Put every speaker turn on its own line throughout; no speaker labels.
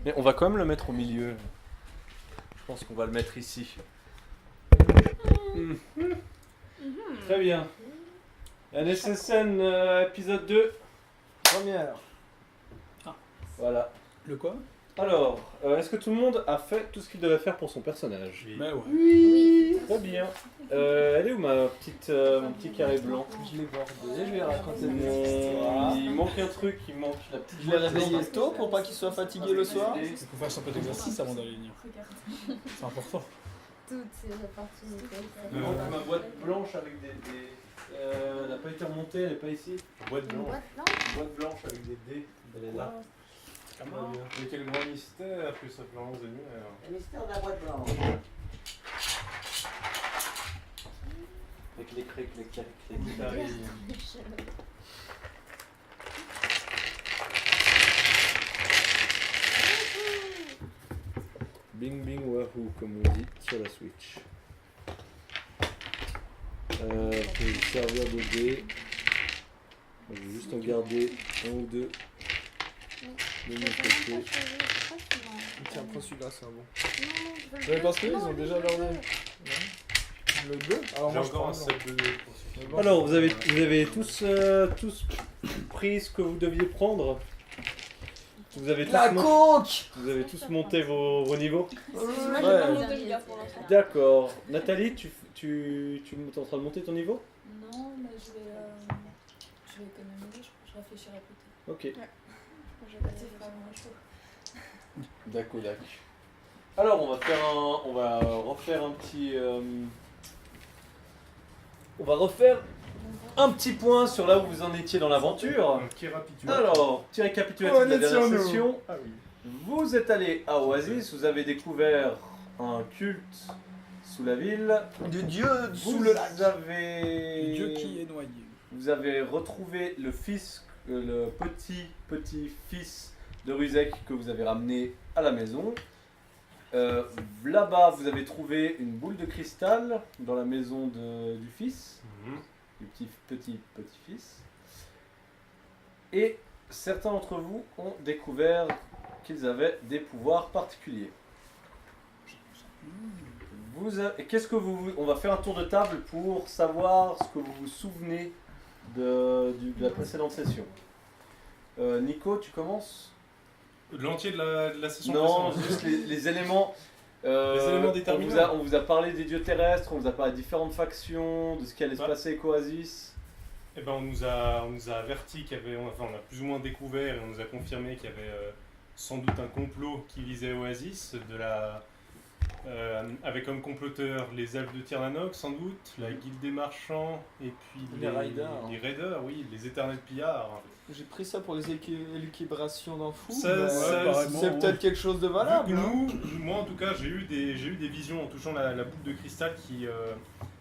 Mais on va quand même le mettre au milieu. Je pense qu'on va le mettre ici. Très bien. NSSN épisode 2. Première.
Ah.
Voilà.
Le quoi?
Alors, est-ce que tout le monde a fait tout ce qu'il devait faire pour son personnage?
Bah ouais.
Oui. Très bien. Elle est où mon petit carré blanc?
Je l'ai bordé, je vais raconter
Mon-
mes histoires.
Il manque un truc, il manque la petite
Je l'ai réveillé tôt pour pas qu'il soit fatigué le soir.
Il faut faire un peu d'exercice avant d'aller venir. C'est important.
Toutes ces opportunités.
Il manque ma boîte blanche avec des elle n'a pas été remontée, elle n'est pas ici. Boîte
Une
blanche.
boîte blanche.
Une boîte blanche avec des dés. Elle est là.
Comment?
Et quel grand mystère que ça Florence de nuit.
Le mystère de la boîte blanche.
Avec les crics, les crics, les
Bien
guitares.
dans les cheveux.
Bing bing wahoo, comme on dit sur la Switch. Pour vous servir de dés. Je vais juste en garder un ou deux de mon côté.
Tiens, prends celui-là, c'est un bon.
Non,
Ouais, parce qu'ils ont déjà leur nez. Le 2. Alors
J'ai
moi je
encore
prends
un set de dés pour celui-là.
Alors, vous avez tous pris ce que vous deviez prendre. Vous avez tous,
La coque.
vous avez tous monté vos niveaux.
Ouais.
D'accord. Nathalie, tu es en train de monter ton niveau?
Non, mais je vais économiser, je réfléchirai plus tard.
Ok.
C'est vraiment chaud.
D'accord. Alors, on va refaire un petit. On va refaire un petit point sur là où vous en étiez dans l'aventure.
Un petit rapide.
Alors, petit récapitulatif de la dernière session.
Ah oui.
Vous êtes allé à Oasis, vous avez découvert un culte sous la ville.
Du dieu sous
Vous
le lac.
avez...
Dieu qui est noyé.
Vous avez retrouvé le fils, le petit fils de Ruzek que vous avez ramené à la maison. Là-bas, vous avez trouvé une boule de cristal dans la maison du fils, du petit-fils. Et certains d'entre vous ont découvert qu'ils avaient des pouvoirs particuliers. Qu'est-ce que on va faire un tour de table pour savoir ce que vous vous souvenez de la précédente session. Nico, tu commences?
De l'entier de la session
Non,
précédente.
juste les éléments.
Les éléments déterminants.
On vous a parlé des dieux terrestres, on vous a parlé de différentes factions, de ce qui allait se
Ouais.
passer avec Oasis.
Eh ben, on nous a averti qu'il y avait, enfin, on a plus ou moins découvert et on nous a confirmé qu'il y avait sans doute un complot qui visait Oasis, avec comme comploteurs les elfes de Tirnanok sans doute, la guilde des marchands et puis
Les raiders.
les raiders, oui, les éternels pillards.
J'ai pris ça pour les élucubrations d'un fou.
Ça,
mais
apparemment,
c'est peut-être quelque chose de valable.
Vu que
hein.
moi en tout cas, j'ai eu des visions en touchant la boule de cristal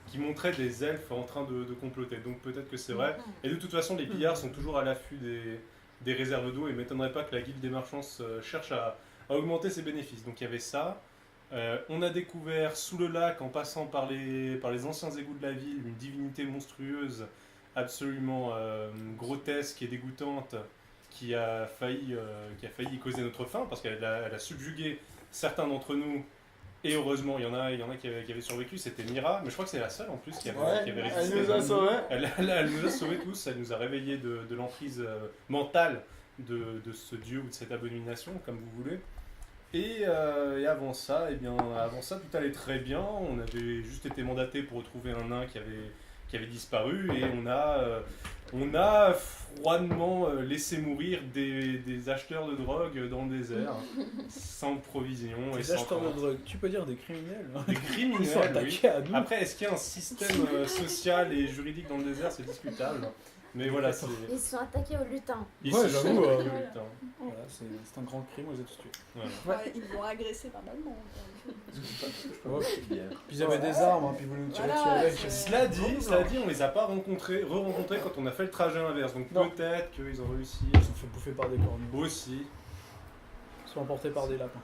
qui montraient des elfes en train de comploter. Donc peut-être que c'est vrai. Et de toute façon, les pillards sont toujours à l'affût des réserves d'eau et m'étonnerait pas que la guilde des marchands cherche à augmenter ses bénéfices. Donc il y avait ça. On a découvert sous le lac, en passant par les anciens égouts de la ville, une divinité monstrueuse, absolument grotesque et dégoûtante, qui a failli causer notre fin, parce qu'elle a subjugué certains d'entre nous. Et heureusement, il y en a qui avaient survécu, c'était Mira, mais je crois que c'est la seule en plus qui avait
Elle
résisté.
nous a sauvés.
Elle nous a sauvés tous, elle nous a réveillés de l'emprise mentale de ce dieu ou de cette abomination, comme vous voulez. Et avant ça, tout allait très bien. On avait juste été mandaté pour retrouver un nain qui avait disparu et on a froidement laissé mourir des acheteurs de drogue dans le désert, sans provision et
Les
sans
acheteurs de
crainte.
drogue, tu peux dire des criminels. Hein.
Des
Ils sont
criminels, oui.
attaqués à nous.
Après, est-ce qu'il y a un système social et juridique dans le désert? C'est discutable. Mais voilà, c'est...
Ils se sont attaqués aux lutins.
Ils
Ouais,
se
j'avoue,
sont-
voilà, c'est un grand crime, on les a tous tués.
Voilà.
Ouais, ils l'ont agressé verbalement.
Ouais. Puis ils avaient des armes, hein, puis ils voulaient nous tirer
Voilà,
dessus avec.
c'est-
Cela dit, on les a pas re-rencontrés quand on a fait le trajet inverse. Donc
Non.
peut-être qu'ils ont réussi.
Ils se sont fait bouffer par des cornes.
Aussi.
Ils sont emportés par des lapins.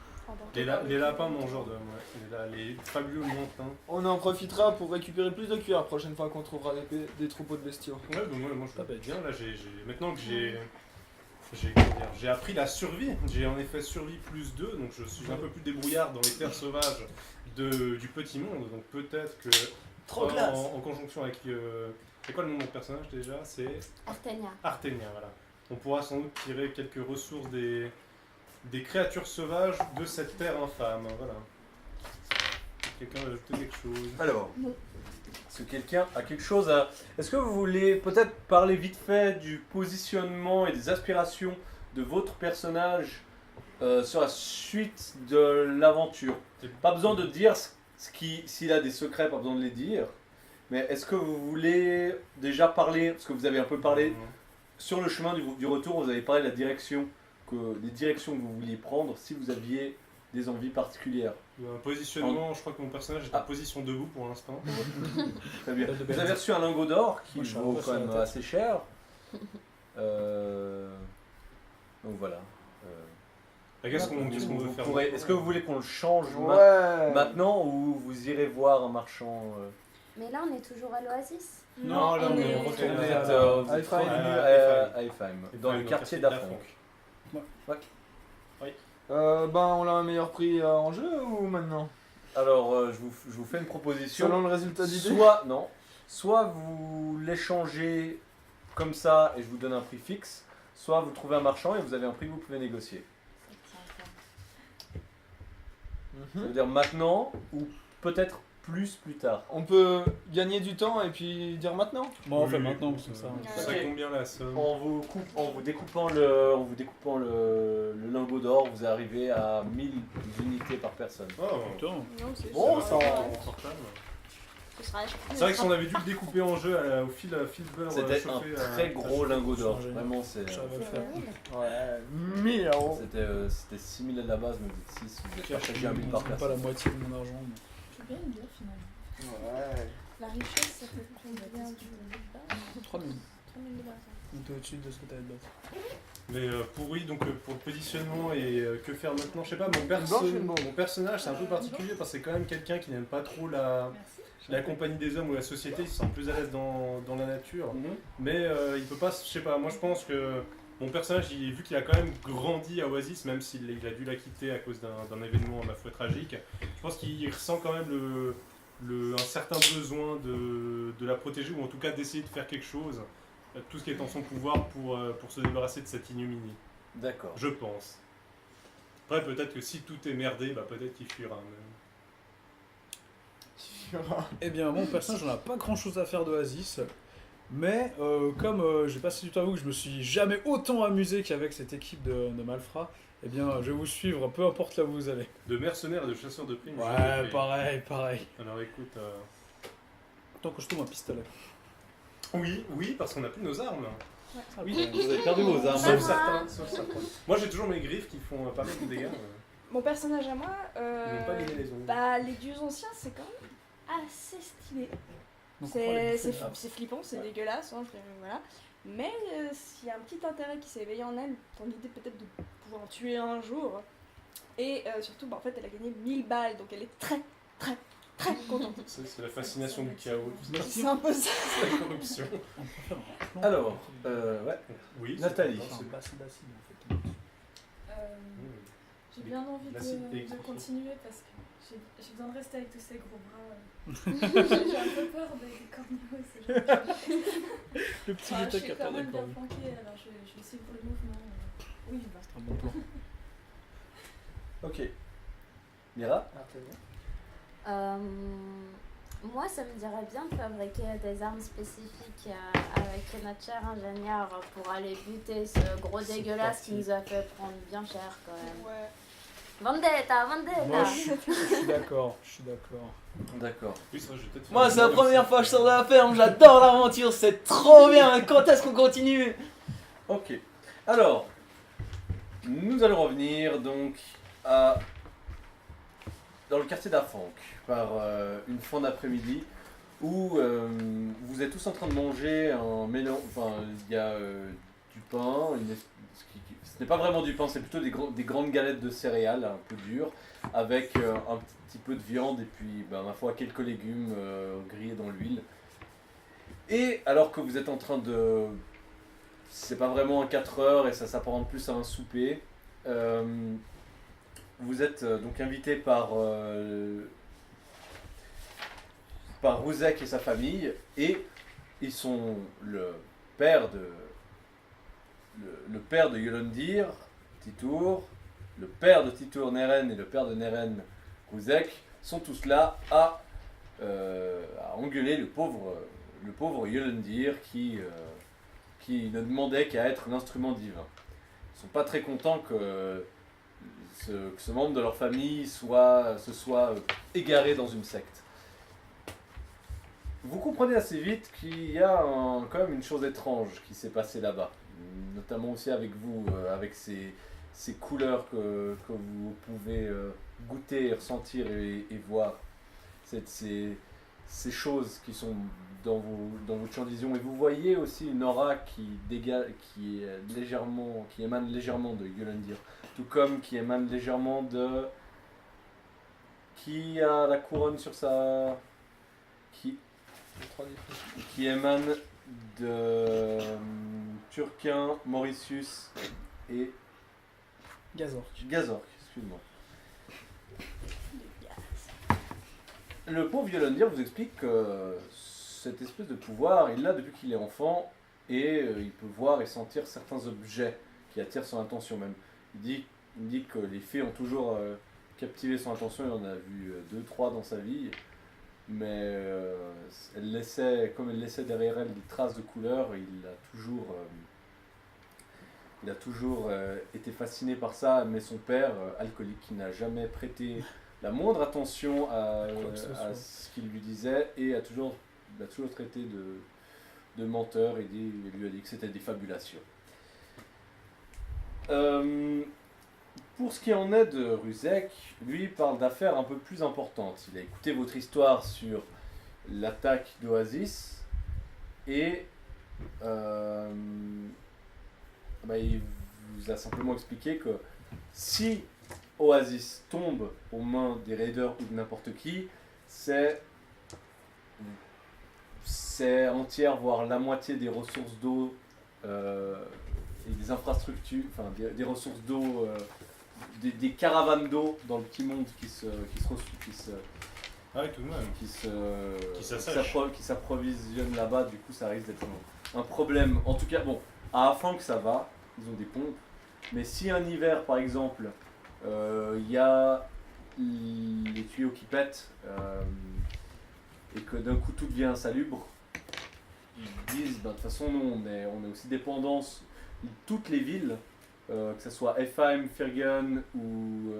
Les lapins mangeurs d'hommes, ouais. Les fabuleux lointains.
On en profitera pour récupérer plus de cuir la prochaine fois qu'on trouvera des troupeaux de bestiaux.
Ouais, bah moi je
Pas
peux
bête.
bien. Là, maintenant que j'ai J'ai appris la survie. J'ai en effet survie plus 2, donc je suis un peu plus débrouillard dans les terres sauvages du petit monde. Donc peut-être que en conjonction avec c'est quoi le nom de mon personnage déjà? C'est
Artenia.
Artenia, voilà. On pourra sans doute tirer quelques ressources des créatures sauvages de cette terre infâme. Voilà. Quelqu'un veut ajouter quelque chose?
Alors, est-ce que quelqu'un a quelque chose à... Est-ce que vous voulez peut-être parler vite fait du positionnement et des aspirations de votre personnage sur la suite de l'aventure? Pas besoin de dire s'il a des secrets, pas besoin de les dire. Mais est-ce que vous voulez déjà parler, parce que vous avez un peu parlé sur le chemin du retour, vous avez parlé de la direction, des directions que vous vouliez prendre si vous aviez des envies particulières.
Un positionnement, je crois que mon personnage est en position debout pour l'instant.
Très bien. Vous avez reçu un lingot d'or qui
Moi, je suis
vaut
un peu
quand même
sur la tête.
assez cher. Donc voilà.
Qu'est-ce qu'on veut faire?
Est-ce que vous voulez qu'on le change
Ouais.
maintenant ou vous irez voir un marchand
Mais là, on est toujours à l'Oasis.
Non, là, on est
Vous
retourné
êtes,
à...
vous êtes
Eifheim.
revenu
À
à Eifheim,
Eifheim,
dans le quartier d'Afonk.
On a un meilleur prix en jeu ou maintenant?
Alors, je vous fais une proposition.
Selon le résultat d'idée?
Soit vous l'échangez comme ça et je vous donne un prix fixe, soit vous trouvez un marchand et vous avez un prix que vous pouvez négocier. Ça veut dire maintenant ou peut-être plus tard.
On peut gagner du temps et puis dire maintenant.
Bon, on fait
Oui,
maintenant,
oui,
parce que ça...
Ça
Ok.
combien la somme?
En vous découpant le lingot d'or, vous arrivez à 1000 unités par personne.
Oh,
Putain.
Non, c'est
Bon,
ça.
ça va.
confortable.
Ce sera
C'est vrai que si on avait dû le découper en jeu au fil beurre
C'était un
chauffé,
très gros lingot d'or.
changer.
Vraiment, c'est.
Ça va le faire.
Ouais, 1000 euros.
C'était 6000 à la base, mais vous êtes 6, vous êtes partagé à 1000 par
Pas la
personne.
moitié de mon argent. mais-
C'est bien une finalement.
Ouais.
La richesse, ça fait combien du
3000.
3000 dollars.
On était au-dessus de ce que t'avais de base.
Mais pour le positionnement et que faire maintenant, je sais pas,
Blanche et
mon personnage c'est un peu particulier parce que c'est quand même quelqu'un qui n'aime pas trop la compagnie des hommes ou la société, il se sent plus à l'aise dans la nature. Mais il peut pas, je sais pas, moi je pense que mon personnage, vu qu'il a quand même grandi à Oasis, même s'il a dû la quitter à cause d'un événement à ma foi tragique, je pense qu'il ressent quand même un certain besoin de la protéger ou en tout cas d'essayer de faire quelque chose, tout ce qui est en son pouvoir pour se débarrasser de cette ignominie.
D'accord.
Je pense. Après, peut-être que si tout est merdé, bah peut-être qu'il fuira.
Eh bien, mon personnage, on n'a pas grand chose à faire d'Oasis. Mais comme j'ai passé du temps à vous, que je me suis jamais autant amusé qu'avec cette équipe de Malfrats, eh bien, je vais vous suivre, peu importe là où vous allez.
De mercenaires et de chasseurs de primes.
Ouais, pareil.
Alors écoute.
Tant que je trouve un pistolet.
Oui, parce qu'on n'a plus nos armes.
Oui, vous avez perdu vos armes.
Sauf certains. Moi j'ai toujours mes griffes qui font pas mal de dégâts.
Mon personnage à moi,
Ils n'ont pas gagné les ongles.
bah, les dieux anciens, c'est quand même assez stylé.
Donc, on va les
C'est
bouffer.
c'est flippant, c'est dégueulasse, hein, voilà. Mais s'il y a un petit intérêt qui s'est éveillé en elle, dans l'idée peut-être de pouvoir en tuer un jour. Et surtout, bah, en fait, elle a gagné 1000 balles, donc elle est très contente.
C'est la fascination du chaos.
C'est un peu ça.
C'est la corruption.
On peut faire un plan.
Alors, ouais.
Oui.
Nathalie.
Enfin, un bassin d'acide, en fait.
J'ai bien envie
L'acide
de
électrique.
continuer parce que j'ai besoin de rester avec tous ces gros bras. J'ai un peu peur des corneaux.
Le petit
Je
détail
suis
qui a
quand
pas
même bien
d'accord.
flanquée, alors je vais suivre le mouvement. Oui, bah.
C'est un bon plan.
Ok. Mira.
Moi, ça me dirait bien de fabriquer des armes spécifiques avec notre cher ingénieur pour aller buter ce gros
C'est
dégueulasse
parti.
qui nous a fait prendre bien cher quand même.
Ouais.
Vendetta.
Moi, je suis d'accord.
D'accord.
Oui, ça, je vais peut-être faire
Moi,
un
c'est la
jeu
première
aussi.
fois que je sors de la ferme, j'adore l'aventure, c'est trop bien. Quand est-ce qu'on continue?
Ok. Alors, nous allons revenir donc dans le quartier d'Afonk par une fin d'après-midi où vous êtes tous en train de manger un mélange. Enfin, il y a du pain, ce n'est pas vraiment du pain, c'est plutôt des grandes galettes de céréales un peu dures avec un petit peu de viande et puis, ma foi, quelques légumes grillés dans l'huile. Et alors que vous êtes en train de c'est pas vraiment un 4 heures et ça s'apparente plus à un souper. Vous êtes donc invité par Ruzek et sa famille, et ils sont le père de Yolondir, Titour, le père de Titour, Neren, et le père de Neren, Ruzek, sont tous là à engueuler le pauvre Yolondir qui ne demandait qu'à être l'instrument divin. Ils ne sont pas très contents que ce membre de leur famille se soit égaré dans une secte. Vous comprenez assez vite qu'il y a quand même une chose étrange qui s'est passée là-bas, notamment aussi avec vous, avec ces couleurs que vous pouvez goûter, ressentir et voir, ces choses qui sont dans votre champ de vision. Et vous voyez aussi une aura qui émane légèrement de Yolondir, tout comme qui émane légèrement de... Qui a la couronne sur sa... Qui émane de Turquin, Mauritius et
Gazork.
Gazork, excuse-moi. Le pauvre Yolondir vous explique que cette espèce de pouvoir, il l'a depuis qu'il est enfant, et il peut voir et sentir certains objets qui attirent son attention même. Il dit que les fées ont toujours captivé son attention, il en a vu 2-3 dans sa vie, mais comme elle laissait derrière elle des traces de couleurs, il a toujours été fasciné par ça, mais son père, alcoolique, qui n'a jamais prêté la moindre attention à ce qu'il lui disait, et il a toujours traité de menteur, et il lui a dit que c'était des fabulations. Pour ce qui en est de Ruzek, lui parle d'affaires un peu plus importantes. Il a écouté votre histoire sur l'attaque d'Oasis, et il vous a simplement expliqué que si Oasis tombe aux mains des raiders ou de n'importe qui, c'est entière, voire la moitié des ressources d'eau et des infrastructures, enfin des ressources d'eau, des caravanes d'eau dans le petit monde qui s'approvisionnent là-bas. Du coup, ça risque d'être un problème. En tout cas, bon, à Afang ça va, ils ont des pompes, mais si un hiver, par exemple, il y a les tuyaux qui pètent et que d'un coup tout devient insalubre, ils disent de toute façon non, on est aussi dépendants. Toutes les villes, que ce soit Efheim, Firgen ou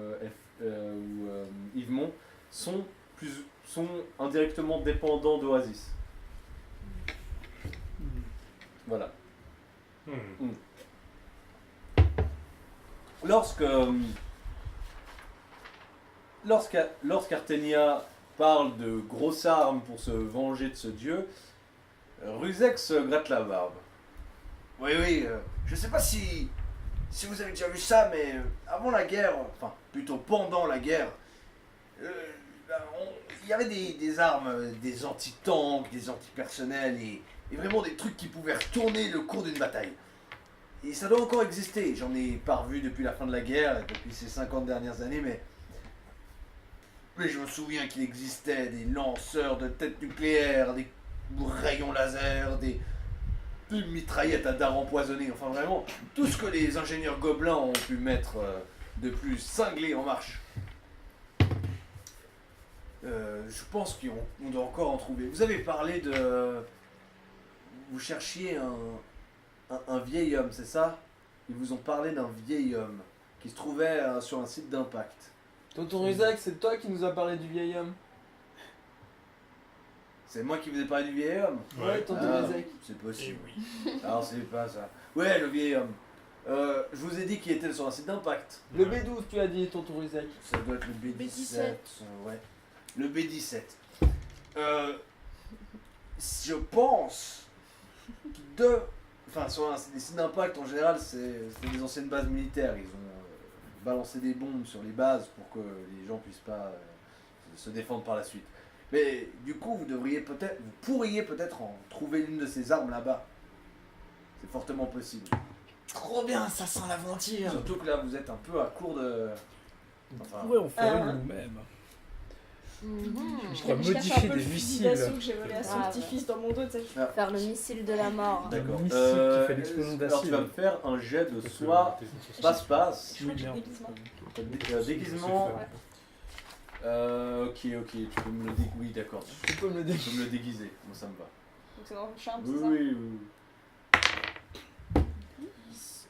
Yvemont, sont indirectement dépendants d'Oasis. Voilà. Lorsqu'Artenia parle de grosses armes pour se venger de ce dieu, Ruzek se gratte la barbe.
Oui, je sais pas si vous avez déjà vu ça, mais avant la guerre, enfin plutôt pendant la guerre, il y avait des armes, des anti-tanks, des anti-personnels et vraiment des trucs qui pouvaient retourner le cours d'une bataille. Et ça doit encore exister, j'en ai pas revu depuis la fin de la guerre, depuis ces 50 dernières années, mais je me souviens qu'il existait des lanceurs de têtes nucléaires, des rayons laser, des mitraillettes à dard empoisonné, enfin vraiment, tout ce que les ingénieurs gobelins ont pu mettre de plus cinglé en marche. Je pense qu'on doit encore en trouver. Vous avez parlé de... Vous cherchiez un vieil homme, c'est ça? Ils vous ont parlé d'un vieil homme qui se trouvait sur un site d'impact.
Tonton Ruzek, c'est toi qui nous as parlé du vieil homme.
C'est moi qui vous ai parlé du vieil homme?
Ouais, tonton Ruzek.
C'est possible. Alors c'est pas ça. Ouais, le vieil homme. Je vous ai dit qu'il était sur un site d'impact.
Le B12, tu as dit, tonton Ruzek.
Ça doit être le B17. Ouais. Le B17. Je pense sur les sites d'impact en général, c'était des anciennes bases militaires. Ils ont balancé des bombes sur les bases pour que les gens puissent pas se défendre par la suite. Mais du coup, vous pourriez peut-être en trouver l'une de ces armes là-bas. C'est fortement possible.
Trop bien, ça sent l'aventure.
Surtout que là, vous êtes un peu à court de...
On
Enfin,
pourrait en faire une nous-mêmes.
Mhm.
Je pourrais
Je cache
modifier
un peu
des
le fusil
missiles.
d'assaut que j'ai volé à son
Grave.
petit-fils dans mon dos, tu sais.
Faire le missile de la mort.
d'accord.
missile qui fait l'explosion
Alors tu
d'acide.
vas me faire un jet de soit passe-passe,
Je crois que j'ai
merde.
déguisement.
déguisement.
Ouais.
Ok, tu peux me le déguiser. Oui, d'accord.
Tu peux me le
Tu
dire.
peux me le déguiser. Moi, ça me va.
Donc c'est dans le charme,
Oui,
c'est ça
oui, oui.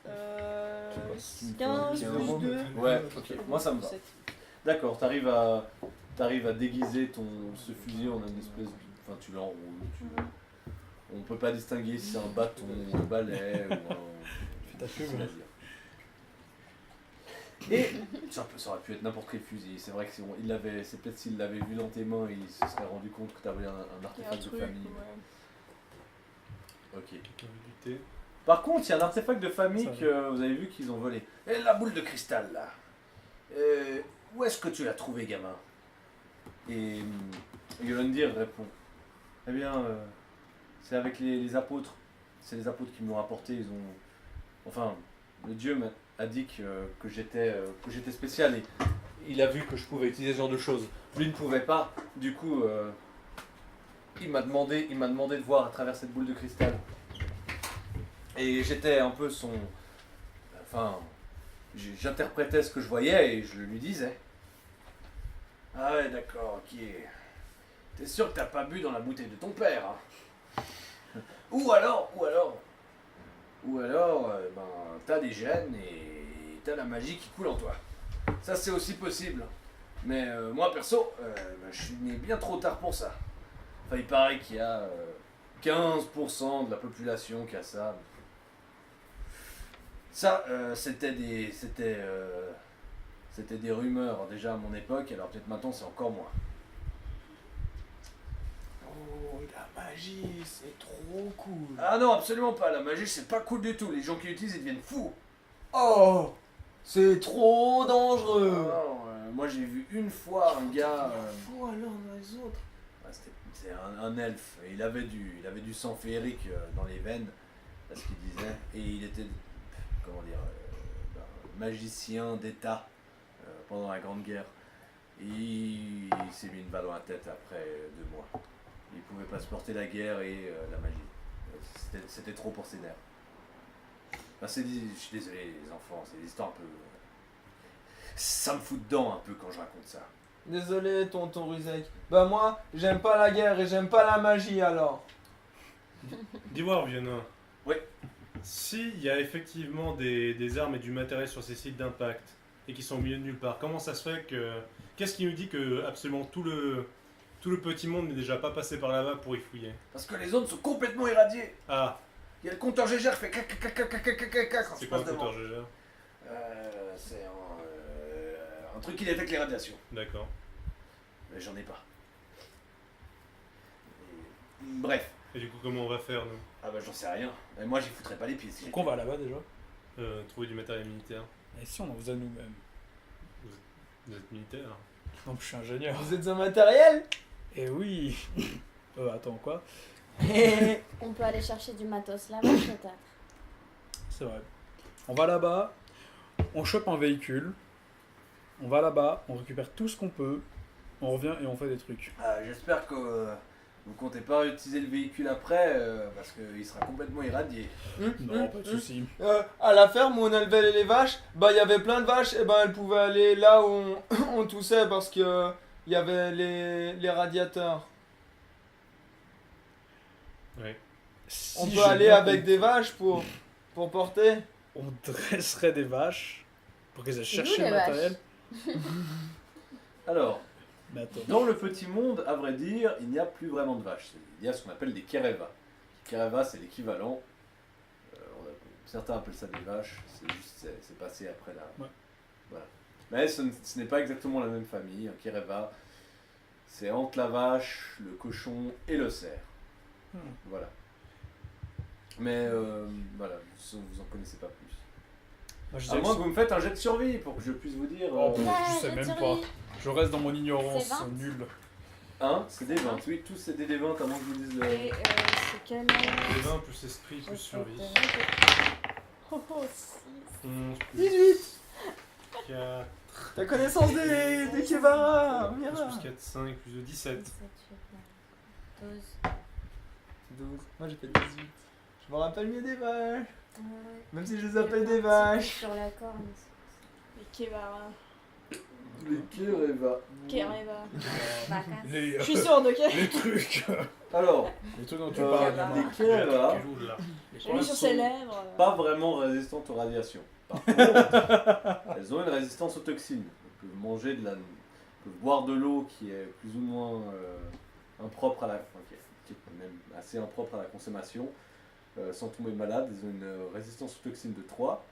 15
15,
plus 2.
Ouais, ok. Moi, ça me va. D'accord, t'arrives à déguiser ce fusil en une espèce de... Enfin, tu l'enroules. On peut pas distinguer si c'est un bâton, un balai ou un...
Fais ta pub.
laser. Et ça aurait pu être n'importe quel fusil. C'est vrai que c'est peut-être s'il l'avait vu dans tes mains, il se serait rendu compte que tu avais un
Il y a un
artefact de
truc,
famille.
ouais.
Ok. Par contre, il y a un artefact de famille
Ça va.
que vous avez vu qu'ils ont volé.
Et la boule de cristal, là. Où est-ce que tu l'as trouvée, gamin?
Et Yolondir répond, eh bien, c'est avec les apôtres. C'est les apôtres qui me l'ont apporté. Ils ont... Enfin, le dieu a dit que j'étais spécial et il a vu que je pouvais utiliser ce genre de choses. Lui ne pouvait pas. Du coup, il m'a demandé de voir à travers cette boule de cristal. Et j'étais un peu son... Enfin, j'interprétais ce que je voyais et je le lui disais.
Ah ouais, d'accord, ok. T'es sûr que t'as pas bu dans la bouteille de ton père, hein? Ou alors, ben, t'as des gènes et t'as la magie qui coule en toi. Ça, c'est aussi possible. Mais moi, perso, ben, je suis né bien trop tard pour ça. Enfin, il paraît qu'il y a 15% de la population qui a ça. Ça, c'était des rumeurs déjà à mon époque, alors peut-être maintenant c'est encore moins.
Oh, la magie, c'est trop cool.
Ah non, absolument pas, la magie c'est pas cool du tout, les gens qui l'utilisent ils deviennent fous.
Oh, c'est trop
Ah
dangereux.
non, moi j'ai vu une fois un gars,
Fou alors dans les autres.
c'est un elfe, et il avait du sang féerique dans les veines, à ce qu'il disait, et il était, comment dire, magicien d'état pendant la Grande Guerre. Et il s'est mis une balle dans la tête après 2 mois. Il pouvait pas supporter la guerre et la magie. C'était trop pour ses nerfs. Enfin, je suis désolé les enfants, c'est des histoires un peu... Ça me fout dedans un peu quand je raconte ça.
Désolé, tonton Ruzek. Bah moi, j'aime pas la guerre et j'aime pas la magie alors.
Dis-moi, vieux nain.
Oui.
S'il y a effectivement des armes et du matériel sur ces sites d'impact et qui sont au milieu de nulle part, comment ça se fait que... Qu'est-ce qui nous dit que absolument tout le petit monde n'est déjà pas passé par là-bas pour y fouiller?
Parce que les zones sont complètement irradiées.
Ah,
Il y a le compteur Gégère qui fait cac cac cac cac cac cac cac cac quand
c'est
je
quoi un
passe devant.
compteur GG?
C'est un truc qui détecte les radiations.
D'accord.
Mais j'en ai pas. Bref.
Et du coup, comment on va faire, nous?
Ah bah j'en sais rien. Et moi j'y foutrais pas les pieds. Si
Donc on va là-bas déjà.
Trouver du matériel militaire.
Et si on en faisait nous-mêmes?
Vous êtes militaire?
Non, je suis ingénieur.
Vous êtes un matériel?
Eh oui. Attends, quoi?
On peut aller chercher du matos là-bas peut-être.
C'est vrai. On va là-bas, on chope un véhicule, on va là-bas, on récupère tout ce qu'on peut, on revient et on fait des trucs.
J'espère que vous comptez pas utiliser le véhicule après parce qu'il sera complètement irradié.
Non, pas de soucis.
À la ferme où on élevait les vaches, bah il y avait plein de vaches et ben elles pouvaient aller là où on toussait parce que il y avait les radiateurs.
Oui.
Si
On
j'ai
peut aller
bien
avec
compris,
des vaches pour porter.
On dresserait des vaches pour qu'elles aient
C'est
cherché
nous,
le
les
matériel.
Alors,
Mais attends.
dans le petit monde, à vrai dire, il n'y a plus vraiment de vaches. Il y a ce qu'on appelle des Kereva. Kereva, c'est l'équivalent. Certains appellent ça des vaches. C'est passé après la.
Ouais.
Voilà. Mais ce n'est pas exactement la même famille. Un Kereva, c'est entre la vache, le cochon et le cerf. Voilà. Mais voilà, vous en connaissez pas plus.
Moi, je
À
dirais
moins
que
que vous me faites un jet de survie pour que je puisse vous dire.
Oh,
Ouais,
je sais
je
même
dirais-
pas. Je reste dans mon ignorance
C'est 20.
nulle.
1, c'est des 20. Oui, tous c'est des 20, à moins que je vous dise le.
Et c'est quel...
Les 20 plus esprit plus survie.
Oh, 6.
11 plus
18.
4,
Ta connaissance des Kevara,
plus
Mira.
4, 5, plus de 17.
12.
12. Moi j'ai fait 18. Je me rappelle mieux des vaches.
Ouais.
Même si je les appelle des vaches.
Sur la corne.
Les Kevara.
Les Kereva.
Kereva.
Les,
Je suis sourde, ok?
les trucs.
Alors,
Les trucs dont tu
euh,
parles.
les
Guillaume.
Kereva,
Qui roule là.
J'ai mis sur ses lèvres.
pas vraiment résistantes aux radiations. Par contre, elles ont une résistance aux toxines. Elles peuvent manger de la, elles peuvent boire de l'eau qui est plus ou moins impropre à la, enfin, qui est même assez impropre à la consommation, sans tomber malade. Elles ont une résistance aux toxines de 3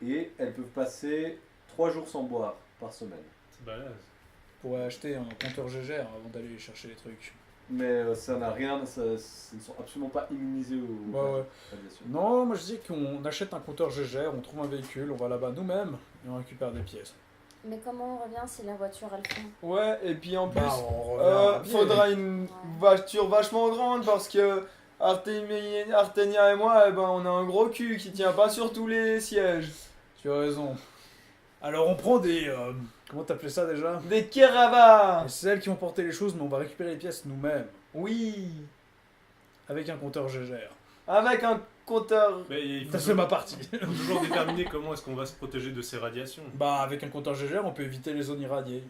et elles peuvent passer 3 jours sans boire par semaine.
C'est balèze.
On pourrait acheter un compteur GGR avant d'aller chercher les trucs.
Mais ça n'a rien, ça ne sont absolument pas immunisés aux
Ouais.
radiations.
Non, moi je dis qu'on achète un compteur GGR, on trouve un véhicule, on va là-bas nous-mêmes et on récupère des pièces.
Mais comment on revient si la voiture elle fond?
Ouais, et puis en plus,
Bah, on revient à pied.
faudra une voiture vachement grande parce que Artenia et moi, eh ben, on a un gros cul qui tient pas sur tous les sièges.
Tu as raison. Alors on prend des... comment t'appelais ça déjà?
Des Kerava.
C'est elles qui vont porter les choses, mais on va récupérer les pièces nous-mêmes.
Oui,
Avec un compteur GGR.
avec un compteur.
Mais il faut,
Ça c'est ma partie.
faut toujours déterminer comment est-ce qu'on va se protéger de ces radiations.
Bah avec un compteur GGR, on peut éviter les zones irradiées.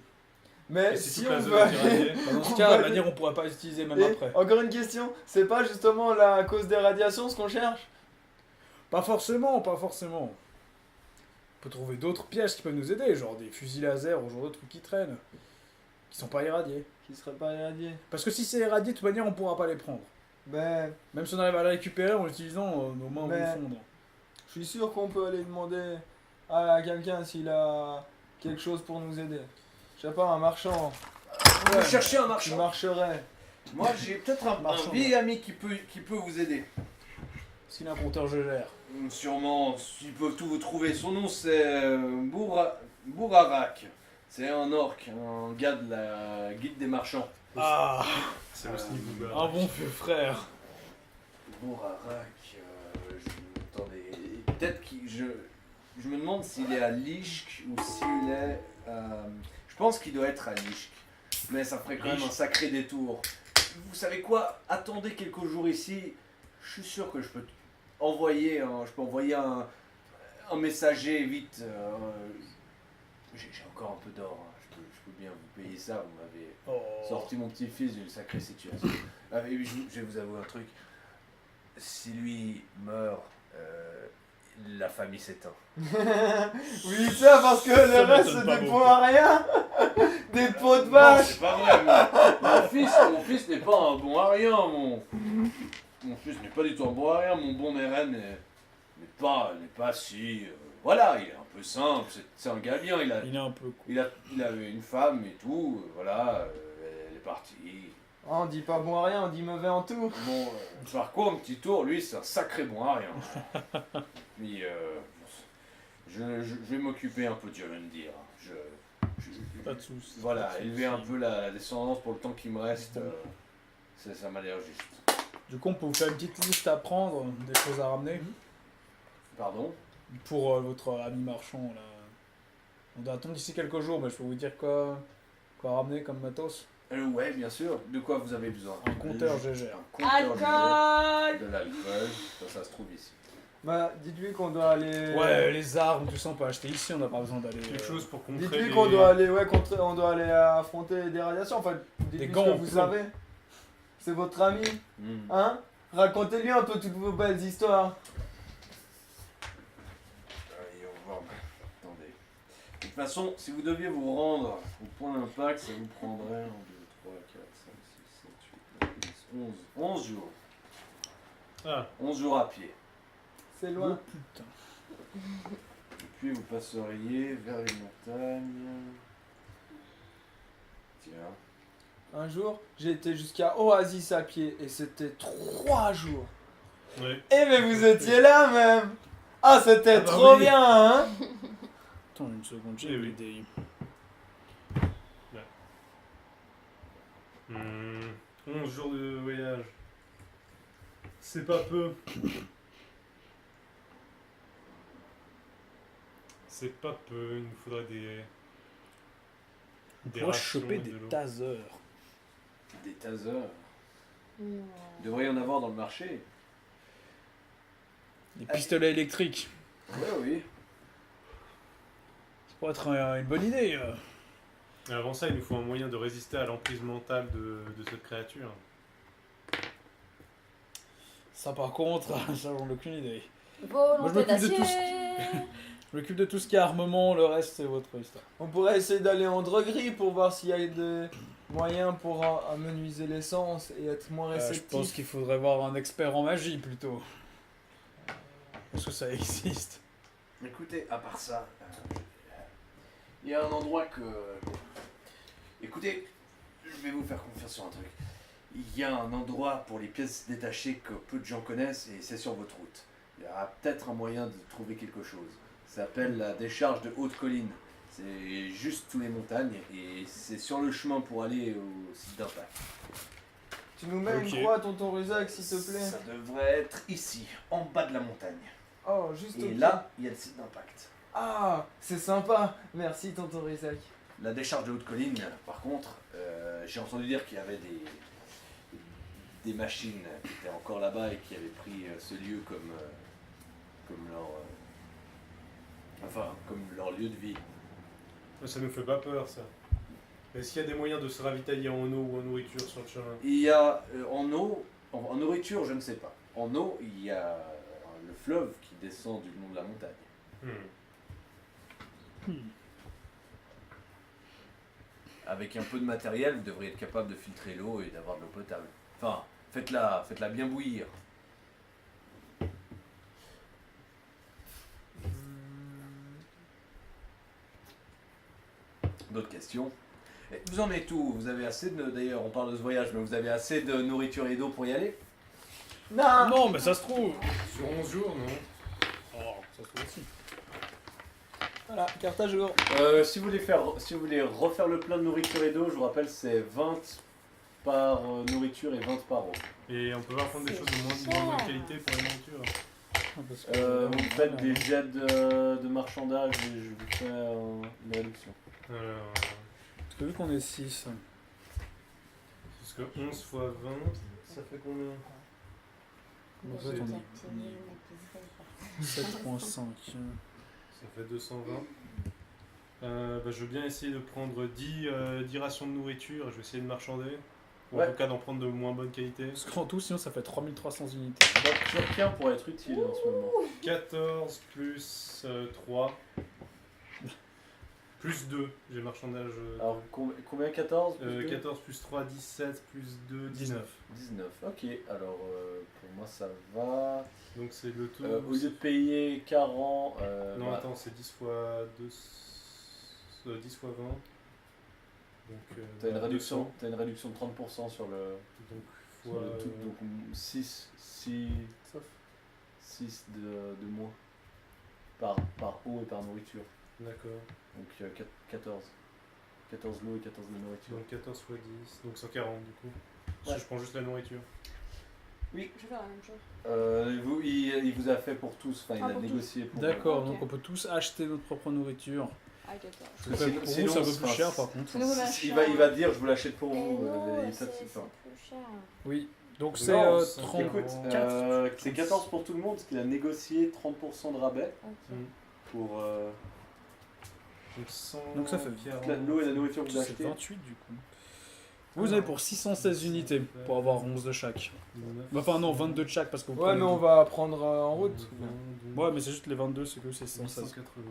Mais
Et si
si
toute
on
la zone
veut
est irradiée,
Bah, dans ce
On
cas,
va
à manière, on pourra pas l'utiliser même
Et
après.
encore une question, c'est pas justement la cause des radiations ce qu'on cherche?
Pas forcément, pas forcément. On peut trouver d'autres pièces qui peuvent nous aider, genre des fusils laser ou genre d'autres trucs qui traînent, qui sont pas irradiés.
Qui serait pas irradié.
Parce que si c'est irradié, de toute manière, on pourra pas les prendre.
Ben,
Même si on arrive à les récupérer en utilisant nos mains
Mais-
vont fondre.
je suis sûr qu'on peut aller demander à quelqu'un s'il a quelque chose pour nous aider. Je sais pas, un marchand
Vous cherchez un
qui
marchand.
marcherait.
Moi, j'ai peut-être un
Marchand.
vieil ami qui peut vous aider.
Est-ce qu'il a un compteur GGR?
Sûrement, ils peuvent tout vous trouver. Son nom, c'est Bourarak. C'est un orc, un gars de la guilde des marchands.
Ah,
c'est le sneak Booba.
un bon vieux frère.
Bourarak, attendez, peut-être qu'il... Je me demande s'il est à Lishk ou s'il est... je pense qu'il doit être à Lishk. Mais ça ferait quand même un sacré détour. Vous savez quoi? Attendez quelques jours ici. Je suis sûr que je peux envoyer un messager vite. J'ai encore un peu d'or. Hein. Je peux bien vous payer ça. Vous m'avez
Oh.
sorti mon petit-fils d'une sacrée situation. Et puis, je vais vous avouer un truc. Si lui meurt, la famille s'éteint.
Oui, ça parce que le
Ça
reste
m'étonne
c'est
pas
des
beaucoup.
pots à rien. Des pots de
Non,
vache.
c'est pas vrai. Mon fils n'est pas un bon à rien. Mon fils n'est pas du tout un bon à rien. Mon bon Meren n'est pas si. Voilà, il est un peu simple. C'est un gars bien.
Il est un peu cool.
Il a une femme et tout. Voilà, elle est partie.
Oh, on dit pas bon à rien, on dit mauvais en tout.
Bon, par contre, un petit tour, lui, c'est un sacré bon à rien. Puis, je vais m'occuper un peu, Dieu va me dire.
Pas de soucis.
Voilà, élever un peu la descendance pour le temps qui me reste, ça m'a l'air juste.
Du coup, on peut vous faire une petite liste à prendre, des choses à ramener.
Pardon?
Pour votre ami marchand, là. On doit attendre d'ici quelques jours, mais je peux vous dire quoi ramener comme matos.
Ouais, bien sûr. De quoi vous avez besoin?
Un compteur GGR.
Un compteur
Alcool.
de l'alcool. Ça se trouve ici.
Bah, dites-lui qu'on doit aller.
Ouais, les armes, tout ça, on peut acheter ici, on n'a pas besoin d'aller...
Quelque chose pour contrer
Dites-lui
les...
qu'on doit aller, on doit aller affronter des radiations. Enfin, dites-lui
Des
ce
gants
que
en
vous
plomb.
savez. C'est votre ami, hein? Racontez-lui un peu toutes vos belles histoires.
Allez, on va voir. Attendez. De toute façon, si vous deviez vous rendre au point d'impact, ça vous prendrait 1, 2, 3, 4, 5, 6, 7, 8, 9, 10, 11. 11 jours.
Ah,
11 jours à pied.
C'est
Oh
loin.
putain.
Et puis vous passeriez vers les montagnes. Tiens.
Un jour, j'ai été jusqu'à Oasis à pied et c'était 3 jours.
ouais.
Eh mais vous étiez là même. Ah, c'était
Ah bah
trop
oui.
bien, hein?
Attends une seconde, j'ai
Eh
une
oui.
idée.
11 jours de voyage. C'est pas peu. C'est pas peu, il nous faudrait
On
des
pourrait
rations
choper
et
des
de l'eau.
tasers.
Des tasers.
Non.
Il devrait y en avoir dans le marché.
Des pistolets électriques.
Ouais, oui.
Ça pourrait être une bonne idée.
Et avant ça, il nous faut un moyen de résister à l'emprise mentale de cette créature.
Ça par contre, ça j'en ai aucune idée.
Volonté
m'occupe de tout
d'acier.
Je m'occupe de tout ce qui est armement, le reste c'est votre histoire.
On pourrait essayer d'aller en droguerie pour voir s'il y a des moyens pour amenuiser l'essence et être moins
Je
réceptif.
pense qu'il faudrait voir un expert en magie plutôt. Parce que ça existe.
Écoutez, à part ça, il y a un endroit que... Écoutez, je vais vous faire confiance sur un truc. Il y a un endroit pour les pièces détachées que peu de gens connaissent et c'est sur votre route. Il y aura peut-être un moyen de trouver quelque chose. Ça s'appelle la décharge de Haute-Colline. C'est juste sous les montagnes et c'est sur le chemin pour aller au site d'impact.
Tu nous mets
Ok.
une croix, tonton Ruzac, s'il te plaît.
Ça devrait être ici, en bas de la montagne.
Oh, juste
Et
au
là, il y a le site d'impact.
Ah, c'est sympa. Merci, tonton Ruzac.
La décharge de Haute-Colline, par contre, j'ai entendu dire qu'il y avait des machines qui étaient encore là-bas et qui avaient pris ce lieu comme leur lieu de vie.
Ça nous fait pas peur, ça. Est-ce qu'il y a des moyens de se ravitailler en eau ou en nourriture sur le chemin?
Il y a en eau, en nourriture, je ne sais pas. En eau, il y a le fleuve qui descend du long de la montagne. Avec un peu de matériel, vous devriez être capable de filtrer l'eau et d'avoir de l'eau potable. Enfin, faites-la bien bouillir. D'autres questions? Et vous en êtes où? Vous avez assez de... D'ailleurs, on parle de ce voyage, mais vous avez assez de nourriture et d'eau pour y aller?
Non.
Non, mais ça se trouve.
Sur 11 jours, non?
Oh, ça se trouve aussi.
Voilà, carte à jour.
Si vous voulez refaire le plein de nourriture et d'eau, je vous rappelle, c'est 20 par nourriture et 20 par eau.
Et on peut pas prendre des
C'est
choses de moins bonne qualité pour la nourriture.
Parce que,
Vous faites des jets de marchandage et je vous fais une réduction.
Alors,
Parce que vu qu'on est 6,
parce que 11 x 20, ça fait combien?
en fait on est 7.5.
Ça fait 220. Je veux bien essayer de prendre 10 rations de nourriture. Je vais essayer de marchander. Ou
Ouais.
en tout cas d'en prendre de moins bonne qualité.
Parce qu'en tout, sinon ça fait 3300 unités.
Chacun pourrait être utile en ce moment.
14 plus 3. Plus 2. J'ai marchandage.
Alors combien 14
14 plus 3, 17 plus 2, 19.
19, ok. Alors pour moi ça va.
Donc c'est le taux.
Au lieu de payer 40...
Non,
bah,
attends, c'est 10 fois 2. 10 fois 20. Donc,
T'as une,
200.
réduction, t'as une réduction de 30% sur le,
Donc,
sur
fois.
le tout, donc 6 de moins par eau et par nourriture.
D'accord.
Donc 14. 14 l'eau et 14 de nourriture.
Donc 14 fois 10. Donc 140 du coup. Si
Ouais.
je prends juste la nourriture.
Je vais faire la même chose.
Il vous a fait pour tous, enfin il
Ah,
a
pour
négocié pour...
D'accord,
Ok.
donc on peut tous acheter notre propre nourriture.
Ah, 14.
Pour
Sinon-
vous,
sinon,
c'est un peu
enfin,
plus cher par contre.
C'est nouveau
Il
machin.
va dire je vous l'achète pour
Et
vous.
non,
et ça,
c'est
c'est pas-
plus cher.
Oui, donc
Non,
c'est
c'est
30.
Écoute,
4.
c'est 14 pour tout le monde parce qu'il a négocié 30% de rabais
Ok.
pour
Donc 100.
Donc ça fait
l'eau et la nourriture que vous
C'est
achetez.
28 du coup. Vous avez pour 616 unités pour avoir 11 de chaque. Enfin non, 22 de chaque parce que vous
Ouais,
prenez
mais on
tout.
va prendre en route.
Ouais, mais c'est juste les 22, c'est que c'est 616.
180.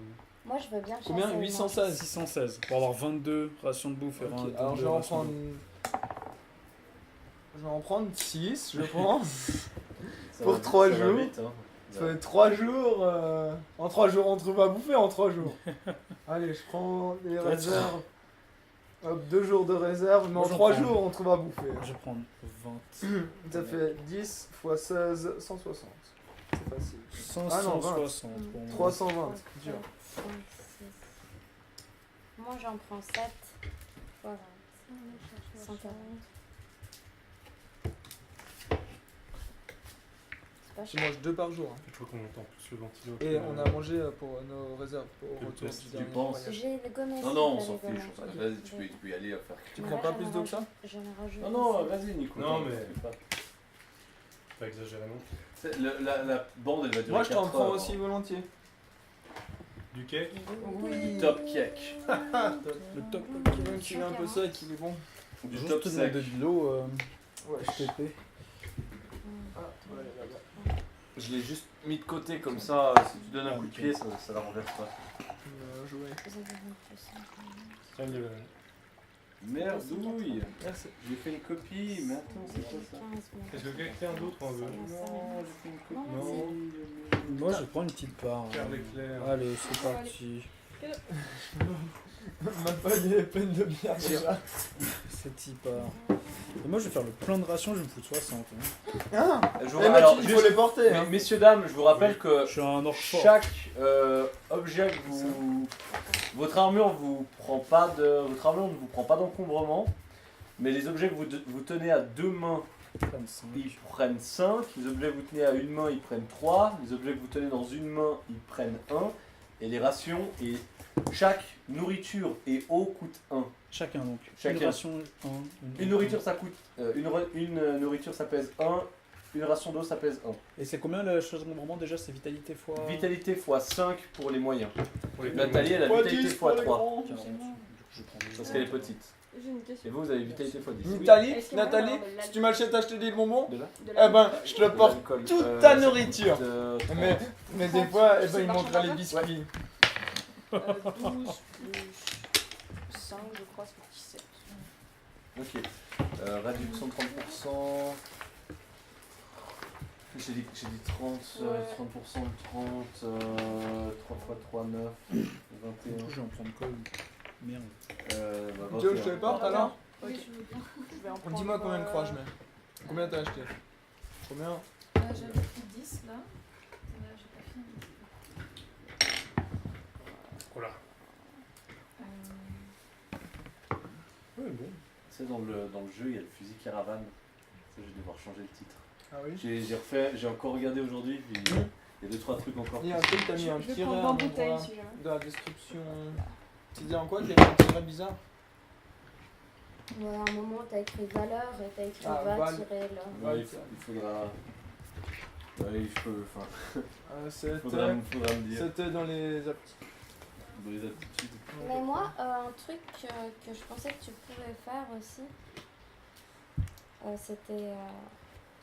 Moi, je veux bien
Combien
chasser, moi.
816.
616 pour avoir 22 rations de bouffe et
Ok,
22
alors je vais en
rations
prendre.
d'eau.
Je vais en prendre 6, je pense.
Ça
Pour
va-
3
ça va
jours.
vite, hein.
Ça fait 3 jours. En 3 jours, on trouve à bouffer en 3 jours. Allez, je prends les
Ouais,
réserves. Hop, 2 jours de réserve, mais
Moi,
en
j'en
3
prends.
jours, on trouve à bouffer.
Je vais prendre 20.
Ça fait 10 x 16, 160. C'est facile. Ah non,
560 pour moi.
320, dur.
5, 6. Moi, j'en prends 7 fois 20. 140. c'est pas
Je
cher.
mange 2 par jour.
Je crois qu'on entend plus le ventilo.
Et on a mangé pour nos réserves au
Quel
retour
test,
du
tu
dernier
penses
voyage.
J'ai les gommettes.
Non, non, on
j'ai
s'en
les
fiche.
gommettes.
Vas-y, tu peux y aller faire.
Tu
Mais
prends
là,
pas
j'en
plus
ai
d'eau que ça
rajouté- J'en ai rajouté.
Non, non,
cinq.
vas-y, Nico.
Non,
t'en
mais-
fais pas.
Pas exagéré non plus.
La bande, elle va durer
Moi, je t'en
4
prends
heures.
aussi volontiers.
Du cake.
Oui.
Top cake.
Le top.
Il est un peu sec, il est bon.
Du
Juste
top
te
sec.
demander de l'eau,
Ouais.
TP.
Ah, ouais, là-bas.
Je l'ai juste mis de côté comme ça, si tu donnes un coup de pied, ça la renverse pas.
Bien joué.
Vous avez mis plus cinq.
Tiens, il y a-
Merdouille.
Merci.
J'ai fait une copie, mais attends, c'est quoi ça?
15, mais-
Est-ce que quelqu'un d'autre en veut
Non, j'ai fait une copie.
Non,
Moi, je prends une petite part.
Pierre l'éclair.
Allez, c'est parti.
Ma feuille est pleine de bière déjà.
C'est 10 parts. Et moi, je vais faire le plein de rations, je vais me foutre 60. Hein.
Ah,
Je
et
vous-
mec,
alors,
il
juste-
faut les porter. Hein.
Messieurs, dames, je vous rappelle que
Je suis un orc fort.
chaque objet que vous... Votre armure vous prend pas de... Votre armure ne vous prend pas d'encombrement, mais les objets que vous tenez à 2 mains,
25.
ils prennent 5, les objets que vous tenez à une main, ils prennent 3, les objets que vous tenez dans une main, ils prennent 1, et les rations, et chaque nourriture et eau coûte 1.
Chacun donc.
Chacun.
Une ration,
Une nourriture ça coûte... une nourriture ça pèse 1, une ration d'eau ça pèse 1.
Et c'est combien le changement vraiment déjà? C'est vitalité fois.
Vitalité x 5 pour les moyens.
Pour les
Nathalie, elle a
Fois
vitalité
10
x
pour les
3.
grands.
40. Du coup, je prends
Parce qu'elle est petite.
J'ai une
Et
question.
vous, vous avez vitalité x 10.
Nathalie,
Est-ce qu'il y a moyen
Nathalie,
d'avoir de
si tu m'achètes acheter des bonbons,
De là
De
eh
la-
ben, je te porte
L'alcool,
toute ta
ça
nourriture.
coûte, 30.
Mais des fois, eh ben,
C'est
il
par
manquera les
chambre
biscuits.
12 plus 5, je crois, ça fait 17.
Ok. Réduction de 30%. J'ai dit 30,
Ouais.
30%, 30, 3 x 3, 9,
Du
21.
coup, je vais en prendre quoi? Merde.
Bah,
Tu veux que je te les porte alors?
Ok. Je vais en prendre.
Dis-moi combien de croix je mets. Combien t'as acheté? Combien?
J'avais pris 10 là. J'ai pas fini.
Voilà.
Euh,
Ouais, bon.
Tu sais, dans le jeu, il y a le fusil caravane. Ça, je vais devoir changer le titre.
Ah oui.
J'ai encore regardé aujourd'hui, puis il y a 2-3 trucs encore.
Il y a un truc, t'as mis un
Je vais
tiret
prendre
à
ma
un
bouteille
endroit
si jamais.
de la description. Tu dis en quoi qu'il y a un tiret bizarre?
Ouais, à un moment, t'as écrit valeur et t'as écrit
Ah,
va
val.
tirer là.
Ouais, il faudra. Ouais, il faudra me dire.
C'était dans les aptitudes.
Dans les aptitudes.
Mais moi, un truc que je pensais que tu pouvais faire aussi, c'était.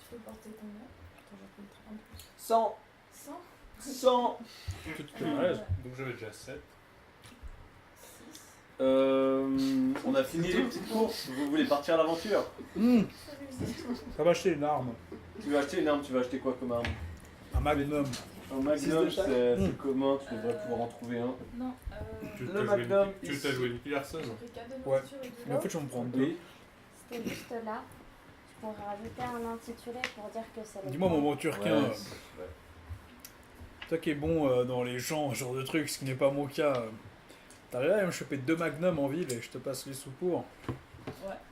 Tu peux porter combien?
Attends, je vais te montrer.
100
100
100
Ouais,
Donc j'avais déjà 7.
On a fini les petites courses. Vous voulez partir à l'aventure?
Ça va acheter une arme.
Tu veux acheter une arme? Tu vas acheter quoi comme arme?
Un magnum.
Un magnum, c'est commun. Tu devrais pouvoir en trouver un.
Non,
Tu
Le
t'as
Magnum,
joué, tu
ici.
t'as joué Nick Larson.
j'ai pris 4 de
Ouais.
nourriture et de
Mais en
l'eau.
fait, je vais en prendre deux.
Oui.
C'était juste là. Je pourrais rajouter un intitulé pour dire que c'est le.
Dis-moi, mon mot turquin.
Ouais,
Toi qui es bon dans les champs, ce genre de trucs, ce qui n'est pas mon cas. T'arrives à me choper 2 magnums en ville et je te passe les sous pour.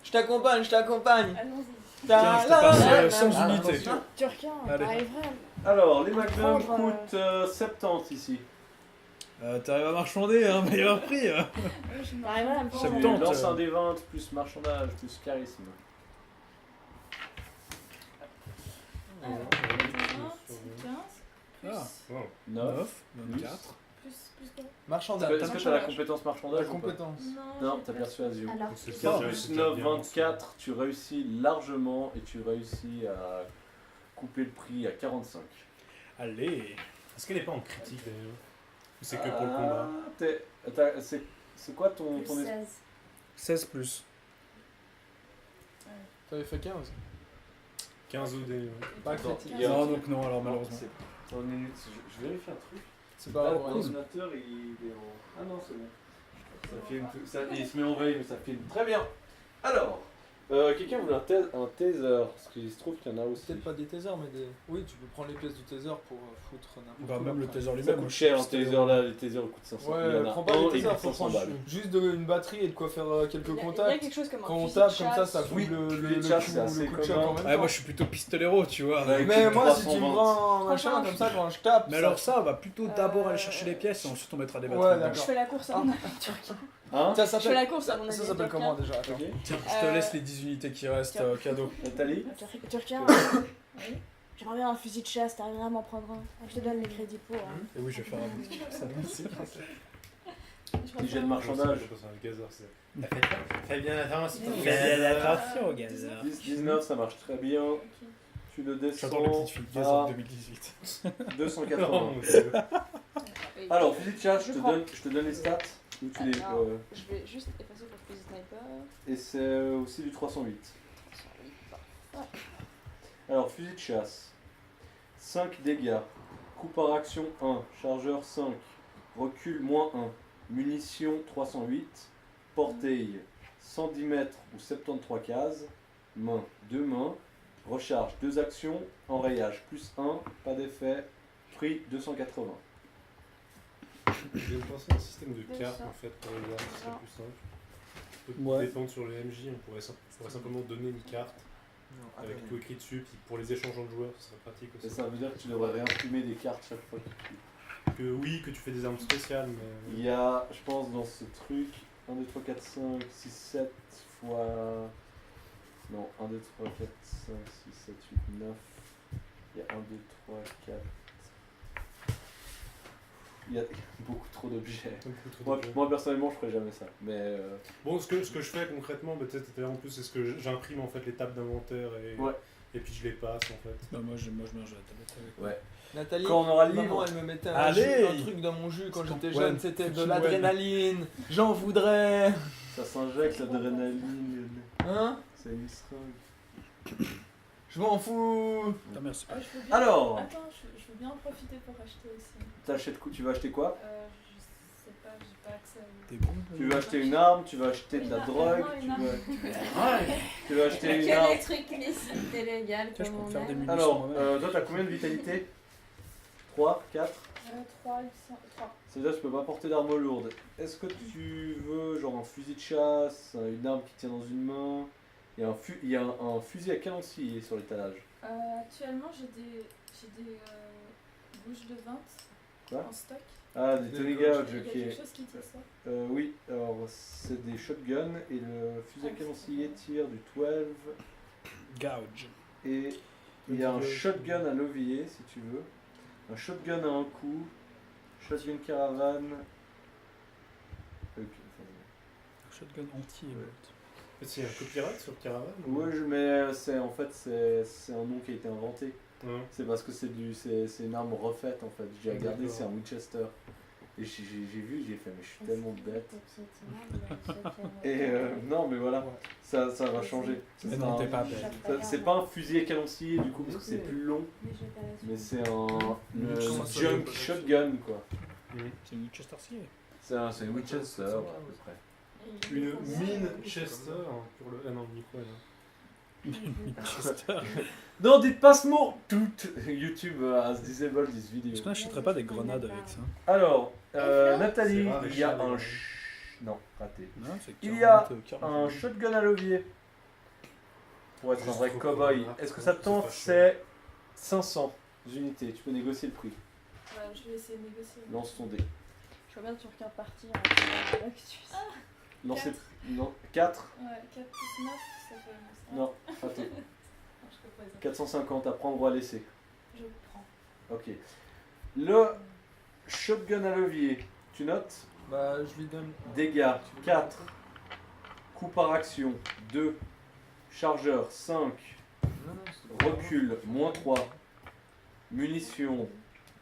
Je t'accompagne, je t'accompagne.
Allons-y.
Tiens, je te passe 100 unités.
attention.
Turquin,
Allez.
t'arriverais.
Alors, les magnums
Prendre,
coûtent 70 ici.
T'arrives à marchander à un meilleur prix. Hein.
T'arriverais à me
Tu
prendre.
me tente.
lances un des 20 plus marchandage plus charisme.
Alors, 15, plus,
Ah.
Wow.
9.
9, 24.
plus quoi?
Marchandage.
Est-ce que tu as la compétence
La
marchandage ou pas?
compétence.
Non,
j'ai
t'as
pas.
persuasion.
Alors,
Donc c'est
15
déjà-
plus
c'est déjà
9,
bien
24, tu réussis largement et tu réussis à couper le prix à 45.
Allez.
Est-ce qu'elle est pas en critique d'ailleurs? Ou c'est que pour le combat?
C'est quoi ton...
plus
ton
16.
16 plus.
T'avais fait 15.
15 OD. Ouais.
Pas
Attends,
critique.
il y a un
Non,
truc-
donc non, alors malheureusement.
Attends une minute, je vérifie un truc.
C'est
Là,
pas
le
grave.
coordinateur, il est en... Ah non, c'est bon. Ça fait il se met en veille, mais ça filme. Très bien. Alors, Quelqu'un voulait un taser, parce qu'il se trouve qu'il y en a aussi.
Peut-être pas des tasers, mais des. Oui, tu peux prendre les pièces du taser pour foutre n'importe
Bah,
où.
même le
après.
taser
Ça
lui-même.
coûte cher un taser là, les tasers coûtent 500. Il y
Ouais,
en a
prends pas
un,
les
il
tasers,
coûte
faut
500
prendre
balles.
juste une batterie et de quoi faire quelques
Il y a
contacts.
quelque chose comme un
Quand on
fusil
tape
de
comme ça,
chasse.
ça fout
Oui,
le
fusil de chasse,
coup-
c'est assez
le coup de choc
commun.
en même
Ah,
temps.
moi je suis plutôt pistolero, tu vois.
Ouais.
Mais
Avec
moi, si tu me
320.
prends un machin comme ça, quand je tape.
Mais
ça-
alors ça, on va plutôt d'abord aller chercher les pièces et ensuite on mettra des
Ouais,
batteries.
d'accord.
Je fais la course à mon avis.
Hein
Ça
Je fais
s'appelle.
la course à mon avis.
Ça s'appelle comment déjà? Attends.
Ok.
Tiens, je te laisse les 10 unités qui restent,
Tiens.
cadeau.
Nathalie
Turquien, j'aimerais bien un fusil de chasse, t'arriverais à m'en prendre un. Je te donne les crédits pour. hein.
Et oui, je vais faire un bout.
Petit jet de marchandage.
C'est un gazeur, c'est.
Fais bien attention.
Attention, gazard.
10-19, ça marche très bien. Tu le
J'adore les
descends
petites filles gazard
à
2018.
280.
Non, c'est-
Alors, fusil de chasse,
Je
je
prends.
te donne les stats. Ou tu les,
Alors, je vais juste effacer votre fusil sniper.
et c'est aussi du 308. Alors, fusil de chasse. 5 dégâts. Coup par action 1. Chargeur 5. Recul moins 1. Munitions 308. Portée 110 mètres ou 73 cases. Main 2 mains. Recharge 2 actions. Enrayage plus 1. Pas d'effet. Prix 280.
J'ai pensé à un système de
200.
cartes en fait pour les armes, ce serait plus simple. Ça peut
Ouais.
dépendre sur les MJ, on pourrait simplement donner une carte avec tout écrit dessus, puis pour les échangeants de joueurs, ce serait pratique
Et
aussi.
ça veut dire que tu devrais réimprimer des cartes chaque fois.
Que oui, que tu fais des armes spéciales, mais.
Il y a, je pense, dans ce truc, 1, 2, 3, 4, 5, 6, 7 fois... Non, 1, 2, 3, 4, 5, 6, 7, 8, 9. Il y a 1, 2, 3, 4... Il y a beaucoup trop d'objets. Moi, personnellement, je ferais jamais ça. Mais
Bon, ce que je fais concrètement, bah, peut-être en plus, c'est ce que j'imprime en fait les tables d'inventaire et puis je les passe en fait.
Bah, moi je mélange la tablette avec.
ouais.
Nathalie,
Quand on aura le
maman,
livre,
elle me mettait
Allez
un truc dans mon jus quand
C'est
j'étais
ton
jeune,
poème.
c'était de
C'est ton
l'adrénaline. J'en voudrais.
ça s'injecte l'adrénaline.
Hein?
C'est une seringue.
Je m'en fous.
Ah, merci.
Ah, je veux bien-
Alors,
Attends, je veux bien en profiter pour acheter aussi.
tu vas acheter quoi?
Je sais pas, j'ai pas accès à
T'es bon?
Tu veux acheter une arme, tu vas acheter de la drogue,
Une arme.
tu veux acheter une
Que
arme.
les trucs licites et légaux
Tiens, je
comme
peux
on
me faire des
aime.
munitions
Alors,
moi-même.
toi, t'as combien de vitalité 3, 4?
3, 3.
C'est-à-dire que tu peux pas porter d'arme lourde. Est-ce que tu veux genre un fusil de chasse, une arme qui tient dans une main? Il y a un fusil à canon-scié sur l'étalage.
Actuellement, j'ai des bouches de 20
Quoi
en stock.
Ah, des Tony
D'accord.
Gouge,
Il y a
ok.
quelque chose qui tire ça.
Oui, alors c'est des shotguns et le fusil à canon-scié tire du 12
Gouge.
et il y a un shotgun à levier si tu veux, un shotgun à un coup, shotgun caravane. Ok,
Shotgun anti-émeute.
C'est un copyright sur Caravan
oui, mais c'est en fait c'est un nom qui a été inventé.
Ouais.
C'est parce que c'est une arme refaite en fait. J'ai regardé,
D'accord.
c'est un Winchester. Et j'ai vu, j'ai fait mais je suis tellement bête. Et non mais voilà, ça va changer. Ça
Mais
sera
non,
un-
t'es pas bête.
c'est pas un fusil à canon-scié du coup parce que c'est plus long, mais c'est le
Comment ça
junk
s'appelle?
shotgun quoi.
C'est une Winchester scié.
C'est un Winchester à peu près.
Une mine Chester pour le. Ah non, le micro là.
Winchester.
Non, dites pas ce mot. Tout YouTube has disabled this video.
Est-ce qu'on n'achèterait pas des grenades avec ça?
Alors,
C'est
Nathalie,
rare,
il y a
les chats,
un
les
non raté.
Non, c'est
Il y a
40,
Un shotgun à levier. Pour être un vrai
Juste
cowboy.
trop
Est-ce que
cool,
ça
c'est
tente?
pas cher.
C'est 500 unités. Tu peux négocier le prix.
Ouais, je vais essayer de négocier.
Lance ton dé.
Je vois bien Turquien partir en l'actus.
Lancez. Non. 4.
Ouais, 4 plus 9, ça fait 11.
Non, raté.
Non, je représente.
450 à prendre ou à laisser.
Je prends.
Ok. Le shotgun à levier. Tu notes?
Bah, je lui donne.
Dégâts 4. Coup par action 2. Chargeur 5.
Non, non, c'est-
Recul moins 3. Munitions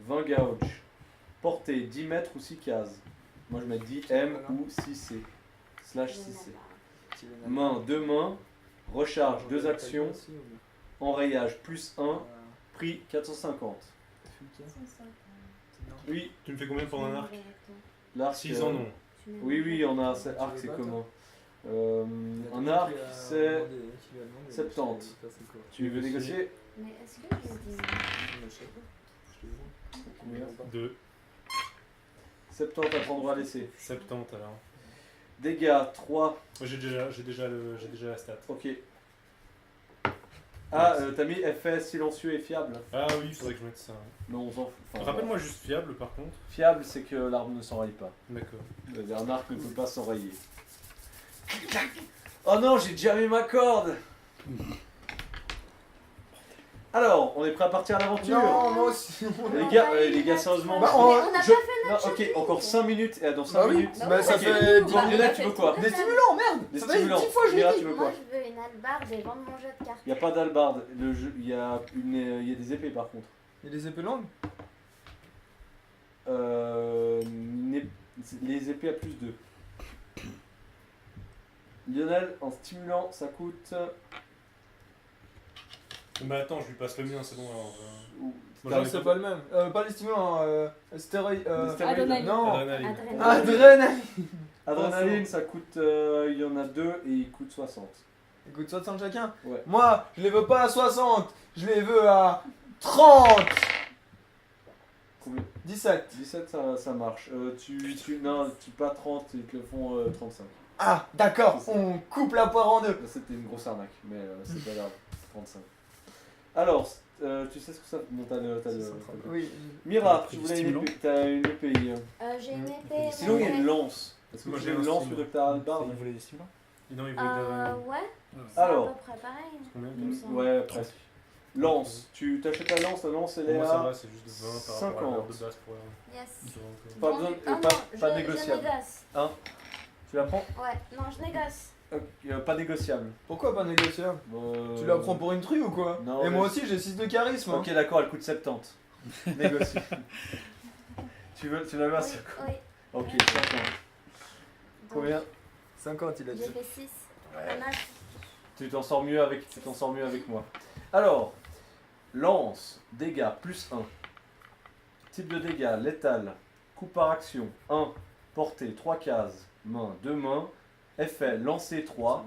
20 gauge. Portée 10 mètres ou 6 cases. Moi je mets 10 M ou 6C. Slash 6C. Main 2 mains. Recharge 2 actions. Enrayage plus 1. Prix 450. Oui,
Tu me fais combien pour un arc
l'arc.
6 en ont.
Oui, oui, on a cet arc, c'est
Tu veux pas,
commun. Un arc, c'est 70. Tu veux négocier?
Mais est-ce que je dis...
Combien?
2.
70 à prendre droit à l'essai.
70 alors.
Dégâts, 3.
Moi j'ai déjà la stat.
Ok. Ah, t'as mis effet silencieux et fiable.
Ah oui, il faudrait que je mette ça.
Non, on s'en fout. Enfin,
Rappelle-moi juste fiable par contre.
Fiable, c'est que l'arme ne s'enraye pas.
D'accord.
C'est-à-dire un arc ne peut pas s'enrayer. Oh non, j'ai déjà mis ma corde. Alors, on est prêt à partir à l'aventure.
Non, moi aussi.
Les gars, sérieusement.
Bah,
on n'a pas fait
Non,
notre
ok, encore 5 minutes et dans 5
Bah oui.
minutes.
Bah ça
Ok.
fait
Bon, Lionel, tu veux quoi?
des stimulants, merde.
Des
Ça fait 10
stimulants.
fois je
Mira,
l'ai
tu
dit.
veux
Moi,
quoi?
je veux une albarde et vendre mon jeu de cartes.
Il n'y a pas d'albarde. Il y a des épées par contre.
Il y a des épées longues.
Les épées à plus 2. Lionel, en stimulant, ça coûte.
Mais attends, je lui passe le mien, c'est bon alors. Moi,
Non,
j'en ai
c'est
pas-
pas le même. Pas les stimulants, stéroïdes.
Des stéroïdes.
Adrénaline.
Non.
Adrénaline.
Adrénaline.
Adrénaline, ça coûte. Il y en a 2 et il coûte 60.
Il coûte 60 chacun.
Ouais.
Moi, je les veux pas à 60. Je les veux à 30.
Combien?
17.
17, ça marche. Non, pas 30, ils te le font 35.
Ah, d'accord.
C'est ça.
On coupe la poire en deux.
Là, c'était une grosse arnaque, mais c'est pas grave. 35. Alors, tu sais ce que ça. Bon, t'as le.
Oui.
Mira,
Pris
tu
du
voulais une
stimulant.
épée. T'as une épée.
J'ai une épée.
Sinon, il y a une
ouais.
lance. Est-ce que
Moi,
tu
j'ai
veux une
un
lance
stimulant.
plutôt que ta hallebarde?
Vous voulez des stimulants?
Non, il voulait de l'adrénaline.
Ouais, c'est
Alors.
à peu près pareil.
Combien
il me semble.
Ouais, presque. Lance. Tu t'achètes la lance elle est
Moi ça
à.
va, c'est juste de 20 par rapport à l'heure de
50.
base pour
Yes.
Pas besoin,
Ah non,
pas
je
négociable.
négoce.
Tu la prends?
Ouais, non, je négoce.
Pas négociable.
Pourquoi pas négociable? Tu la prends pour une truie ou quoi?
Non,
Et
mais-
moi aussi j'ai 6 de charisme. hein.
Ok, d'accord, elle coûte 70. Négocie. tu la veux à
Oui,
50?
oui.
Ok, 50.
Donc,
Combien?
50 il a dit.
J'ai fait 6. On a...
Tu t'en sors mieux avec moi. Alors, lance, dégâts, plus 1. Type de dégâts, létal, coup par action, 1. Portée, 3 cases, main, 2 mains. Effet, lancer 3,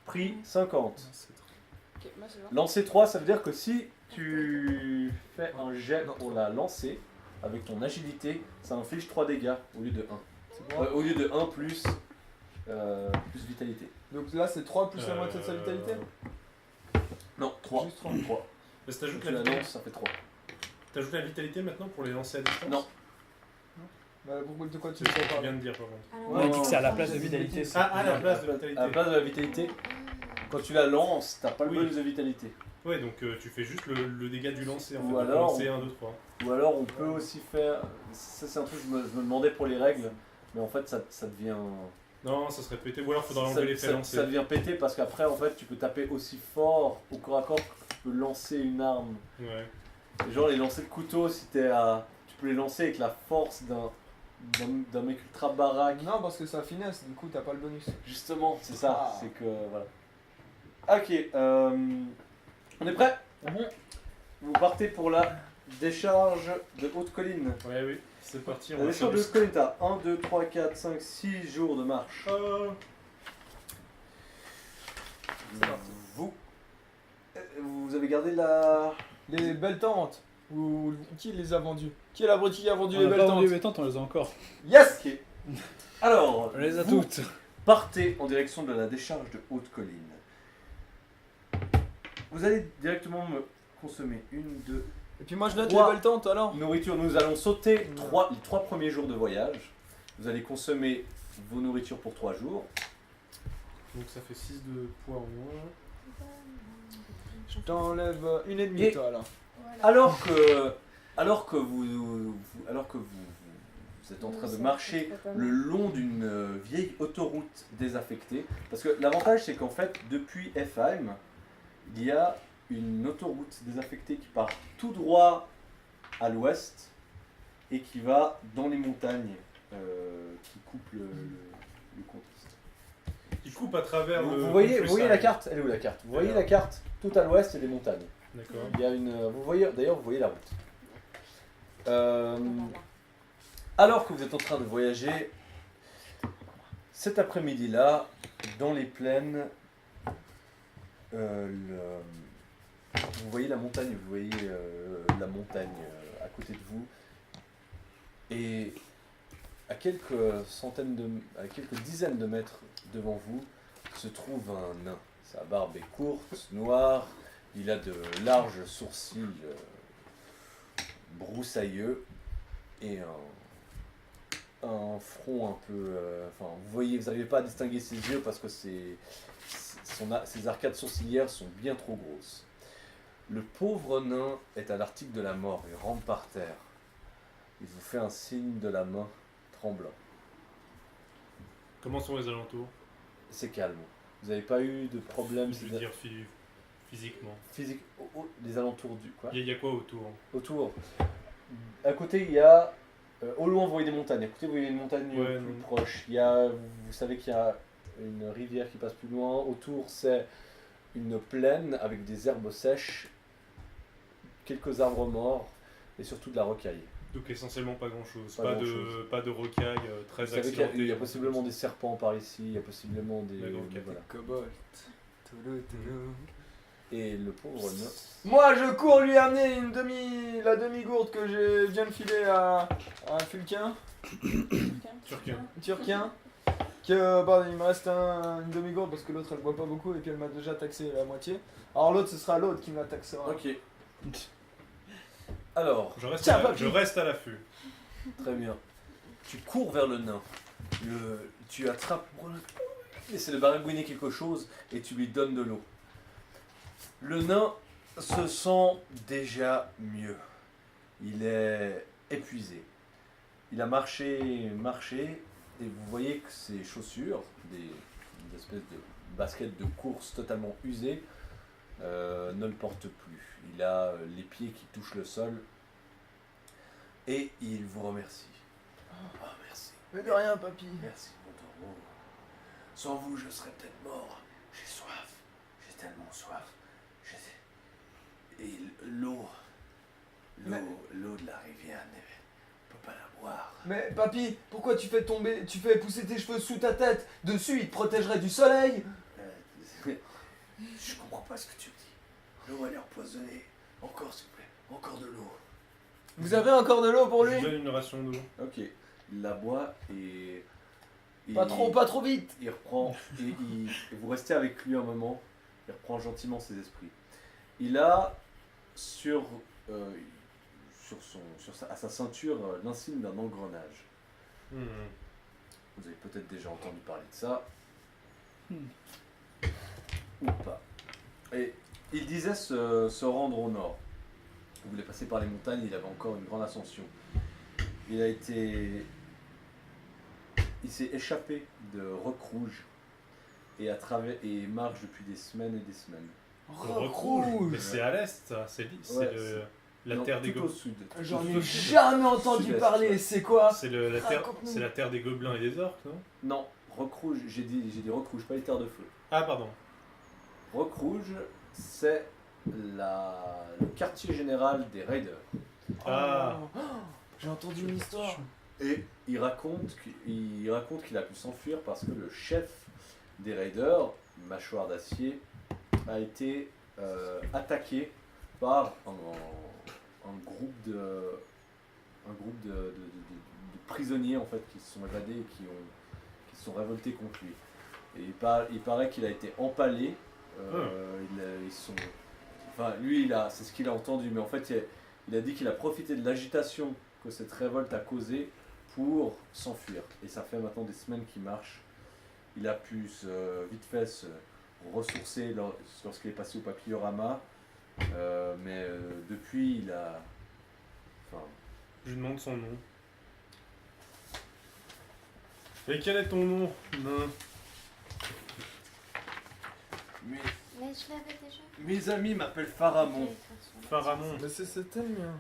prix 50.
Ok, moi c'est bon.
Lancer 3, ça veut dire que si tu fais un jet pour la lancer, avec ton agilité, ça inflige 3 dégâts au lieu de 1.
C'est bon.
Au lieu de 1 plus vitalité.
Donc là c'est 3 plus la moitié de sa vitalité.
Non, 3.
Juste 3.
3.
Parce que
Donc
t'ajoutes
tu
la,
la
vitalité-
lances, ça fait 3.
t'ajoutes la vitalité maintenant pour les lancer à distance?
Non.
Bah pourquoi de quoi tu
C'est
veux
ce que tu
parler?
viens de dire par contre.
Alors,
Ouais,
On dit que c'est à la
on
place de
change
vitalité.
Ah, à la place de
À
vitalité.
la place de la vitalité, quand tu la lances, t'as pas le
Oui.
bonus de vitalité.
Ouais, donc tu fais juste le dégât du lancer en
Ou
fait. Donc,
alors-
lancer 1, 2, 3.
Ou alors on peut aussi faire. Ça, c'est un truc que je me demandais pour les règles, mais en fait, ça devient.
Non, ça serait pété. Ou alors faudrait
ça,
enlever l'effet
ça-
lancer.
ça devient pété parce qu'après, en fait, tu peux taper aussi fort au corps à corps que tu peux lancer une arme.
Ouais.
Et genre, les lancers de couteau, si t'es à. Tu peux les lancer avec la force d'un mec ultra baraque.
Non parce que ça finesse, du coup t'as pas le bonus.
Justement, c'est ça,
Ah.
c'est que voilà. Ok, on est prêt? Vous partez pour la décharge de Haute-Colline.
Ouais, oui. C'est parti. On
La
va faire
décharge de
du...
Haute-Colline, t'as 1, 2, 3, 4, 5, 6 jours de marche. Vous avez gardé la.
Les belles tentes. Ou qui les a vendues? Qui est l'abruti qui a vendu
On
les
a
belles
pas
tentes?
vendu les tentes, on les a encore.
Yes.
Ok. Alors,
On les a
vous
toutes.
partez en direction de la décharge de Haute-Colline. Vous allez directement me consommer une, deux,
Et puis moi je note
Trois.
les belles tentes alors.
nourriture. Nous allons sauter les 3 premiers jours de voyage. Vous allez consommer vos nourritures pour 3 jours.
Donc ça fait 6 de poids en moins.
Je t'enlève une et demie
Et-
toi là.
Voilà.
Alors que vous êtes en train de marcher le long d'une vieille autoroute désaffectée, parce que l'avantage c'est qu'en fait depuis Efheim, il y a une autoroute désaffectée qui part tout droit à l'ouest et qui va dans les montagnes qui coupent le contexte.
Il coupe à travers le.
Vous voyez
countryside.
la carte? Elle est où la carte? Vous voyez la carte? Tout à l'ouest c'est des montagnes.
D'accord.
Il y a une. Vous voyez la route. Alors que vous êtes en train de voyager, Cet après-midi-là, dans les plaines, vous voyez la montagne, à côté de vous, et à quelques dizaines de mètres devant vous se trouve un nain. Sa barbe est courte, noire, il a de larges sourcils broussailleux et un front un peu... vous n'arrivez pas à distinguer ses yeux parce que ses arcades sourcilières sont bien trop grosses. Le pauvre nain est à l'article de la mort, il rampe par terre. Il vous fait un signe de la main tremblant.
Comment sont les alentours?
C'est calme. Vous n'avez pas eu de problème
Je veux dire physiquement.
physique les alentours du quoi?
Il y a quoi autour?
Autour. À côté, il y a... au loin, vous voyez des montagnes. À côté, vous voyez une montagne plus proche. Il y a, vous savez qu'il y a une rivière qui passe plus loin. Autour, c'est une plaine avec des herbes sèches, quelques arbres morts et surtout de la rocaille.
Donc essentiellement pas grand-chose.
Pas
Pas de rocaille très
Vous savez
accidentée.
qu'il y a possiblement des serpents par ici, il y a possiblement des...
D'accord, ok.
voilà.
Cobalt. Toulou, toulou.
Et le pauvre nain...
Moi, je cours lui amener la demi-gourde que je viens de filer à Fulquin, Turquin. Que, il me reste une demi-gourde parce que l'autre elle boit pas beaucoup et puis elle m'a déjà taxé la moitié. Alors l'autre, ce sera l'autre qui me la taxera.
Ok. Alors,
Je reste à l'affût.
très bien. Tu cours vers le nain. Tu attrapes... Essaie de baragouiner quelque chose et tu lui donnes de l'eau. Le nain se sent déjà mieux. Il est épuisé. Il a marché, et vous voyez que ses chaussures, des espèces de baskets de course totalement usées, ne le portent plus. Il a les pieds qui touchent le sol et il vous remercie. Oh, merci.
Mais de rien, papy.
Merci, mon taureau. Sans vous, je serais peut-être mort. J'ai soif. J'ai tellement soif. Et l'eau de la rivière, on ne peut pas la boire.
Mais papy, pourquoi tu fais pousser tes cheveux sous ta tête? Dessus, il te protégerait du soleil.
Je comprends pas ce que tu me dis. L'eau, elle est empoisonnée. Encore, s'il vous plaît. Encore de l'eau.
Vous avez encore de l'eau pour
Je
lui?
lui donne une ration d'eau.
Ok. Il la boit et...
Pas trop vite.
Il reprend... et vous restez avec lui un moment. Il reprend gentiment ses esprits. Il a à sa ceinture l'insigne d'un engrenage. Vous avez peut-être déjà entendu parler de ça. Ou pas. Et il disait se rendre au nord. Il voulait passer par les montagnes, il avait encore une grande ascension. Il s'est échappé de Roc Rouge et marche depuis des semaines et des semaines.
Roc Rouge. Mais c'est à l'est, ça. C'est la terre des
tout au
gobelins.
sud.
J'en ai jamais entendu
Sud-est,
parler,
ouais.
c'est quoi?
C'est la terre des gobelins et des orques, non?
Non, Roc Rouge, j'ai dit Roc Rouge, pas les terres de feu.
Ah, pardon.
Roc Rouge, c'est le quartier général des raiders.
Ah.
Oh, j'ai entendu une histoire.
Et il raconte qu'il a pu s'enfuir parce que le chef des raiders, Mâchoire d'Acier, a été attaqué par un groupe de prisonniers en fait qui se sont évadés et qui se sont révoltés contre lui. Et il paraît qu'il a été empalé. C'est ce qu'il a entendu, mais en fait il a dit qu'il a profité de l'agitation que cette révolte a causée pour s'enfuir. Et ça fait maintenant des semaines qu'il marche. Il a pu vite fait se ressourcer lorsqu'il est passé au papillorama, mais depuis il a...
Je lui demande son nom. Et quel est ton nom, nain?
Mais je l'avais déjà.
Mes amis m'appellent Pharamond.
Pharamond.
Mais c'était le mien.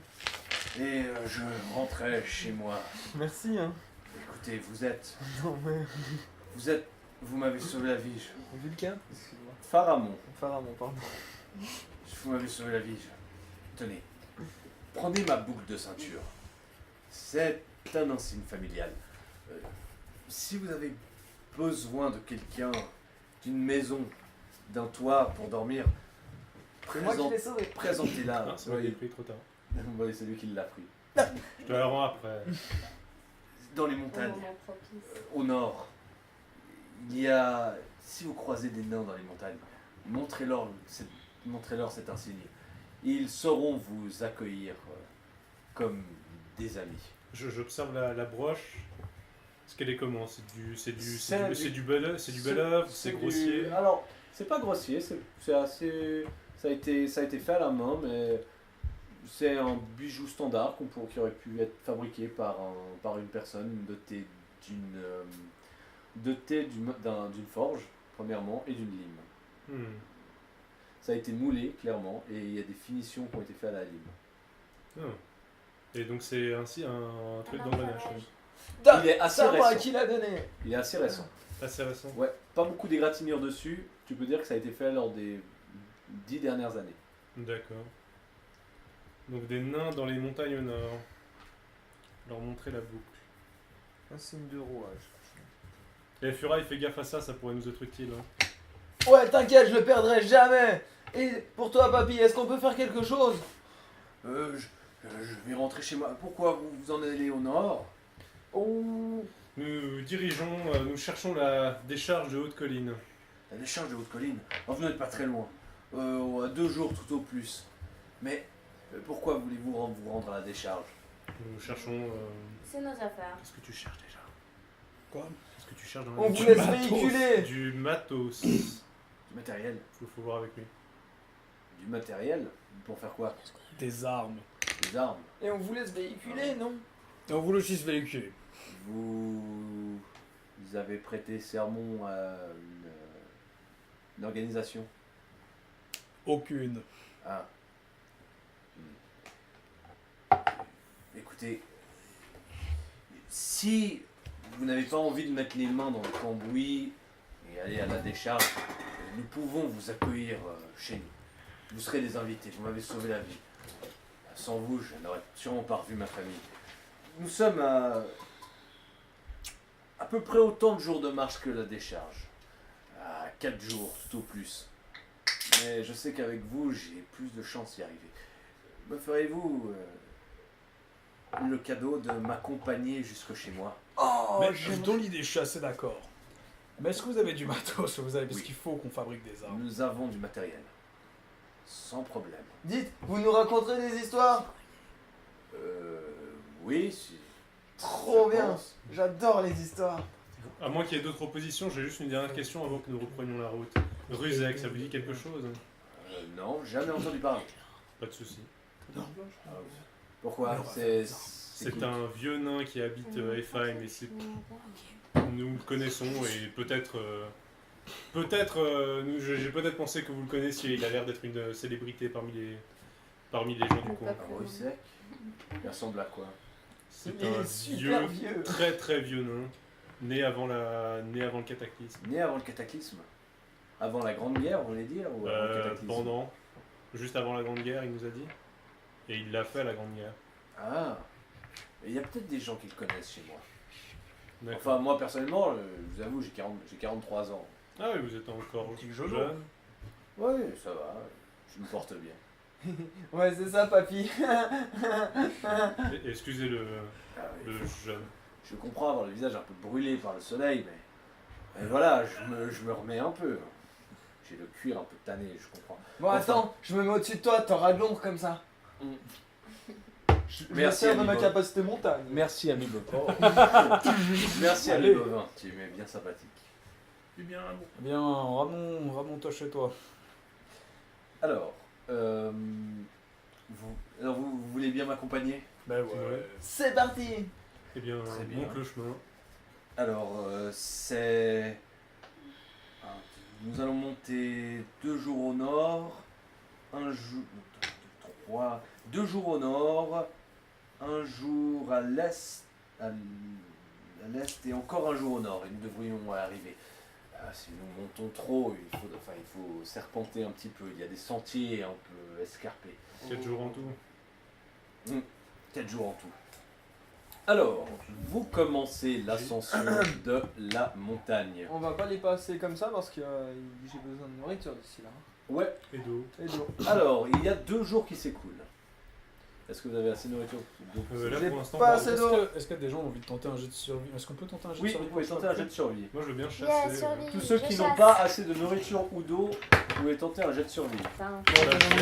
Et je rentrais chez moi.
Merci, hein.
Écoutez,
Non, mais.
vous m'avez sauvé la vie.
Vulcain? Excuse-moi.
Pharamond,
Pardon.
vous m'avez sauvé la vie. Tenez, prenez ma boucle de ceinture. C'est un insigne familial. Si vous avez
besoin de quelqu'un, d'une maison, d'un toit pour dormir,
C'est moi qui l'ai sauvé.
présentez-la.
Ah, c'est moi qui l'ai pris trop tard.
Oui, c'est lui qui l'a pris.
Je te la rends après.
Dans les
Au
montagnes,
moment propice.
au nord, il y a... Si vous croisez des nains dans les montagnes, montrez-leur cet insigne. Ils sauront vous accueillir comme des amis.
J'observe la broche. Est-ce qu'elle est comment? C'est du bel œuvre, c'est grossier.
Alors, c'est pas grossier, c'est assez. Ça a été fait à la main, mais c'est un bijou standard qui aurait pu être fabriqué par une personne dotée d'une forge, premièrement, et d'une lime.
Hmm.
Ça a été moulé, clairement, et il y a des finitions qui ont été faites à la lime.
Ah. Et donc c'est ainsi un truc
Un
d'engrenage.
engrenage.
Il est assez
Savoir à
récent.
qui l'a donné.
Il est assez récent.
Assez récent.
Ouais, pas beaucoup d'égratignures dessus. Tu peux dire que ça a été fait lors des 10 dernières années.
D'accord. Donc des nains dans les montagnes au nord. Leur montrer la boucle.
Un signe de rouage.
Et Furaille, fais gaffe à ça, ça pourrait nous être utile. Hein.
Ouais, t'inquiète, je le perdrai jamais. Et pour toi, papy, est-ce qu'on peut faire quelque chose?
Je vais rentrer chez moi. Pourquoi vous en allez au nord?
Oh.
Nous cherchons la décharge de Haute-Colline.
La décharge de Haute-Colline. Oh, vous n'êtes pas très loin. À 2 jours tout au plus. Mais pourquoi voulez-vous vous rendre à la décharge?
Nous cherchons...
C'est nos affaires.
Qu'est-ce que tu cherches déjà?
Quoi?
Qu'est-ce que tu cherches dans
On
la
vous
Du
laisse
matos.
véhiculer.
Du matos.
Du matériel.
Faut voir avec lui.
Du matériel? Pour faire quoi?
Des armes.
Des armes.
Et on vous laisse véhiculer, non?
Et on voulait aussi se véhiculer.
Vous avez prêté serment à une organisation?
Aucune.
Ah. Écoutez, si vous n'avez pas envie de mettre les mains dans le cambouis et aller à la décharge, nous pouvons vous accueillir chez nous. Vous serez des invités, vous m'avez sauvé la vie. Sans vous, je n'aurais sûrement pas revu ma famille. Nous sommes à peu près autant de jours de marche que la décharge. À 4 jours, tout au plus. Mais je sais qu'avec vous, j'ai plus de chances d'y arriver. Me ferez-vous le cadeau de m'accompagner jusque chez moi?
Oh,
Mais dans l'idée, je suis assez d'accord. Mais est-ce que vous avez du matos? Vous avez parce
Oui.
qu'il faut qu'on fabrique des armes.
Nous avons du matériel. Sans problème.
Dites, vous nous raconterez des histoires?
Oui, si.
Trop
je
bien.
pense.
J'adore les histoires.
À moins qu'il y ait d'autres propositions, j'ai juste une dernière question avant que nous reprenions la route. Rusek, ça vous dit quelque chose?
Non, jamais entendu parler.
Pas de souci.
Pourquoi?
Non,
C'est
qui?
un vieux nain qui habite Efheim et nous le connaissons et peut-être j'ai peut-être pensé que vous le connaissiez. Il a l'air d'être une célébrité parmi les gens du coin.
Un Rusek? Il ressemble à quoi?
C'est
Il est
un
super vieux.
très très vieux nain, né avant le cataclysme.
Né avant le cataclysme? Avant la Grande Guerre, on voulait dire? Ou avant le cataclysme?
Juste avant la Grande Guerre, il nous a dit. Et il l'a fait à la Grande Guerre.
Ah. Il y a peut-être des gens qui le connaissent chez moi.
D'accord.
Enfin, moi personnellement, je vous avoue, j'ai 43 ans.
Ah oui, vous êtes encore
Petit
jeune.
jolo.
Oui, ça va. Je me porte bien.
Ouais, c'est ça, papy.
Excusez le
Ah oui,
jeune.
je comprends avoir le visage un peu brûlé par le soleil, mais voilà, je me remets un peu. J'ai le cuir un peu tanné, je comprends.
Bon,
Enfin.
attends, je me mets au-dessus de toi, t'auras de l'ombre comme ça.
Mm.
Je me
Merci,
sers de ma
ami.
capacité montagne.
Merci, ami Bopor.
Merci à
Allez.
Bovin, tu es bien sympathique.
Eh bien, Ramon-toi chez toi.
Alors, vous voulez bien m'accompagner?
Ben
ouais.
C'est parti.
Eh bien,
Très bien.
monte le chemin.
Alors, c'est... Nous allons monter 2 jours au nord, 1 jour... 3... 2 jours au nord, 1 jour à l'est, et encore 1 jour au nord, et nous devrions arriver. Si nous montons trop, il faut serpenter un petit peu, il y a des sentiers un peu escarpés.
4 jours en tout.
4 jours en tout.
Alors, vous commencez l'ascension de la montagne.
On va pas les passer comme ça parce que j'ai besoin de nourriture d'ici là.
Ouais.
Et d'eau.
Et d'eau.
Alors, il y a 2 jours qui s'écoulent. Est-ce que vous avez assez de nourriture
Là
J'ai
pour l'instant,
pas
bah,
assez d'eau.
Est-ce que des gens ont envie de tenter un jet de survie? Est-ce qu'on peut tenter un jet de
Oui,
survie
vous pouvez
pour
tenter un jet de survie.
moi je veux bien
Yeah,
chasser.
survie.
Tous ceux
Je
qui n'ont
chasse.
pas assez de nourriture ou d'eau, vous pouvez tenter un jet de survie.
Putain.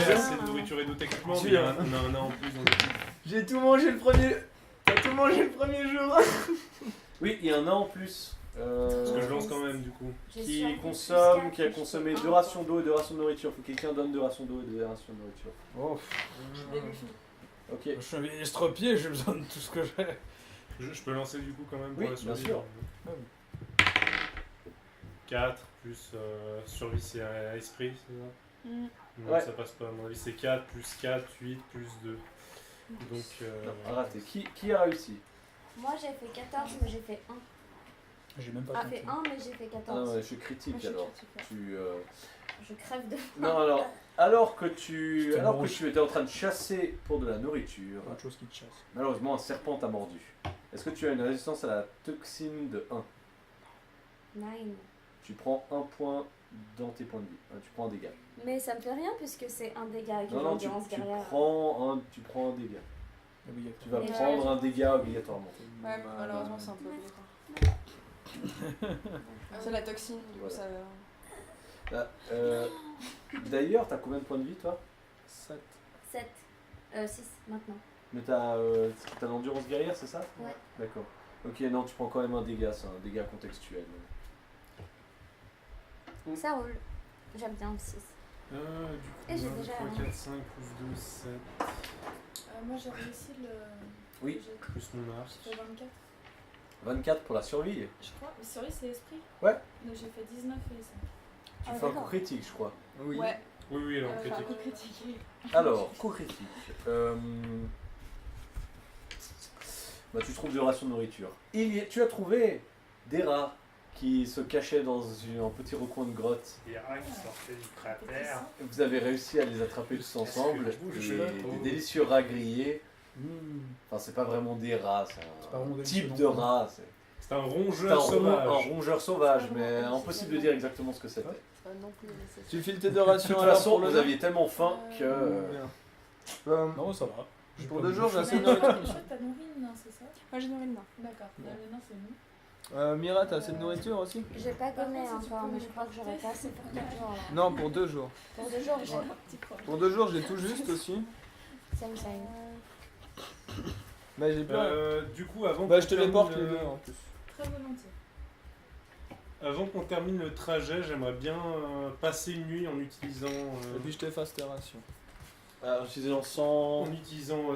J'ai assez de nourriture et d'eau techniquement, mais on a un an en plus dans l'équipe.
J'ai tout mangé le premier. T'as tout mangé le premier jour.
Oui, il y en a en plus.
Parce que je lance quand même du coup.
J'ai
Qui
survécu
consomme,
jusqu'à
qui a
que
consommé
je fais
2
un
rations
point.
d'eau et 2 rations de nourriture. Faut que quelqu'un donne 2 rations d'eau et 2 rations de nourriture.
Oh,
Je l'ai vu.
Ok.
je suis un vieil estropié, j'ai besoin de tout ce que j'ai.
Je peux lancer du coup quand même pour
Oui,
la
bien
survie.
sûr.
4 plus survie c'est à esprit, c'est ça?
Mm.
Non,
Ouais.
ça passe pas, à mon avis c'est 4 plus 4, 8 plus 2. Donc.
Non, raté. Qui a réussi?
Moi j'ai fait 14, mais j'ai fait 1.
J'ai même pas
J'ai fait
compté.
1, mais j'ai fait
Ah
14.
ouais, je suis critique
Moi, je suis
alors.
critique, ouais.
Tu,
Je crève de
Non, alors que tu
Je te
alors que
mange.
tu étais en train de chasser pour de la nourriture,
Autre chose qui te chasse.
malheureusement un serpent t'a mordu. Est-ce que tu as une résistance à la toxine de 1?
9.
Tu prends 1 point dans tes points de vie. Tu prends un dégât.
Mais ça me fait rien puisque c'est un dégât avec
Non,
une
non, tu
endurance derrière.
prends un dégât. Tu vas
Et
prendre
ouais.
un dégât obligatoirement.
Ouais, mais malheureusement, c'est un peu obligatoire. C'est la toxine, du coup,
Voilà.
ça.
Là, D'ailleurs, t'as combien de points de vie toi?
7.
7. 6 maintenant.
Mais t'as l'endurance guerrière, c'est ça?
Ouais.
D'accord. Ok, non, tu prends quand même un dégât, c'est un dégât contextuel.
Ça roule. J'aime bien le 6.
Du
Et j'ai
coup, 1,
déjà
3,
un.
4, 5 plus 12, 7.
Moi j'ai réussi le.
Oui.
J'ai
Plus mon arc.
fait 24.
24 pour la survie.
Je crois. Mais survie c'est esprit.
Ouais.
Donc j'ai fait 19 et 5.
Tu
Ah,
fais un coup
d'accord.
critique, je crois.
Oui.
Ouais,
Oui, oui, alors
Enfin,
critique.
un coup critique.
Alors, coup critique. Bah, tu trouves des rations de nourriture. Tu as trouvé des rats qui se cachaient dans un petit recoin de grotte.
Il y a un qui sortait du cratère.
Vous avez réussi à les attraper tous ensemble.
Je
Des,
suis là.
des délicieux rats grillés.
Mmh.
Enfin, c'est pas vraiment des rats,
C'est
c'est
pas
un
vraiment délicieux
type
non
de
plus.
rat.
C'est un
C'est un,
rongeur sauvage.
un rongeur sauvage,
C'est pas
mais
vraiment
impossible de dire exactement ce que c'était.
c'est pas non plus nécessaire.
Tu files tes 2
De
rations
toute
alors
façon,
pour le
vous
deux
aviez tellement faim que.
Bien.
Non, ça va. J'ai
Pour
pas
2
de
jours, j'ai
bouche.
assez de nourriture.
Je crois que t'as nourri une nain, c'est ça?
Moi, j'ai nourri le nain.
D'accord.
Bon.
Le nain c'est nous.
Mira, t'as assez de nourriture aussi?
J'ai pas
Par
gommé
contre, si tu
encore,
peux
mais
me
je crois que j'aurais pas assez pour 4 jours là.
Non, pour 2 jours.
Pour 2 jours,
J'ai un petit problème.
Pour 2 jours, j'ai tout juste aussi.
Same, same.
Bah, j'ai plus rien.
Du coup, avant
Bah,
qu'on
je te les
termine,
porte les deux en plus.
Très volontiers.
Avant qu'on termine le trajet, j'aimerais bien passer une nuit en utilisant,
Et puis je t'efface tes rations.
En utilisant sans.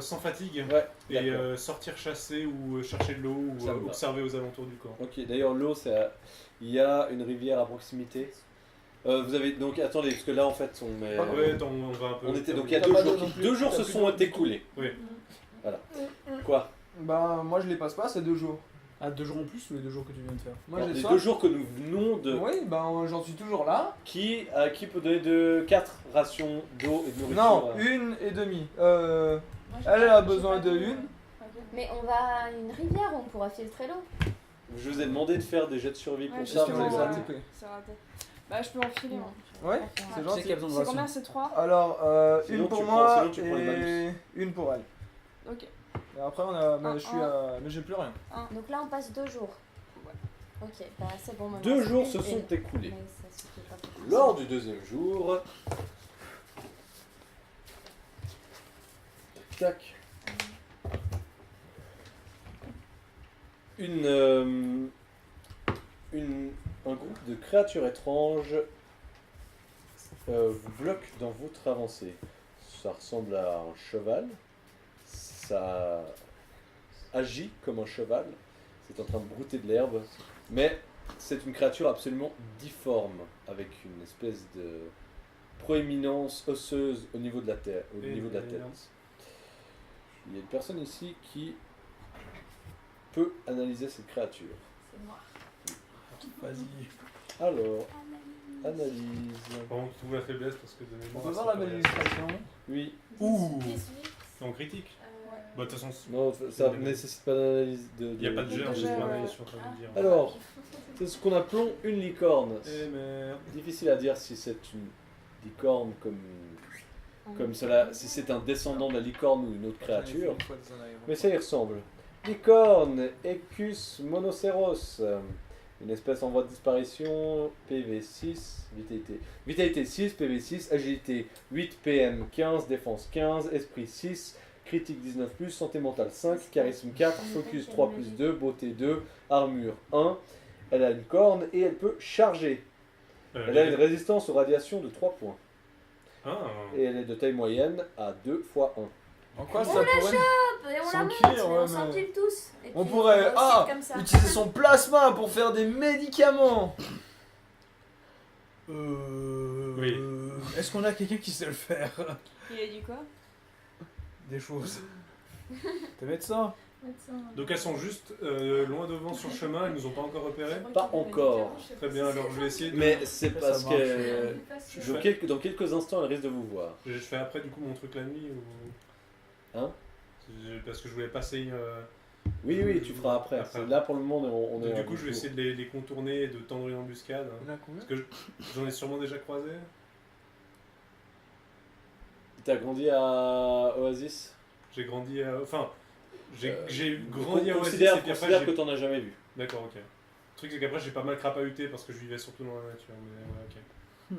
sans fatigue
Ouais,
et
d'accord.
sortir chasser ou chercher de l'eau ou
Ça me va.
observer aux alentours du camp.
Ok, d'ailleurs, l'eau, il y a une rivière à proximité. Vous avez. Donc, attendez, parce que là, en fait, on met.
Ouais, attends, on va un peu.
On était donc il y a
T'as
2
pas
jours.
d'eau non plus.
2 jours
T'as
se
plus
sont
d'eau du
écoulés.
Oui.
Quoi?
Bah, moi je les passe pas, c'est 2 jours.
Ah, 2 jours en plus ou les 2 jours que tu viens de faire?
Moi
Alors,
j'ai
les
soif.
2 jours que nous venons de.
Oui, bah j'en suis toujours là.
Qui peut donner 4 rations d'eau et de nourriture?
Non, 1,5.
Moi, j'ai
Elle
pas-
a
j'ai
besoin
pas
de
d'eau.
une.
Ok.
Mais on va à une rivière où on pourra filtrer l'eau.
Je vous ai demandé de faire des jets de survie
Ouais,
pour
je
ça.
sais
Vous
qu'on
les
va-
avez
raté.
C'est raté. Bah, je peux en filer.
Non.
Hein.
Ouais,
Pas
c'est
faire.
Tu sais
gentil.
qu'il y a besoin de
C'est
rations.
combien? C'est 3?
Alors,
Sinon,
une pour
tu prends-
moi
sinon, tu prends le
et
malus.
une pour elle.
Ok.
Et après, on a. Mais
Un,
je suis
un.
à. Mais j'ai plus rien.
Donc là, on passe 2 jours. Ok, bah c'est bon. maintenant,
2
c'est
jours
une
se sont
et-
écoulés.
Mais ça suffit pas pour tout.
Lors du 2e jour. Tac. Un groupe de créatures étranges vous bloque dans votre avancée. Ça ressemble à un cheval. Ça agit comme un cheval. C'est en train de brouter de l'herbe. Mais c'est une créature absolument difforme, avec une espèce de proéminence osseuse au niveau de la tête. Au
Et
niveau de la
d'ailleurs.
tête. Il y a une personne ici qui peut analyser cette créature.
C'est noir.
Vas-y.
Alors, analyse.
Pendant que tu trouves la faiblesse parce que de
On
mémoire.
peut
ça
voir la
paraît-
belle illustration.
Oui.
Ouh.
18.
C'est en critique. Bah, de toute façon,
Non, ça nécessite pas d'analyse de.
il n'y a pas de jet,
de
hein,
jet,
je
ouais.
suis en train de le dire.
Alors, c'est ce qu'on appelons une licorne.
Eh merde.
Difficile à dire si c'est une licorne comme cela, si c'est un descendant de la licorne ou une autre créature. Mais ça y ressemble. Licorne, Equus monoceros. Une espèce en voie de disparition, PV6, vitalité. Vitalité 6, PV6, agilité 8, PM 15, défense 15, esprit 6, critique 19+, santé mentale 5, charisme 4, focus 3+2, beauté 2, armure 1. Elle a une corne et elle peut charger. Elle a une résistance aux radiations de 3 points.
Ah.
Et elle est de taille moyenne à 2 x 1.
En quoi
On
ça
la
pourrait
Et on la monte,
S'encuire,
mais
ouais,
on
mais-
s'empile tous. Et
On
puis,
pourrait
aussi comme ça.
utiliser son plasma pour faire des médicaments.
Oui.
Est-ce qu'on a quelqu'un qui sait le faire?
Il a dit quoi?
Des choses. T'es médecin?
Donc elles sont juste loin devant sur le chemin, elles nous ont pas encore repérés.
Pas encore.
Très bien, alors je vais essayer de...
Mais c'est
Ça
parce
marche.
que dans quelques instants, elle risque de vous voir.
Je fais après du coup mon truc la nuit ou...
Hein?
Parce que je voulais passer...
Oui, oui, tu feras après.
Après.
Là, pour le moment, on est
Donc,
en
du coup je vais essayer de les contourner et de tendre une embuscade.
Il y en a combien?
Parce que j'en ai sûrement déjà croisé.
T'as grandi à Oasis?
J'ai grandi à... Enfin, j'ai
Euh,
grandi à Oasis et
Considère
puis après
que
j'ai...
t'en as jamais vu.
D'accord, ok. Le truc c'est qu'après j'ai pas mal crapahuté parce que je vivais surtout dans la nature. Mais ouais, ok.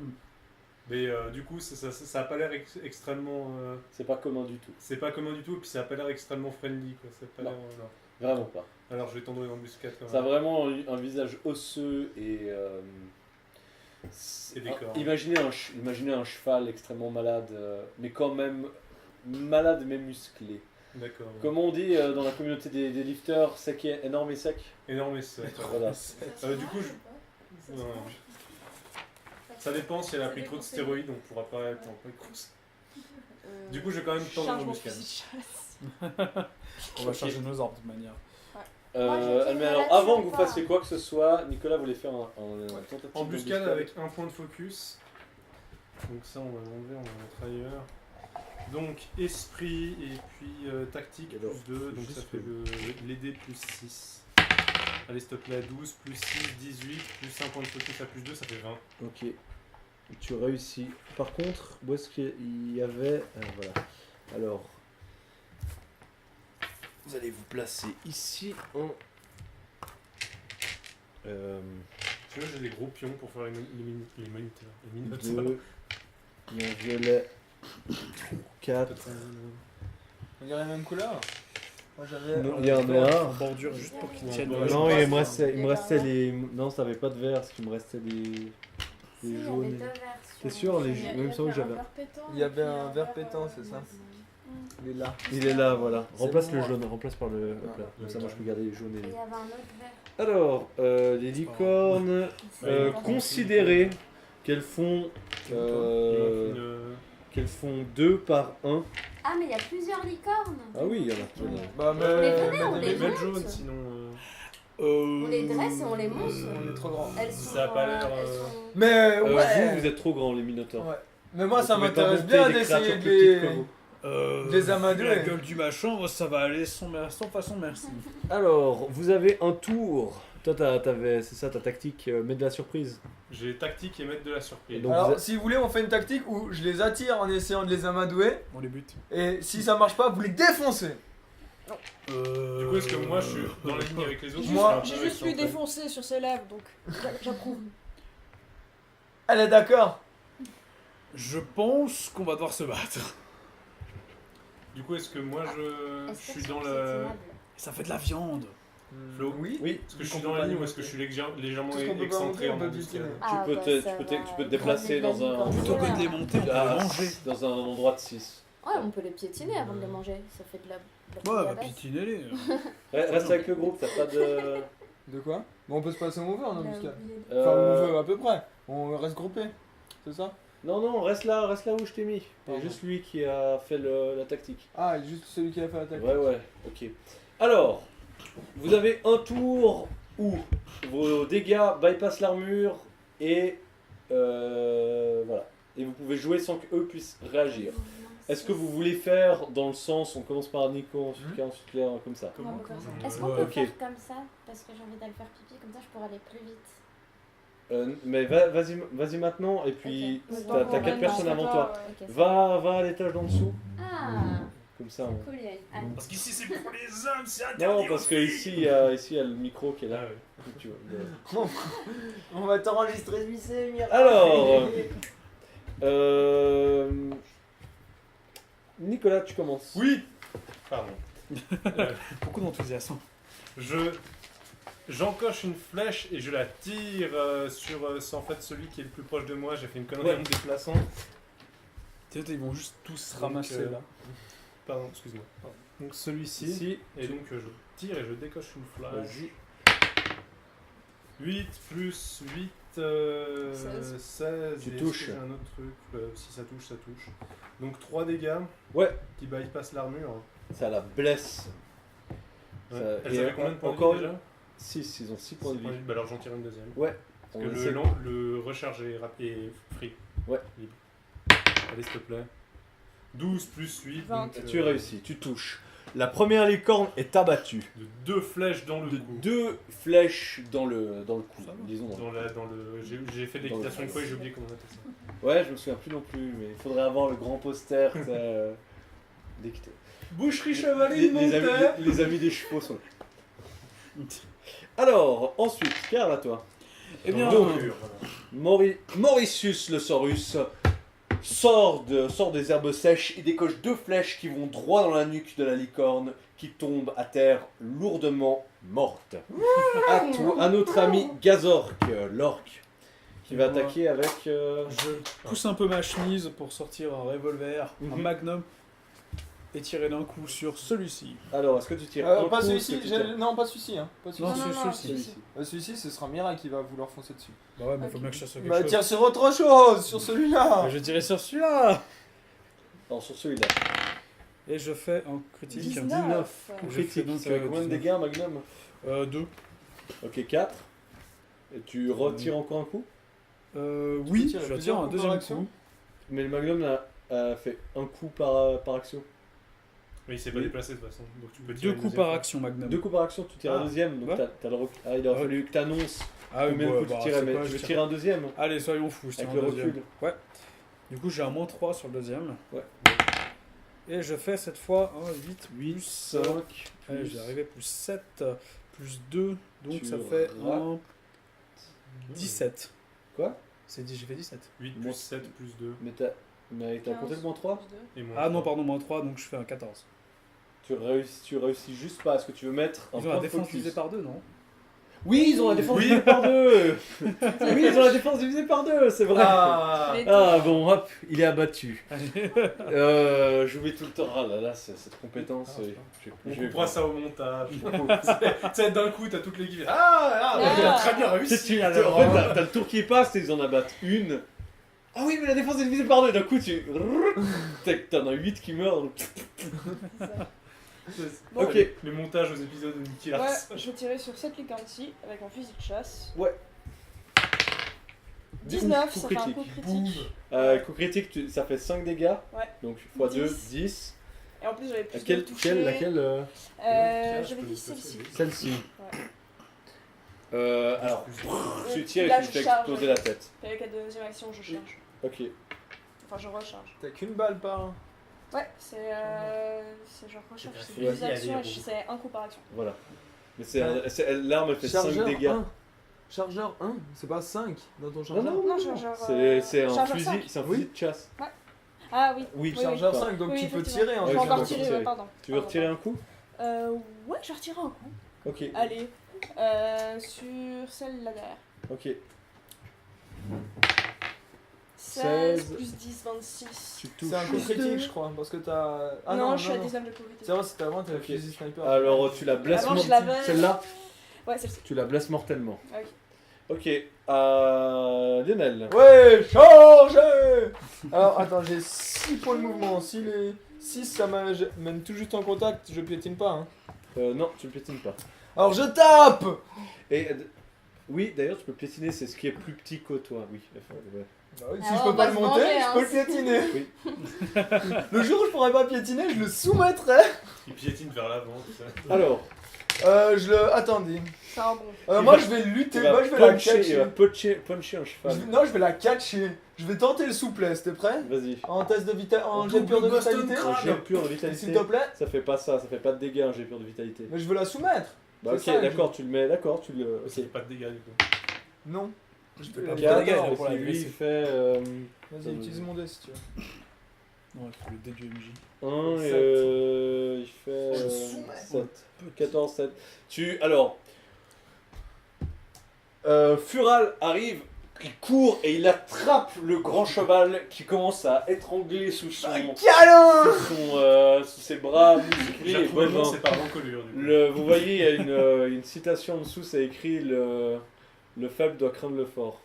Mais du coup ça a pas l'air extrêmement...
C'est pas commun du tout.
C'est pas commun du tout et puis ça a pas l'air extrêmement friendly quoi. Ça a pas
Non.
l'air... non.
Vraiment pas.
Alors je vais tendre une embuscade quand même.
Ça a vraiment un visage osseux et.
Et des corps.
Imaginez un cheval extrêmement malade, mais quand même malade mais musclé.
D'accord. ouais.
Comme on dit dans la communauté des lifters, sec et énorme et sec.
Énorme et sec.
Voilà.
Du coup, non, non. Ça dépend si elle a pris trop de stéroïdes, on pourra pas être en pleine course. Du coup, je vais quand même tendre
charge
une
mon
embuscade.
fusil de chasse.
On va charger nos armes de toute manière.
Moi, je
Mais
tire
alors,
là-dessus
avant que
ou
vous
pas
fassiez quoi que ce soit, Nicolas voulait faire un tentative
Embuscade
d'embuscade.
avec un point de focus. Donc ça, on va l'enlever, on va le mettre ailleurs. Donc, esprit et puis tactique
Alors,
plus 2, donc
juste
ça fait les dés plus 6. Allez, s'il te plaît, 12, plus 6, 18, plus 1 point de focus à plus 2, ça fait 20.
Ok. Tu réussis. Par contre, où est-ce qu'il y avait. Voilà. Alors. Vous allez vous placer ici en.
Tu vois, j'ai des gros pions pour faire les moniteurs. Les minoteurs.
2. Et en violet. 4.
On dirait la même couleur. Moi j'avais.
Non, il y en a
En bordure juste pour qu'ils tiennent.
Ouais,
Ouais,
Non,
je
il me
pense.
restait les. Non, ça avait pas de vert, parce qu'il me restait les jaunes. T'es sûr, les jaunes, même ça que j'avais.
Il y avait un vert pétant, c'est ça? Il est là.
Il est là, voilà.
C'est
Remplace
bon.
le jaune, remplace par le. Hop là.
Ouais,
Comme ça, moi je peux garder les jaunes et
Il
les.
y avait un autre verre.
Alors, les licornes, considérez qu'elles font. Qu'elles font 2 par 1.
Ah, mais il y a plusieurs licornes.
Ah oui, il y en a plein.
Bah,
les venez, on
mais
les
Les mettre
monte.
jaunes, sinon.
On les dresse et on les monte.
on est trop grand.
Elles sont,
Ça a pas l'air,
elles sont-
Mais ouais.
Vous êtes trop grands, les minotaures.
Ouais. Mais moi ça
Vous pouvez pas
m'intéresse
monter
bien
des
d'essayer
créatures
de
plus petites que
les.
vous.
Des amadoués.
La gueule du machin, ça va aller sans façon, merci.
Alors, vous avez un tour. Toi, t'avais, c'est ça, ta tactique, mettre de la surprise.
J'ai tactique et mettre de la surprise.
Donc,
Alors
vous
si vous voulez on fait une tactique où je les attire en essayant de les amadouer
On les bute.
et si ça marche pas vous les défoncez.
Du coup, est-ce que moi je suis dans la ligne avec les autres
Moi-
J'ai juste lui défoncer sur ses lèvres, donc j'approuve.
Elle est d'accord.
Je pense qu'on va devoir se battre.
Du coup, est-ce que moi je
Est-ce que
suis
c'est
dans la.
estimable
Ça fait de la viande.
Flo.
Oui.
Oui,
Est-ce que je suis dans la ligne ou est-ce que je suis légèrement
Tout ce qu'on peut pas
excentré
monter,
en
on peut
embuscade
butiner.
Ah,
peux
bah,
te-
ça
tu peux te-
va
tu peux te déplacer
prendre
dans
des
un-
licornes.
Plutôt que de
Voilà.
les monter, on peut les manger.
dans un endroit de 6.
Ouais, on peut les piétiner avant de les manger. Ça fait de la.
Ouais, bah
bouillabaisse.
pitinez-les.
Reste avec le groupe, t'as pas de.
De quoi? Bon on peut se passer où on veut en
La
embuscade.
bouillabaisse.
Enfin où on veut à peu près. On reste groupé. C'est ça?
Non, reste là où je t'ai mis. C'est
Pardon.
juste lui qui a fait la tactique.
Ah il est juste celui qui a fait l'attaque.
Ouais, ok. Alors, vous avez un tour où vos dégâts bypassent l'armure et voilà. Et vous pouvez jouer sans qu'eux puissent réagir. Est-ce que vous voulez faire dans le sens, on commence par Nico, ensuite Claire, ensuite Claire, comme ça?
Comment
Est-ce qu'on peut
Ok.
faire comme ça? Parce que j'ai envie d'aller faire pipi, comme ça je pourrais aller plus vite.
Mais vas-y maintenant, et puis
Ok.
t'as
Bon,
4
bon,
personnes
bon,
avant toi.
Ok, ça
Va à l'étage d'en dessous,
Ah,
comme ça.
cool, Yael. Allez.
Parce qu'ici c'est pour les hommes, c'est interdit.
Non, parce que ici il y a le micro qui est là.
Ah ouais.
Tu vois,
On va t'enregistrer vissé, Mira.
Alors, Nicolas, tu commences.
Oui. Pardon.
Beaucoup d'enthousiasme.
J'encoche une flèche et je la tire sur en fait celui qui est le plus proche de moi. J'ai fait une connerie
Ouais.
en me déplaçant.
Peut-être ils vont juste tous
Donc,
ramasser là.
Pardon, excuse-moi. Donc celui-ci.
Ici,
Et donc je tire et je décoche une flèche.
vas-y.
8 plus 8, 16.
Tu
Et est-ce
touches.
que j'ai un autre truc. Si ça touche, ça touche. Donc 3 dégâts
Ouais,
qui bypassent l'armure.
ça la blesse.
Ouais.
Ça-
Elles
et
avaient combien de points
encore
de vie déjà
6, ils ont 6 points de vie.
Bah alors j'en tire une deuxième.
Ouais,
Parce
on
que
essaie-
le recharge est free.
Ouais.
Libre. Allez, s'il te plaît. 12 plus 8.
20.
Donc,
Tu réussis, tu touches. La première licorne est abattue.
De 2 flèches dans le
De
cou.
2 flèches dans le cou, disons.
J'ai fait de
Dans le-
l'équitation une fois et j'ai oublié comment on appelle ça.
Ouais, je me souviens plus non plus, mais il faudrait avoir le grand poster. D'équité.
Boucherie chevalier de
Les amis,
Montaigne.
les amis des chevaux sont là. Alors, ensuite, Karl, à toi.
Eh bien,
Donc, Mauritius le Saurus sort des herbes sèches et décoche 2 flèches qui vont droit dans la nuque de la licorne qui tombe à terre lourdement morte. À notre ami Gazork, l'orque, qui va attaquer avec...
je pousse un peu ma chemise pour sortir un revolver, un
Mhm.
magnum, et tirer d'un coup sur celui-ci.
Alors, est-ce que tu tires un
Pas
coup,
celui-ci,
est-ce que tu tires-
non pas celui-ci. Hein. Pas celui-ci.
Non, celui-ci.
celui-ci.
Celui-ci, ce sera Mira qui va vouloir foncer dessus.
Bah ouais, mais faut bien que je tire sur quelque
Bah
chose.
tire sur autre chose, sur celui-là.
Bah, je vais tirer sur celui-là.
Non, sur celui-là.
Et je fais un critique.
19.
Je fais
Critique,
donc,
tu fais combien de
19.
dégâts, Magnum
2.
Ok, 4. Et tu retires encore un coup.
Oui,
tirer
je
plusieurs
tire un
coups par
deuxième
action.
coup.
Mais le Magnum a fait un coup par action.
Mais il s'est pas
Oui.
déplacé de toute façon. Donc tu peux tirer
2
une
coups
deuxième
par
fois.
action, magnum.
2 coups par action, tu tires un
Ah,
deuxième. Donc
ouais.
t'as le il aurait fallu que t'annonces
Ah oui,
combien de
bah,
coups tu
bah,
tirais.
c'est
Mais
quoi,
tu
je
veux
tire-
tirer un deuxième.
Allez, soyons fous, je tire
Avec
un
le
deuxième.
recul.
Ouais. Du coup, j'ai un -3 sur le deuxième.
Ouais.
Et je fais cette fois un 8,
8, 5,
Allez, j'ai arrivé plus 7, plus 2, donc
Tu
ça fait
rates.
un 17.
Quoi?
J'ai fait 17.
8
Moi-
plus 7 plus 2.
Mais t'as compté le moins 3?
Et moins
Ah non,
trois.
pardon, -3, donc je fais un 14.
Tu réussis juste pas. Est-ce que tu veux mettre un
Ils ont la
point de
défense
focus?
divisée par 2, non?
Oui, ils ont la défense divisée par 2. Oui, ils ont la défense divisée par 2, c'est vrai.
Les
Ah bon, hop, il est abattu.
Allez.
J'oublie tout le temps. Ah là là, cette compétence.
Ah,
On
je vais-
coupera ça au montage. Tu sais, d'un coup, t'as toutes les guilles. Ah, il a très bien
Tu sais,
réussi.
en fait, t'as le tour qui passe et ils en abattent une. Ah oui, mais la défense est divisée par 2. D'un coup, t'en as 8 qui meurent. donc-
Bon,
Ok.
Le montage aux épisodes de Nicky
Ouais,
Lars.
je vais tirer sur cette licorne-ci avec mon fusil de chasse.
Ouais.
19,
Coup
ça fait un
critique.
coup critique.
Coup critique, ça fait 5 dégâts.
Ouais.
Donc x 2,
10.
10.
Et en plus, j'avais plus de
Laquelle,
toucher.
laquelle
J'avais dit celle-ci.
Celle-ci.
Ouais.
Alors, tu tires et
Là,
tu
je
fais
charge.
exploser la tête.
Et avec la deuxième action, je charge.
Ok.
Enfin, je recharge.
T'as qu'une balle par.
Ouais, c'est genre recharge, c'est
Ouais.
deux actions et c'est un coup par action.
Voilà. Mais l'arme elle fait 5 dégâts.
1. Chargeur 1, c'est pas 5 dans ton chargeur.
non.
Non, chargeur.
C'est un
chargeur
fusil,
5.
c'est un
Oui.
fusil de chasse.
Ah oui.
Oui,
Oui,
Chargeur
oui.
5, donc
Oui,
tu peux
effectivement.
tirer en
Je
Ouais,
peux
tu
encore
peux
tirer,
tirer.
pardon.
Tu veux retirer un coup?
Ouais, je retire un coup.
Ok.
Allez, sur celle-là derrière.
Ok.
16
16.
plus 10, 26.
Tu touches.
C'est un coup
Plus
critique,
deux.
je crois, parce que t'as. Ah
non,
non,
je suis à
non.
19 de probabilité.
C'est vrai, c'était avant, t'avais
Ok.
fusil sniper.
Alors tu la blesses
Avant, je
mortellement.
l'avais.
Celle-là,
Ouais, celle-ci.
tu la blesses mortellement.
Ah oui.
Ok. Lionel.
Ouais, chargez. Alors, attends, j'ai 6 points de mouvement. Si les 6, ça mène tout juste en contact, je piétine pas. Hein.
Non, tu ne piétines pas.
Alors, je tape.
Et Oui, d'ailleurs, tu peux piétiner, c'est ce qui est plus petit que toi. Oui, enfin, ouais.
Bah oui, si
Alors,
je peux
on
pas
va
le
se
monter,
venger,
je
hein.
peux le piétiner.
Oui.
Le jour où je pourrais pas piétiner, je le soumettrais.
Il piétine vers l'avant, tout ça.
Alors,
Attendez.
C'est un bon.
Moi je vais lutter,
il va
moi je vais la
puncher, il
catcher.
va puncher un cheval.
Non, je vais la catcher. Je vais tenter le souplesse, t'es prêt?
Vas-y.
En test de vitalité, en
On
jet pur de
double Boston
vitalité.
Crab.
Un jet pur de
S'il
vitalité.
te plaît.
Ça fait pas ça fait pas de dégâts un jet pur de vitalité.
Mais je veux la soumettre.
Bah ok,
C'est ça,
d'accord, tu le mets, d'accord, tu le...
Il n'y
Ok.
a pas de dégâts du coup.
Non. Je peux
pas
la
de dégâts,
garder.
il pour la
lui, il
blesser.
fait
Vas-y, utilise mon dé si tu veux.
Non, il faut le dé du MJ.
1
Sept.
et il fait
Je le soumets.
7. 14, 7. Alors, Fural arrive, il court et il attrape le grand cheval qui commence à étrangler sous son...
Câlin.
sous ses bras musclés et
J'approuve
bovins.
c'est par l'encolure du coup.
Vous voyez, il y a une citation en dessous, c'est écrit le faible doit craindre le fort.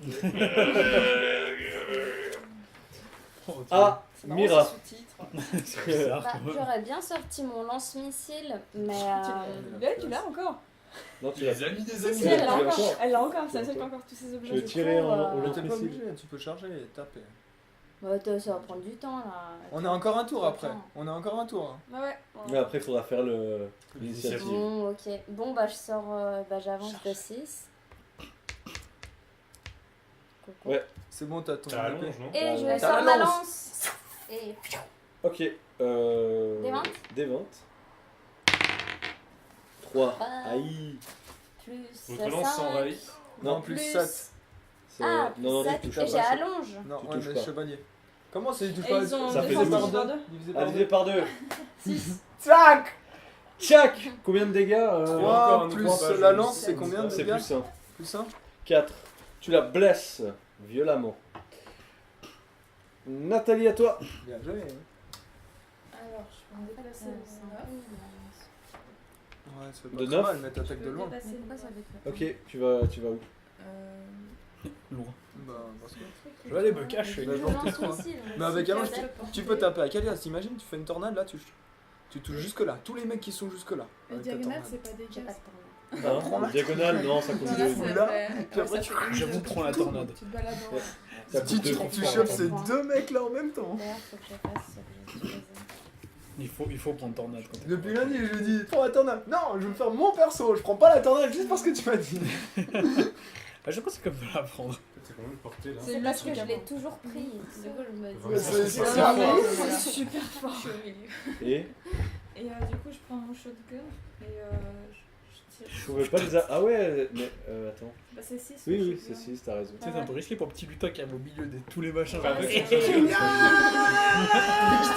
Ah,
C'est marrant,
Mira.
ces sous-titres.
C'est bizarre.
Bah, j'aurais bien sorti mon lance-missile, mais.
Tu l'as encore?
Non, tu
Des
l'as.
amis, des
Si,
amis.
si, elle l'a
Tu l'as
encore.
encore.
Elle l'a encore, c'est la seule qui a encore tous ses objets.
Tu veux tirer en
Mais
lance
t'es pas
missile.
obligé, tu peux charger et taper.
Bah, ça va prendre du temps là.
On a encore un tour
Attends.
après. On a encore un tour.
Bah ouais.
Mais après, il faudra faire l'initiative.
Bon, ok. Bon, bah, je sors. Bah, j'avance de 6.
Ouais.
C'est bon, t'as ton.
T'as allonge, non?
Et je
T'as
sors
la
ma
lance.
lance. Et.
Ok.
Des 20
Des 20. 3.
Ah.
Aïe.
Plus.
Votre lance
5.
s'envahit.
Non, plus 7.
Ah, plus
non,
7.
tu touches
Et j'ai
pas.
allonge.
Non,
Tu
ouais,
touches
mais
pas.
chevalier. Comment c'est du
Et
pas
ils ont
Ça fait
défendu
deux
par
par
deux.
Divisé
Ah,
par
divisé
2.
par 2.
6.
Tac.
Tchac. Combien de dégâts
3
un
plus
autre
la
page,
lance,
c'est
c'est combien de
C'est
dégâts?
plus 1.
Plus 1.
4. Tu la blesses violemment. Nathalie, à toi.
Bien joué.
Alors, je vais me déplacer au 9.
Ouais, ça fait
De
pas trop
neuf.
mal, mais
Je
t'attaques
peux
de loin.
dépasser le
Pourquoi ça
neuf.
fait
Ok, tu vas où
Lourd.
Bah, parce que.
Je vais aller me cacher.
Bah,
Je
je vois
lance
tes trois.
missile.
Mais avec
Si
Allonge,
tu as
tu peux taper à Kalias. T'imagines, tu fais une tornade là, tu touches jusque là. Tous les mecs qui sont jusque là.
Et
avec ta
diagonale,
tornade.
c'est pas
J'ai
dégueu.
pas de temps.
Hein Diagonale, non, ça coûte
Voilà,
2.
c'est
là,
vrai.
puis après,
Ouais, ça fait une
J'avoue,
de-
prends la tornade.
Tu te balades en.
Ouais. Ça
Tu,
coûte 2
tu chopes ces deux mecs là en même temps.
D'ailleurs, faut que je fasse ce que j'ai utilisé.
Il faut prendre tornade. Quand
Depuis lundi, je lui dis prends la tornade. Non, je veux faire mon perso. Je prends pas la tornade juste parce que tu m'as dit.
Ah, je crois que c'est comme de la prendre.
C'est quand même porté là.
C'est
C'est
le
parce que
truc
je
à
l'ai
prendre.
toujours pris. Du coup, je me
Ouais,
dis.
C'est
c'est
ça.
C'est super fort.
Je suis au milieu.
Et
Et du coup, je prends mon shotgun et je tire.
je pouvais pas les. Ah ouais, mais attends.
Bah, c'est 6.
Oui, oui, c'est 6, t'as raison.
Tu sais, c'est un peu risqué pour le petit lutin qui arrive au milieu de tous les machins.
Bah, avec
Et-
son shotgun,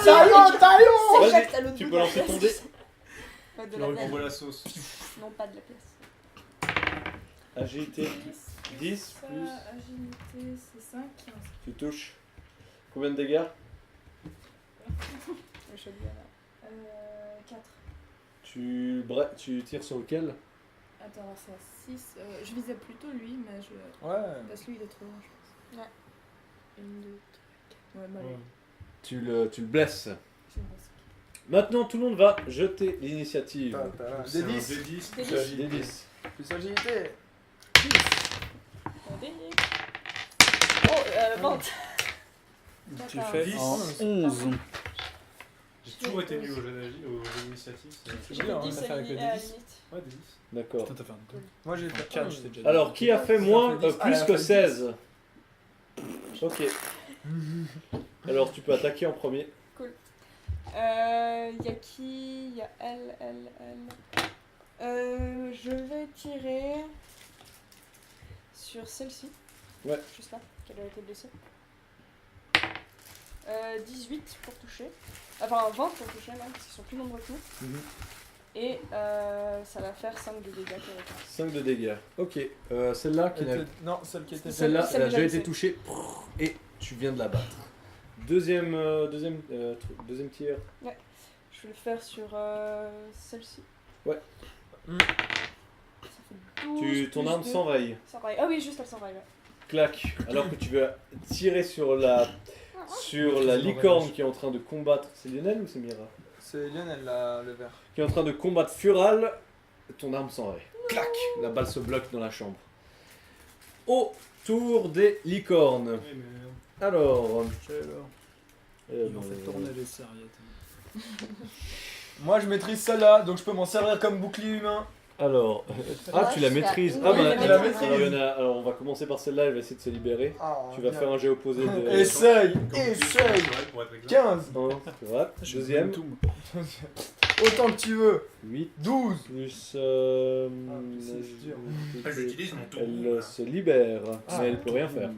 Taillon, taillon.
C'est
Vas-y,
Jacques Talon de
tu
bout
peux
de la
lancer ton
pièce.
dé.
Pas de
tu
la
leur
pièce.
envoies la sauce.
Non, pas de la pièce.
Agilité, 10
Ça,
plus.
agilité, c'est 5. 15.
Tu touches. Combien de dégâts
Le shotgun.
4.
Tu tires sur lequel
Attends, alors c'est à 6. Je visais plutôt lui, mais je.
Ouais.
Parce que lui, il est trop loin, je pense.
Ouais.
1, 2, 3, 4. Ouais, mal.
tu le blesses.
J'ai une risque.
Maintenant, tout le monde va jeter l'initiative.
Des
C'est un
10.
D10
Des
plus
10.
Des
agilité.
10.
Plus agilité.
Oh, 20.
Tu
D'accord.
fais
10.
en 11.
J'ai toujours été nul au jeu d'initiative.
J'ai
bien,
fait
hein,
10
ça fait
à
avec le
la
10.
limite.
Ouais, des 10.
D'accord.
Putain, t'as fait un
Moi j'ai fait
4, c'était déjà.
Alors, qui a fait moins,
Ça fait 10.
plus
Ah,
que
elle a fait
16 Ok. Alors, tu peux attaquer en premier.
Y a qui? Y a elle. Je vais tirer sur celle-ci.
Ouais.
Juste là, qu'elle a été blessée. 18 pour toucher. Enfin, 20 pour toucher, même, parce qu'ils sont plus nombreux que nous.
Mhm.
Et ça va faire 5 de dégâts théoriquement.
5 de dégâts. Ok. Celle-là qui n'a.
Non, celle qui était.
Celle-là,
Celle
elle a
déjà
déjà été
blessée.
touchée. Et tu viens de la battre. Deuxième tir.
Je vais le faire sur celle-ci.
Ouais.
Ça fait 12.
Ton
plus
arme
2.
s'envahit.
S'envahit. Ah oui, juste elle s'envahit. Ouais.
Clac. Alors que tu veux tirer sur la licorne qui est en train de combattre. C'est Lionel ou c'est Mira
C'est Lionel le vert.
Qui est en train de combattre Fural. Ton arme s'envahit. Clac. La balle se bloque dans la chambre. au tour des licornes.
Ouais, mais-
Alors,
Ils ont fait tourner les serviettes.
Moi je maîtrise celle-là, donc je peux m'en servir comme bouclier humain.
alors, ah tu la maîtrises. Ah
Oui,
bah,
je la maîtrise.
alors, il y en a- alors, on va commencer par celle-là, elle va essayer de se libérer. Tu vas faire un jet opposé de
Essaye,
Comme plus,
essaye.
pour être exact.
15,
1, tu vois. Deuxième,
autant que tu veux.
8
12.
plus
c'est dur.
Ah, j'utilise mon tour.
elle se libère, mais elle peut rien faire.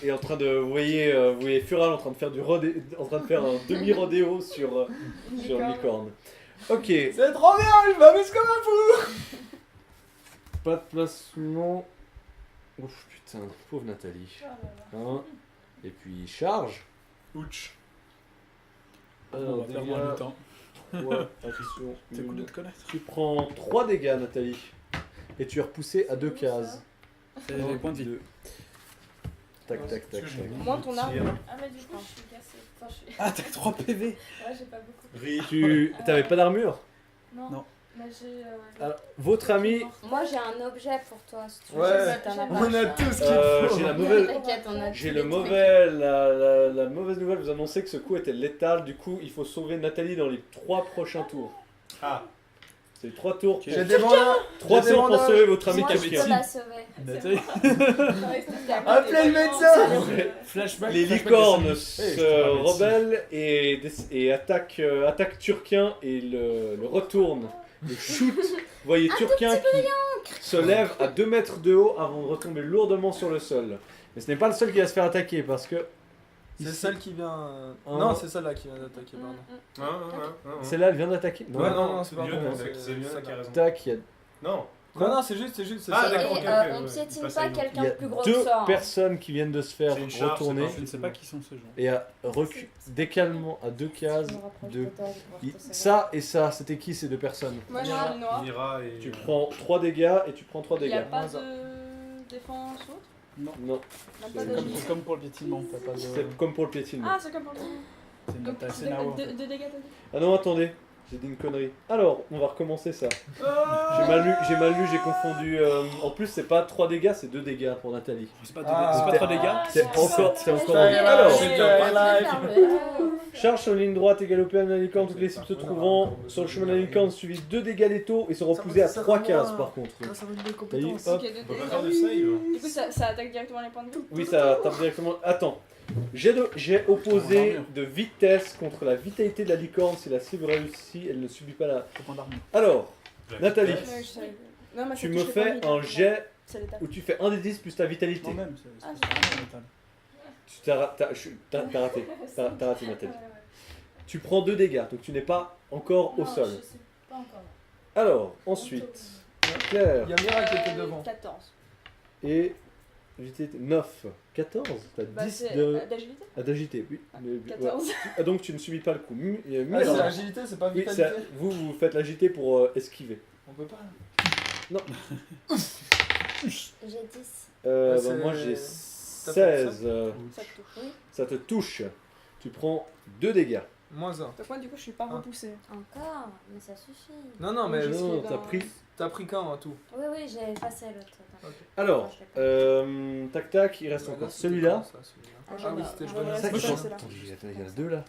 Et en train de, vous voyez Fural en train de faire en train de faire un demi-rodéo sur licorne. Ok,
C'est trop bien, je m'amuse comme un fou.
pas de placement. Ouf putain, pauvre Nathalie. Hein. Et puis charge.
Ouch.
Alors,
On va faire moins
dégâts,
du temps.
3, action.
C'est cool de
une.
te connaître.
Tu prends 3 dégâts Nathalie. Et tu es repoussé à 2 cases.
C'est les points de vie.
Deux. Tac tac tac.
Est-ce que j'ai
tac.
Au moins ton arme.
Ah, mais du coup, je suis cassée. Enfin, je suis.
Ah, t'as 3 PV.
Ouais, j'ai pas beaucoup.
Ri.
Tu t'avais pas d'armure.
Non.
Non.
Mais j'ai.
Alors, votre ami,
Moi j'ai un objet pour toi si tu veux.
Ouais,
si t'en as pas.
on a tout ce qu'il faut.
j'ai la mauvaise.
T'inquiète, on a
J'ai
tous
le
les trucs.
la mauvaise nouvelle, vous annoncez que ce coup était létal, du coup il faut sauver Nathalie dans les 3 prochains tours.
Ah,
C'est 3 tours.
J'ai des bandages.
3
j'ai des
tours pour
bandages.
sauver votre ami
Moi je
quelqu'un.
peux la sauver.
Nathalie.
Appelez le médecin.
Flashback.
Les
flashback
licornes
de
se
je te rappelle,
rebellent et attaquent Turquin et le retournent, le shoot. Vous voyez Turquin qui se lève à 2 mètres de haut avant de retomber lourdement sur le sol. Mais ce n'est pas le seul qui va se faire attaquer parce que
C'est celle qui vient.
Un.
Non, c'est celle-là qui vient d'attaquer, pardon.
celle-là elle vient d'attaquer. Non,
Ouais, non, c'est pas
Lyon,
bon.
c'est Lyon qui a raison.
Tac, il y a
Non,
Non, c'est juste. c'est
Ah,
celle-là.
d'accord,
Et
ok, ok,
on
ouais.
piétine
Passe
pas
à une autre.
quelqu'un
Il y
de
a
plus gros
deux
que ça. hein.
personnes qui viennent de se faire
C'est une charge,
retourner
c'est
Je ne sais pas qui sont ces gens.
et à décalement à 2 cases.
Je me rapproche
de-
de toi, je vois que c'est
Ça et ça, c'était qui ces 2 personnes?
Moi j'ai un noir.
Mira et.
Tu prends 3 dégâts et tu prends 3
Il n'y a
dégâts.
pas de défense ou autre.
Non,
Même pas
C'est
d'agilité.
comme pour le piétinement, t'as pas de.
c'est comme pour le piétinement.
Ah, c'est comme pour le film.
C'est une
Donc,
attaque scénario.
deux dégâts, t'as dit.
Ah non, attendez, j'ai dit une connerie. Alors, on va recommencer ça. J'ai mal lu, j'ai confondu. En plus, c'est pas 3 dégâts, c'est 2 dégâts pour Nathalie.
C'est pas,
Ah.
c'est pas 3 dégâts.
C'est encore.
Alors,
Alors, charge sur une ligne droite et galoper à la licorne, toutes les cibles se trouvant sur le chemin de la licorne, suivi 2 dégâts létaux et sont repoussés à 3 cases par contre.
Ça va être des
Hop.
compétences.
Ok,
On peut
deux
pas faire de
dégâts.
save.
Du coup, ça attaque directement les points de vie.
Oui, ça tape directement. Attends. J'ai opposé de vitesse contre la vitalité de la licorne. Si la cible réussit, elle ne subit pas la.
Point d'armure.
Alors, Nathalie,
Ouais, je savais. Non, mais ça
tu
touche
me
les points de
fais
vie,
un
donc,
jet
Ça l'étape.
où tu fais 1 des 10 plus ta vitalité.
Non, même, c'est
Ah,
vraiment métal.
Tu t'as raté. T'as raté, Nathalie. Tu prends 2 dégâts, donc tu n'es pas encore au sol.
Je sais pas encore.
Alors, ensuite, Claire
Il y a Mira qui était devant.
14.
et vitalité 9. 14. T'as
Bah,
10
c'est
de.
d'agilité.
Ah, d'agilité, oui. Mais- ouais.
14.
Ah, donc tu ne subis pas le coup.
Ah, c'est agilité, c'est pas
Oui,
vitalité.
vous faites l'agilité pour esquiver.
On peut pas.
J'ai 10.
Ah, c'est-
Moi j'ai
T'as
16.
Ça te touche.
Ça te touche. Tu prends 2 dégâts.
Moins 1.
Donc, moi, du coup, je suis pas
Ah.
repoussé.
Encore, mais ça suffit.
Non, non, mais
Je suis
Non,
dans-
t'as pris.
t'as pris quand en tout?
Oui, oui, j'ai effacé l'autre. Attends.
Alors,
Je l'ai pas.
tac tac, il reste
Bah,
encore
là, c'était
celui-là.
quand, ça, celui-là
Ah,
Ah oui, c'était je
ouais,
venais
ouais,
Ça,
c'est
ils
ça,
sont-
c'est là.
Attends, il y en a 2 là.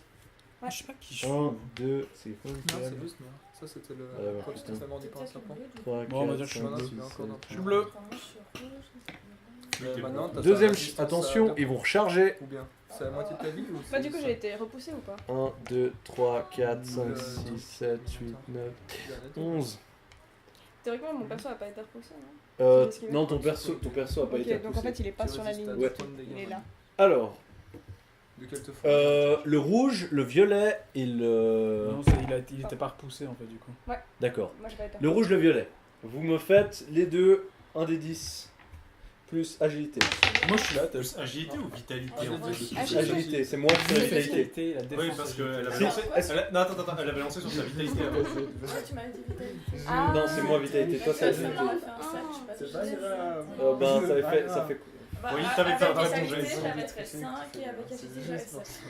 Je sais pas qui je
1, 2, c'est quoi
Non, c'est juste Mira. Ça, c'était le.
Ah, ouais,
Quand tu t'es
putain.
fait mordre par un serpent.
3,
Bon, on va
4,
dire que je suis
5,
bleu.
6,
Non, encore non.
7.
Je suis bleu.
Mais maintenant, t'as
Deuxième,
ta résistance
attention,
à-
ils vont recharger.
Ou bien c'est la moitié de ta vie ou
Bah,
c'est
du coup,
ça
j'ai été repoussé ou pas
1, 2, 3, 4, 5,
Euh,
6, 7, 8, 9, 11.
Théoriquement, mon perso a pas été repoussé, non
Non, ton perso a pas été
Ok, donc en
repoussé.
fait, il est pas
Tu
sur la
résistes à
ligne.
deux
Ouais.
points de dégâts.
Il est là.
Alors,
De quelle te faut
le rouge, le violet et le...
Non, il était pas repoussé en fait du coup.
D'accord.
Moi, j'ai pas été
Le rouge, le violet. Vous me faites les deux 1 des 10 plus agilité.
Moi je suis là, t'as
Plus agilité ou vitalité en
Agilité.
fait
Agilité.
Agilité, c'est moi qui fais la vitalité.
la défense.
Oui, parce qu'elle avait
Si,
lancé.
est-ce-
Non, attends, elle avait lancé sur sa vitalité. avant.
Ouais, tu m'avais dit vitalité.
Ah.
Non, c'est moi vitalité, toi c'est
Ça
agilité.
m'aurait fait un sac, je sais pas
C'est
si
pas
je l'ai
grave.
fait.
Ben, ça fait...
Bah,
Oui,
avec
t'avais fait un vrai
agilité,
bon jet.
j'avais fait 5 et avec agilité, j'avais 7.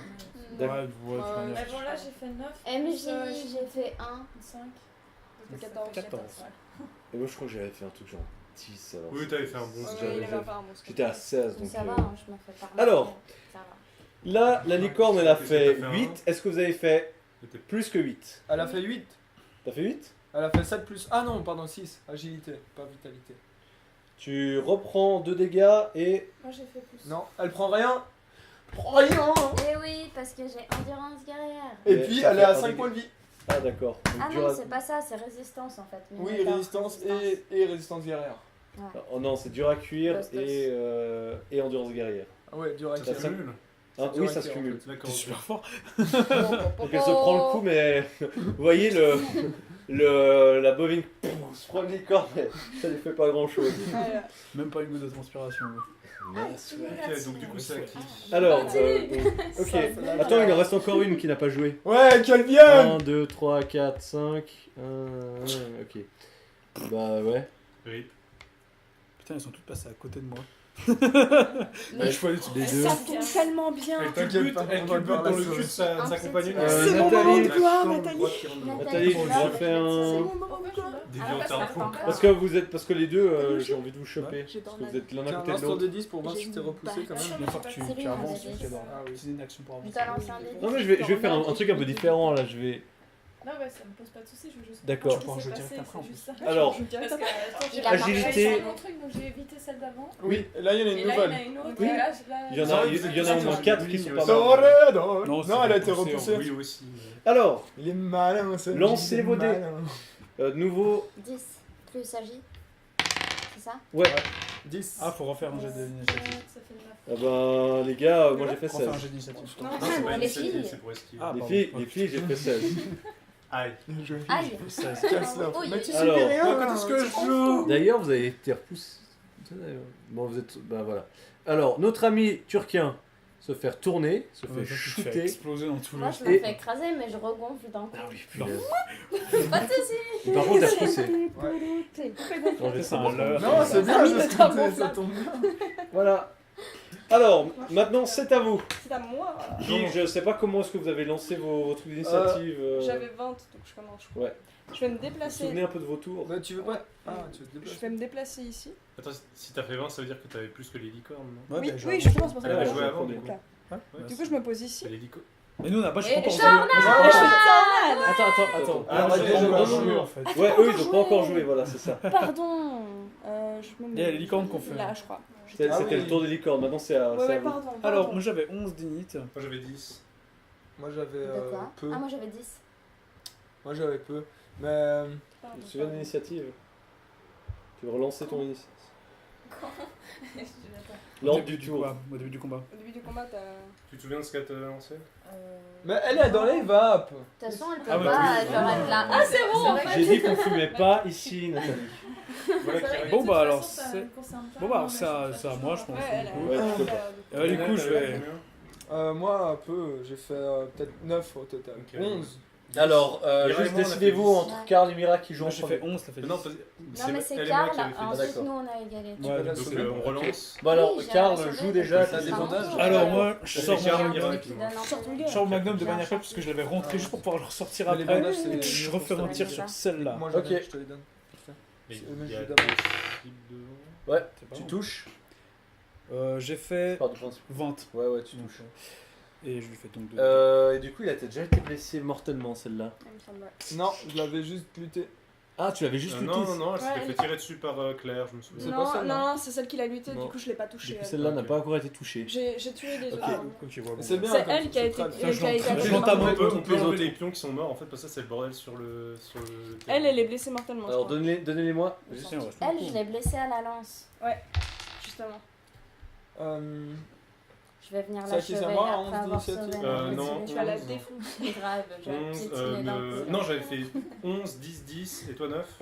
D'accord.
Ouais, de toute
Mais
manière.
bon, là, j'ai fait 9.
MJ, j'ai fait 1.
5.
14.
14.
Et moi je crois que j'avais fait un truc genre 10 alors.
Oui, t'avais fait un bon
Ouais,
score.
il avait pas un bon score.
J'étais à 16
Mais
donc.
ça va,
euh,
hein, je me fais pas
Alors.
remarquer. Ça va.
Là, la licorne elle a
Qu'est-ce que
fait
t'as fait,
8.
hein
Est-ce que vous avez fait
C'était
plus que 8?
Elle a fait 8.
T'as fait 8?
Elle a fait 7 plus. Ah non, pardon, 6. Agilité, pas vitalité.
Tu reprends 2 dégâts et.
Moi j'ai fait plus.
Non, elle prend rien. Prend rien.
Eh oui, parce que j'ai endurance guerrière.
Et
Mais
puis
ça
elle
fait
est à
un
5
dégât.
points de vie.
Ah d'accord. Donc,
Ah
dura-
non, c'est pas ça, c'est résistance en fait.
Oui,
Minotaur,
résistance
résistance.
et résistance guerrière.
Oh non, c'est dur à cuire
Costos.
et endurance guerrière.
Ah ouais, dur à
Ça
cuire.
se
ça-
cumule.
Ah,
dur
oui,
à
ça se
cuire, en
cumule.
fait.
D'accord.
T'es super fort.
Donc elle se prend le coup, mais vous voyez la bovine se prend une licorne, mais ça lui fait pas grand chose.
Voilà.
Même pas une goutte de transpiration. ouais.
Ok, donc du coup, c'est à qui?
Alors,
Parti.
ok.
Ça, ça va.
Attends, il en reste encore une qui n'a pas joué.
Ouais, qu'elle vienne.
1, 2, 3, 4, 5. Ok. Bah ouais.
Rip.
Putain, ils sont toutes passées à côté de moi.
Mais
Je vois les deux.
Ça tombe tellement bien.
Elle
T'inquiète
culbute
pas, on
elle
va le
culbute
voir
dans
la
le
sauce.
cul de sa compagne.
C'est mon
Nathalie.
moment de gloire,
La
Nathalie.
droite qui rentre dedans.
Nathalie, je
tu
vous
vas-
refais
C'est
un.
mon moment de gloire.
Déviant
Ah,
un
ça
fou.
part.
Parce que les deux, j'ai envie de vous choper.
J'ai
Parce
dans
que
la-
vous êtes l'un à
Tiens,
côté de
lance sur
l'autre.
2-10 pour voir
J'ai
si t'es
une
repoussé quand
balle.
même.
Une fois que tu
C'est lui,
avances,
on a
tu
des
dois
Ah oui.
utiliser une action pour
Je
avancer.
dois lancer un dé.
Non mais je vais faire un truc un peu différent là. Je vais.
Non, ouais, ça me pose pas de soucis, je veux juste.
D'accord.
voir
Tu pourras
ce qui
jouer
s'est
direct
passé,
après, en
c'est juste ça.
Alors.
Je dirais
Parce que attends, j'ai
Il a
Agilité.
marqué mon truc, donc j'ai évité celle d'avant.
Oui, et là il y en a
Et
une
là, il y en a
nouvelle.
une autre.
Oui.
et là,
Il y en a au moins 4 qui sont pas mal.
Toreador.
Non, c'est
Non, elle a été
repoussé,
repoussée.
Oui, aussi.
Alors,
Il est malin, ce
Lancez
il est
vos dés.
malin.
nouveau.
10 plus agi. C'est ça?
Ouais.
10.
Ah, faut refaire un jet d'initiative.
Ça fait 9.
Ah ben les gars, moi j'ai fait
Refaire un
16.
jet d'initiative.
Non,
Non, c'est pas
les
initiative,
filles.
c'est pour esquiver.
Ah,
Les filles, j'ai fait 16.
Aïe.
Aïe!
Casse-la.
Oh,
Mais tu
Alors,
sais rien.
quand est-ce que je joue?
D'ailleurs, vous avez été repoussé. Bon, vous êtes. Bah voilà. Alors, notre ami turquien se fait tourner, se fait
Ouais, ça, tu te fais
shooter.
exploser dans tous
Moi
les.
je me
Et-
fais écraser, mais je regonfle d'un coup.
Ah oui,
Non.
punaise.
Pas de soucis!
Et par contre, t'as poussé. Non,
C'est un leurre.
Non, c'est bien,
Ah oui,
je
le
sais
temps
que ça
gonflable.
tombe bien.
Voilà. Alors, maintenant, c'est à vous.
C'est à moi.
Qui, je sais pas comment est-ce que vous avez lancé vos trucs d'initiative.
J'avais 20, donc je commence. Je crois.
Ouais.
Je vais me
Vous vous
déplacer.
souvenez un peu de vos tours.
Bah, tu veux pas. Ah, tu veux te
Je
déplacer.
vais me déplacer ici.
Attends, si t'as fait 20, ça veut dire que t'avais plus que les licornes, non?
Ouais,
Oui,
bah,
oui,
genre-
justement, c'est pour ça
Elle
que
avait
je
joué avant,
vais
du coup.
là.
Ouais,
Du coup, je me pose ici.
c'est les licornes.
Mais nous, on n'a pas
Et
encore joué.
Charles
Attends.
Ah,
Ah,
j'ai
non,
déjà
non,
joué,
non, non.
en fait.
Ouais, eux, ils ont pas encore joué, voilà, c'est ça.
Pardon. Je me
Il y a les licornes qu'on fait.
Là, je crois.
C'était
Ah oui.
le tour des licornes, maintenant c'est à,
Ouais,
c'est à
ouais,
vous.
pardon.
Alors,
pardon.
moi j'avais 11 d'init.
Moi j'avais 10.
Moi j'avais
De quoi?
peu.
Ah, moi j'avais 10.
Moi j'avais peu. Mais.
Pardon,
Tu te souviens de
pardon.
l'initiative? Tu veux relancer ton initiative?
Je dis, attends.
L'ordre
Au début
du tour.
Au début du combat.
Au début du combat, t'as.
Tu te souviens de ce qu'elle t'a lancé?
Mais elle est dans les vapes.
De toute façon, elle peut
Ah ouais,
pas
oui.
genre être là. Ah, c'est bon!
J'ai dit qu'on fumait pas ici, Nathalie.
Voilà qui arrive.
Bon, bah, alors, c'est-
Bon,
Bon, bah, alors, c'est à moi, je pense.
Ouais, elle a.
Ouais, tu peux
elle a-
Du coup, je vais.
Moi un peu. J'ai fait peut-être 9 au total.
Ok.
11.
Alors,
Mira et
juste
moi, on a fait
décidez-vous
10.
entre Karl et Mira qui jouent
Moi
en
j'ai
premier.
fait 11, ça fait 10.
Non,
Non, mais c'est
elle et moi
Karl,
qui avait fait
ensuite
d'accord.
nous on a égalé.
Ouais,
peux
donc,
la
Donc on relance.
Bon alors,
Oui, j'ai
Karl
sauvé,
joue
mais
déjà.
t'as
qui
des
joue.
bandages.
Alors, moi, je
C'est
sors
Karl,
mon
Mira
magnum.
qui monte.
Je sors mon magnum de manière claire parce que je l'avais rentré juste pour pouvoir le ressortir
Mais les
après.
bandages, c'est
Et puis je refais un tir sur celle-là.
Moi
Ok.
je te les donne.
Mais
C'est-
il y a
je
des
d'abord.
cibles devant.
Ouais,
C'est pas
tu
bon.
touches.
J'ai fait
Par du principe.
20.
Ouais, tu touches.
Et je lui fais donc 2.
Et du coup, il a déjà été blessé mortellement celle-là.
Il me semble, ouais.
Non, je l'avais juste lutté.
Ah, tu l'avais juste lutté.
Non, elle s'était
Ouais,
fait tirer dessus par Claire, je me souviens.
C'est
Non,
pas celle,
non,
non
non, c'est celle qui l'a lutté,
Non.
du coup je l'ai pas
Du
touchée.
coup,
elle.
celle-là n'a
Ok.
pas encore été touchée.
J'ai tué les
Ok.
autres.
Ok, voilà.
C'est bien.
C'est
comme
elle
ça,
qui a
c'est
été.
très bien.
Ça, je l'entame.
qui
Je
a-
l'entame un peu.
On
toutes
peut
les
enlever
autres.
les pions qui sont morts, en fait, parce que ça c'est le bordel sur le
Elle, elle est blessée mortellement. je
Alors,
crois.
donnez-les-moi.
Juste, on reste
Elle,
beaucoup.
je l'ai blessée à la lance.
Justement.
Je vais venir
C'est à qui, c'est à
l'achever
moi,
après
11
avoir sauvé
d'initiative
mon
non,
petit
Tu vas la
11.
défoncer.
grave, j'ai
11,
piétiné d'un coup.
non, j'avais fait 11, 10, 10, et toi 9.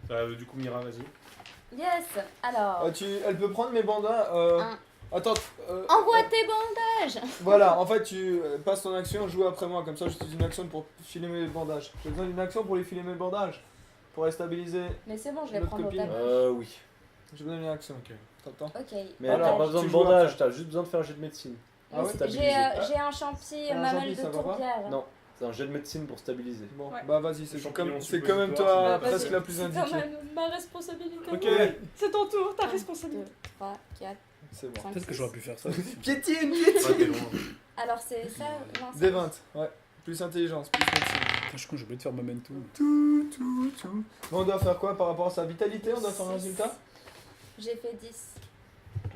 9.
Du coup, Mira, vas-y.
Yes! Alors,
Elle peut prendre mes bandages.
Un.
Attends.
envoie tes bandages!
Voilà, en fait, tu passes ton action, joue après moi, comme ça j'utilise une action pour filer mes bandages. J'ai besoin d'une action pour les filer mes bandages. Pour les stabiliser.
Mais c'est bon, je les
Notre
prends au
copine.
tac.
Oui.
J'ai besoin d'une action.
Ok.
T'entends
Ok.
Mais
Alors,
t'as pas besoin
tu
de
joues
bandage,
après.
t'as juste besoin de faire un jet de médecine.
Ah ouais,
J'ai
stabilisé.
j'ai un champi
Un
mamelle
champi,
de
ça va pas
tourbière.
Non. C'est un jet de médecine pour stabiliser.
Bon,
Ouais.
bah vas-y, c'est
Champignon
comme, c'est quand même toi
suppositoire,
Vas-y.
presque la plus
C'est quand
indiquée.
même ma responsabilité.
Ok.
Ouais.
C'est ton tour, ta
2,
responsabilité.
3, 4,
C'est bon.
5,
Peut-être que j'aurais pu faire ça aussi.
Piétine,
Ah, t'es loin.
Alors c'est ça, Vincent.
Des 20, ouais. Plus intelligence, plus médecine.
Putain, je suis con, j'ai oublié de faire momentum.
Tout. Bon, on doit faire quoi par rapport à sa vitalité? On doit faire un résultat?
J'ai fait 10.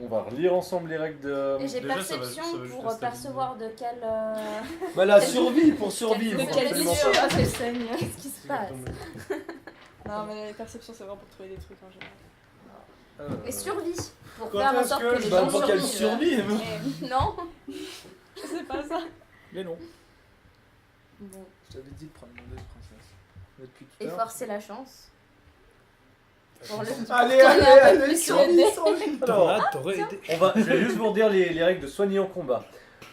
On va relire ensemble les règles de.
Et j'ai
déjà, ça va-
perception
ça va juste
pour
la stabiliser.
percevoir de quelle...
Bah la survie, pour survivre.
De quelle
absolument
blessure
pas.
elle saigne. Qu'est-ce qui se passe?
Non, mais les perceptions, c'est vraiment pour trouver des trucs en général.
Et survie. Pour
Quand
faire en
est-ce
sorte
que
que les
Bah
gens
pour qu'elle
survivent.
survive.
Non.
Je sais pas ça.
Mais non.
Bon.
Je t'avais dit de prendre mon dé, princesse. Mais depuis tout à
Et
l'heure.
forcer la chance. Pour le...
Allez,
pour
allez,
tourner un peu
allez,
plus
survie,
sur
survie.
Alors,
Tornade, t'aurais aidé.
je vais juste vous redire les règles de soigner en combat.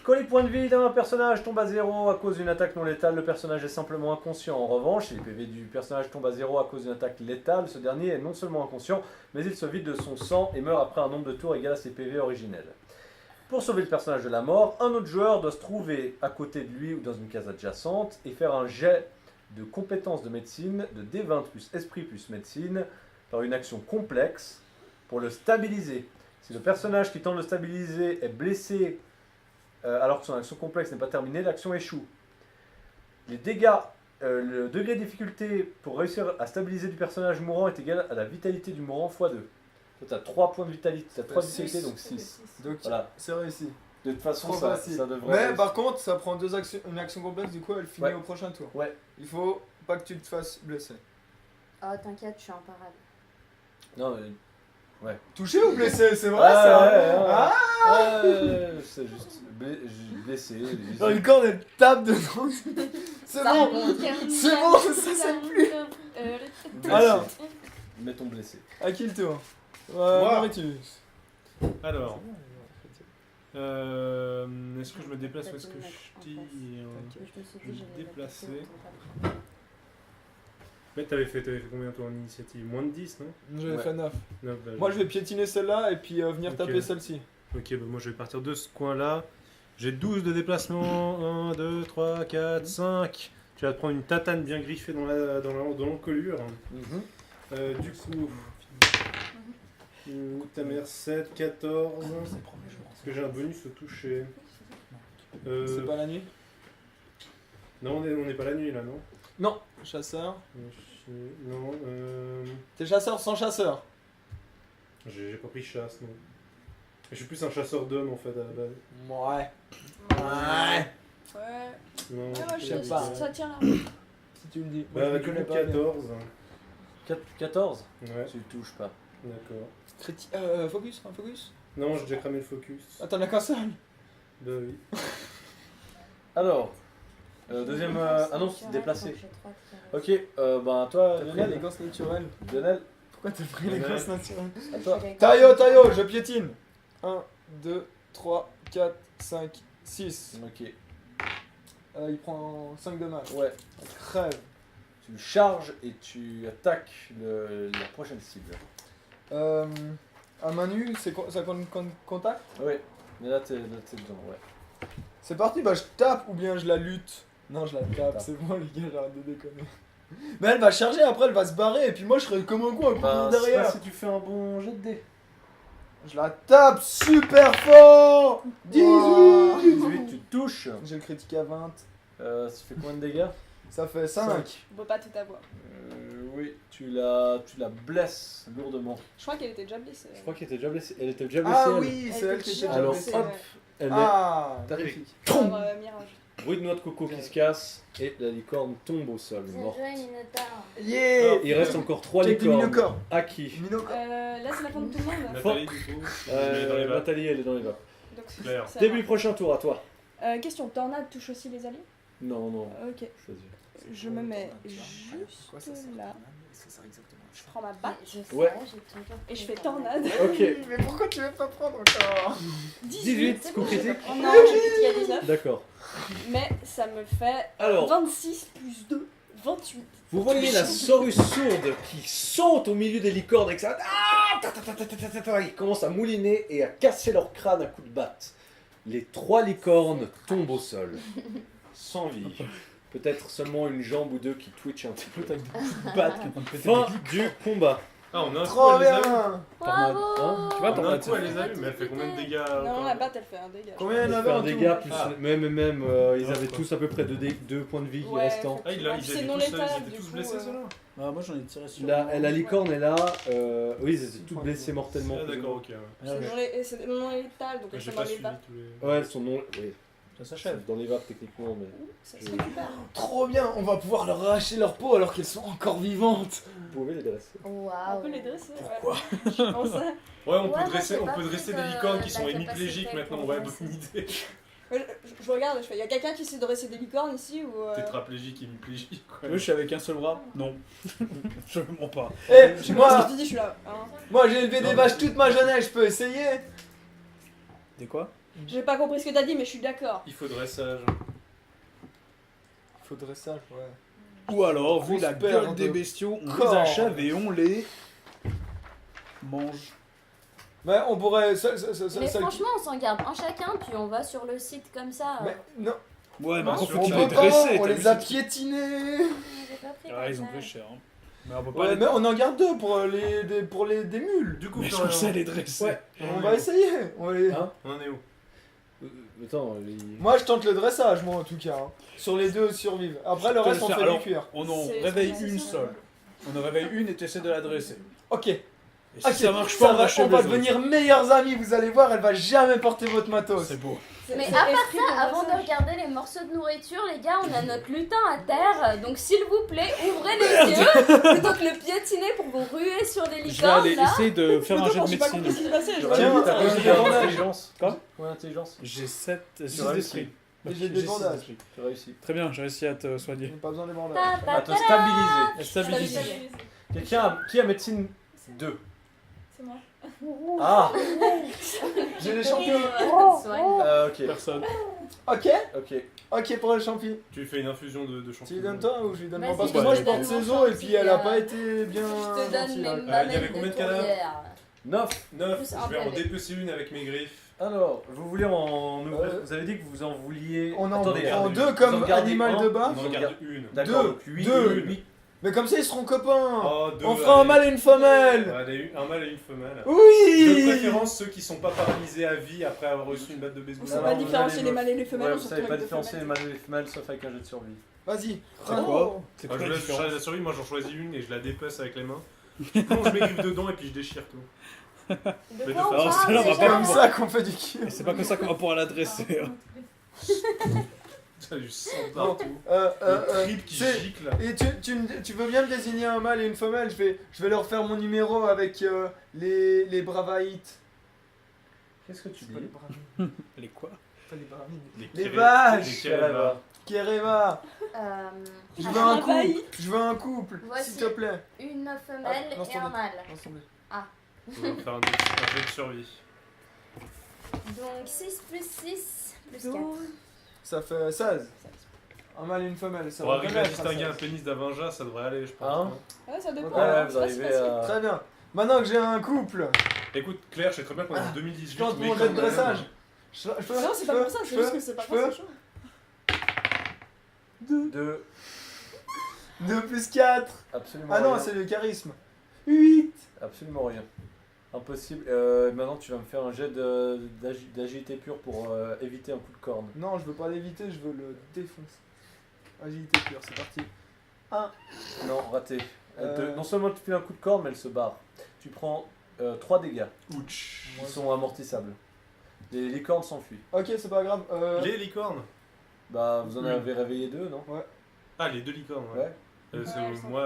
Quand les points de vie d'un personnage tombent à 0 à cause d'une attaque non létale, le personnage est simplement inconscient. En revanche, si les PV du personnage tombent à 0 à cause d'une attaque létale, ce dernier est non seulement inconscient, mais il se vide de son sang et meurt après un nombre de tours égal à ses PV originels. Pour sauver le personnage de la mort, un autre joueur doit se trouver à côté de lui ou dans une case adjacente et faire un jet de compétences de médecine de D20 plus esprit plus médecine par une action complexe pour le stabiliser. Si le personnage qui tente de le stabiliser est blessé alors que son action complexe n'est pas terminée, l'action échoue. Les dégâts, le degré de difficulté pour réussir à stabiliser du personnage mourant est égal à la vitalité du mourant x 2. Toi, tu as 3 points de vitalité, tu as 3 de
Six.
vitalité, donc 6.
Donc
Voilà.
c'est réussi.
De toute façon,
Trop
ça
facile.
devrait
Mais
réussir.
par contre, ça prend une action complexe, du coup elle finit
Ouais.
au prochain tour.
Ouais.
Il faut pas que tu te fasses blesser.
Oh, t'inquiète, je suis imparable.
Non, mais...
Touché ou blessé, c'est vrai
Ah,
ça?
ouais,
Ah,
c'est juste blessé.
Dans le corps, elle tape dedans. C'est
Ça
bon.
remonte.
C'est bon, ça c'est plus.
Blessé.
Alors.
Mettons blessé.
À qui le tour?
Moi.
Mauritius.
Alors, est-ce que je me déplace où est-ce que je dis
Je me suis dit,
Je vais
je
me
vais
déplacer.
mettre tout autour.
Mais t'avais fait combien toi en initiative? Moins de 10, non?
J'avais
Ouais.
fait 9.
Non, bah,
Moi je vais piétiner celle-là et puis venir
Ok.
taper celle-ci.
Ok, bah moi je vais partir de ce coin-là. J'ai 12 de déplacement. 1, 2, 3, 4, 5. Tu vas te prendre une tatane bien griffée dans l'encolure. Du coup, ta mère 7, 14. Est-ce que j'ai un bonus au toucher?
C'est pas la nuit?
Non, on n'est pas la nuit là, non?
Non. Chasseur.
Non,
T'es chasseur sans chasseur.
j'ai pas pris chasse, non. Je suis plus un chasseur d'hommes en fait à la base.
Ouais. Ouais.
Ouais.
Non,
Ouais,
je sais pas.
Ça tient là.
Si tu me dis. Moi, je
Bah,
me
du
connais
coup,
pas bien.
14.
14
Ouais,
Tu touches pas.
d'accord.
Focus, un focus.
Non, j'ai déjà cramé le focus.
Ah, t'en as qu'un seul.
Bah oui.
Alors, deuxième annonce
Naturel,
déplacée.
donc j'ai 3
Ok, ben toi,
T'as pris
Lionel.
l'élégance naturelle.
Lionel,
Pourquoi t'as pris l'élégance naturelle?
à toi.
Tayo, je piétine. 1, 2, 3, 4, 5, 6.
Ok,
Il prend 5 de match.
ouais.
Crève.
Tu charges et tu attaques la prochaine cible.
À main nue, ça compte contact?
Ouais, mais là t'es dedans, ouais.
C'est parti, bah je tape ou bien je la lutte. Non, je la tape,
Tape.
c'est bon les gars, j'arrête de déconner. Mais elle va charger, après elle va se barrer et puis moi je serai comme un con à
Ben,
courir
c'est pas
derrière.
si tu fais un bon jet de dés.
Je la tape super fort. 18.
18, tu touches.
J'ai le critique à 20.
Ça fait combien de dégâts?
Ça fait 5.
On peut pas tout avoir.
Oui, tu la blesses lourdement.
Je crois qu'elle était déjà blessée.
Je crois qu'elle était déjà blessée. Elle était déjà blessée.
Ah
elle.
oui, c'est elle qui était déjà
Alors
blessée.
hop, elle est
Ah,
terrifique.
Alors, Mirage.
Bruit de noix de coco qui se casse et la licorne tombe au sol,
Bien
morte.
joué, Minotaur.
Yeah.
Il reste encore 3
Check du
licornes.
Minocorps.
À qui?
Minocorps.
Là, c'est la fin de tout le monde.
Nathalie, du coup, je mets dans les vapes.
Nathalie, elle est dans les vapes.
Donc,
Claire.
ça
Début
va.
prochain tour, à toi.
Question, tornade touche aussi les alliés?
Non, non,
Ok.
choisis.
Je me mets juste là. Je prends ma batte
Je sais,
Ouais.
j'ai toujours
et je fais
pris
tornade.
Ok,
Mais pourquoi tu veux pas prendre encore?
18, coup critique.
Oh non, j'ai critique à 19.
D'accord.
Mais ça me fait
Alors.
26 plus 2, 28.
Vous voyez la Saurus sourde qui saute au milieu des licornes avec ça. Ah, ils commencent à mouliner et à casser leur crâne à coups de batte. Les 3 licornes tombent au sol, sans vie. Peut-être seulement une jambe ou deux qui twitch un petit peu.
L'autre avec des coups de batte qui est en train de péter
Fin
des
du combat.
Ah, on a un coup,
Trop
elle les a eu.
bien.
Bravo.
Hein,
tu vois,
On a un
Tornade,
coup, elle les a eu, mais elle fait combien de dégâts
Non,
encore
la batte elle fait un dégât.
Combien il y en
Ça
avait
fait
en
un
tout?
dégât, plus
Ah.
même, ils
Non,
avaient
quoi.
tous à peu près 2 points de vie
Ouais,
restants.
Ah, ils
C'est
étaient
non
tous,
létal,
ils étaient
du
tous
coup,
blessés, ceux-là
Ah, moi j'en ai tiré sur.
La licorne est là, oui, ils étaient tous blessés mortellement.
Ah,
plus ou
d'accord,
moins.
ok. Ouais.
Ah, ouais.
C'est non létal, donc elles
J'ai
sont dans
pas
les
suivi
vagues.
tous les.
Ouais, elles sont non. Oui,
Ça s'achève.
dans les vagues techniquement, mais.
Ça se récupère.
Trop bien, on va pouvoir leur arracher leur peau alors qu'elles sont encore vivantes.
Vous pouvez les dresser.
Waouh.
On peut les dresser.
Pourquoi
Je pense ça.
Ouais, on
Ouais, moi,
peut dresser,
j'ai
on
pas
peut
pris
dresser
de
des licornes qui
la
sont hémiplégiques
capacité
maintenant.
pour
Ouais,
dresser.
bonne idée.
Je regarde, je fais, y a quelqu'un qui sait dresser des licornes ici ou
Tétraplégique, hémiplégique. Quoi.
Moi je suis avec un seul bras. Non. Je mens pas.
Eh,
Moi,
moi,
je te dis, je suis là. Hein.
moi j'ai élevé des vaches toute ma jeunesse, je peux essayer.
Des quoi?
J'ai pas compris ce que t'as dit, mais je suis d'accord.
Il faut dressage.
Faudrait ça, ouais.
Ou alors, vu la
Grosse paire
gueule des
de
bestiaux, on les
corps.
achève et on les mange.
Mais on pourrait.
Mais franchement, on s'en garde un chacun, puis on va sur le site comme ça.
Mais non,
Ouais, mais
Bien
encore
sûr.
faut-il
on
les
peut pas,
dresser.
on
t'as
les
vu,
a
c'est-
piétinés.
J'ai pas pris
Ah,
comme
ils ont
ça.
pris cher. Hein. Mais on peut pas
Ouais,
les...
mais on en garde deux pour des mules.
Du coup,
Mais
Florian,
je sais les dresser.
Ouais, on va essayer. On va les-
Hein
on en est où?
Attends,
Moi je tente le dressage, moi en tout cas. Hein. Sur les deux survivent. Après le
Je peux
reste
le
on
faire.
fait
Alors,
du cuir.
On en
C'est-
réveille
c'est
une
ça.
seule. On en réveille une et tu essaies de la dresser.
Ok.
Et si
Ok,
ça marche
ça
pas, on
va,
achève
on va
les autres.
devenir meilleurs amis, vous allez voir, elle va jamais porter votre matos.
C'est beau.
Mais
C'est
à part
esprit
ça, avant de
dressage.
regarder les morceaux de nourriture, les gars, on a notre lutin à terre. Donc s'il vous plaît, ouvrez les yeux plutôt que le piétiner pour vous ruer sur des
Je vais
licornes
aller
là.
essayer de faire un
Attends,
jet de
j'ai pas compris ce
médecine.
qui s'est passé. Je
Tiens,
vois
t'as
le
pas
putain.
eu de bandage.
intelligence.
Quoi?
Combien d'intelligence?
J'ai 6
réussis.
d'esprit.
Et j'ai des
six
bandages.
d'esprit.
Tu réussis.
Très bien, j'ai réussi à te soigner.
J'ai pas besoin des bandages.
Ta, ta,
À te
ta,
stabiliser.
Stabiliser.
Stabiliser.
Qui a médecine 2?
C'est moi.
Ah,
J'ai les champignons.
Soigne.
ok.
Personne.
Ok,
Ok.
ok pour les champignons.
Tu lui fais une infusion de
Tu lui
champignons.
donnes toi ou je lui donne moi?
Vas-y,
Parce que
je
moi
te
je porte
donne
ses
mon
os et
champi,
puis elle a
euh,
pas été bien
Je te donne
gentille.
mes
hein.
il y avait
manettes
combien de
de
cadavres
tourbière.
9.
9,
Plus
je
un
vais en
pavé.
dépecer une avec mes griffes.
Alors, vous voulez en ouvrir.
Euh,
Vous avez dit que vous en vouliez.
On en
Attendez,
prend
regardez,
deux
vous en
comme
gardez
animal
un.
de bas.
On en garde une.
D'accord,
Deux.
donc 8.
Deux. Mais comme ça ils seront copains.
Oh, deux,
On fera un
allez.
mâle et une femelle.
Allez, un mâle et une femelle. De
Oui.
préférence, ceux qui sont pas paralysés à vie après avoir reçu une batte de baseball.
On sait
Alors,
pas
vous
différencier
allez
les mâles et les femelles.
Ouais,
on
vous
se
savez
retrouve
pas
avec deux
différencier les
femelles.
mâles et les femelles sauf avec un jet de survie.
Vas-y.
C'est
Oh.
quoi? C'est
Ah,
quoi
je
la
laisse
différence?
changer la survie, moi j'en choisis une et je la dépece avec les mains. Je plonge mes griffes dedans et puis je déchire tout.
De
Mais
quoi
de
on
façon,
parle
celle-là, on va
déjà
pas
Comme ça qu'on fait du cuir.
Et c'est pas comme ça qu'on va pouvoir l'adresser. Hein.
Ça a du sang partout.
Euh,
Le trip qui
c'est-
gicle.
Et tu veux bien me désigner un mâle et une femelle, je vais leur faire mon numéro avec les bravaïtes.
Qu'est-ce que tu
C'est pas les
dis?
bravaïtes,
Les quoi?
pas les bravaïtes.
Les
Les
kiré-
vaches.
Les kireva.
Kereva,
Euh,
je veux un couple,
Bravaïte.
je veux un couple,
Voici.
s'il te plaît.
Une
Ah,
femelle
non,
et un
attendez.
mâle.
Ensemble.
On va faire un jet de survie.
Donc 6 plus 6 plus 4.
Ça fait 16. Un mâle et une femelle, ça
Pour
va
arriver
bien
à
être
distinguer un
16.
pénis d'Avinja, ça devrait aller, je pense.
Hein
Ouais, ça dépend.
Ouais,
Ouais,
hein.
vous
C'est pas
arrivez
si facile.
à.
Très bien. Maintenant que j'ai un couple,
Écoute, Claire, je sais très bien qu'on est en
je
2018.
tente
mais
mon
quand
jet de
même.
dressage. Je peux
Non, c'est
je
pas
peux
pour ça,
je
c'est
peux
juste que c'est pas
je
trop
peux
chaud.
2.
2 plus 4.
Absolument
Ah non,
rien.
c'est le charisme. 8.
Absolument rien. Impossible. Maintenant, tu vas me faire un jet d'agilité pure pour éviter un coup de corne.
Non, je veux pas l'éviter, je veux le défoncer. Agilité pure, c'est parti.
Non, raté.
Euh.
Non seulement tu fais un coup de corne, mais elle se barre. Tu prends 3 dégâts.
Ouch.
Ils sont amortissables. Les licornes s'enfuient.
Ok, c'est pas grave.
Les licornes.
Bah, vous en
Oui.
avez réveillé 2, non?
Ah, les deux licornes, ouais.
Ouais.
C'est
Ouais, elles sont
moi,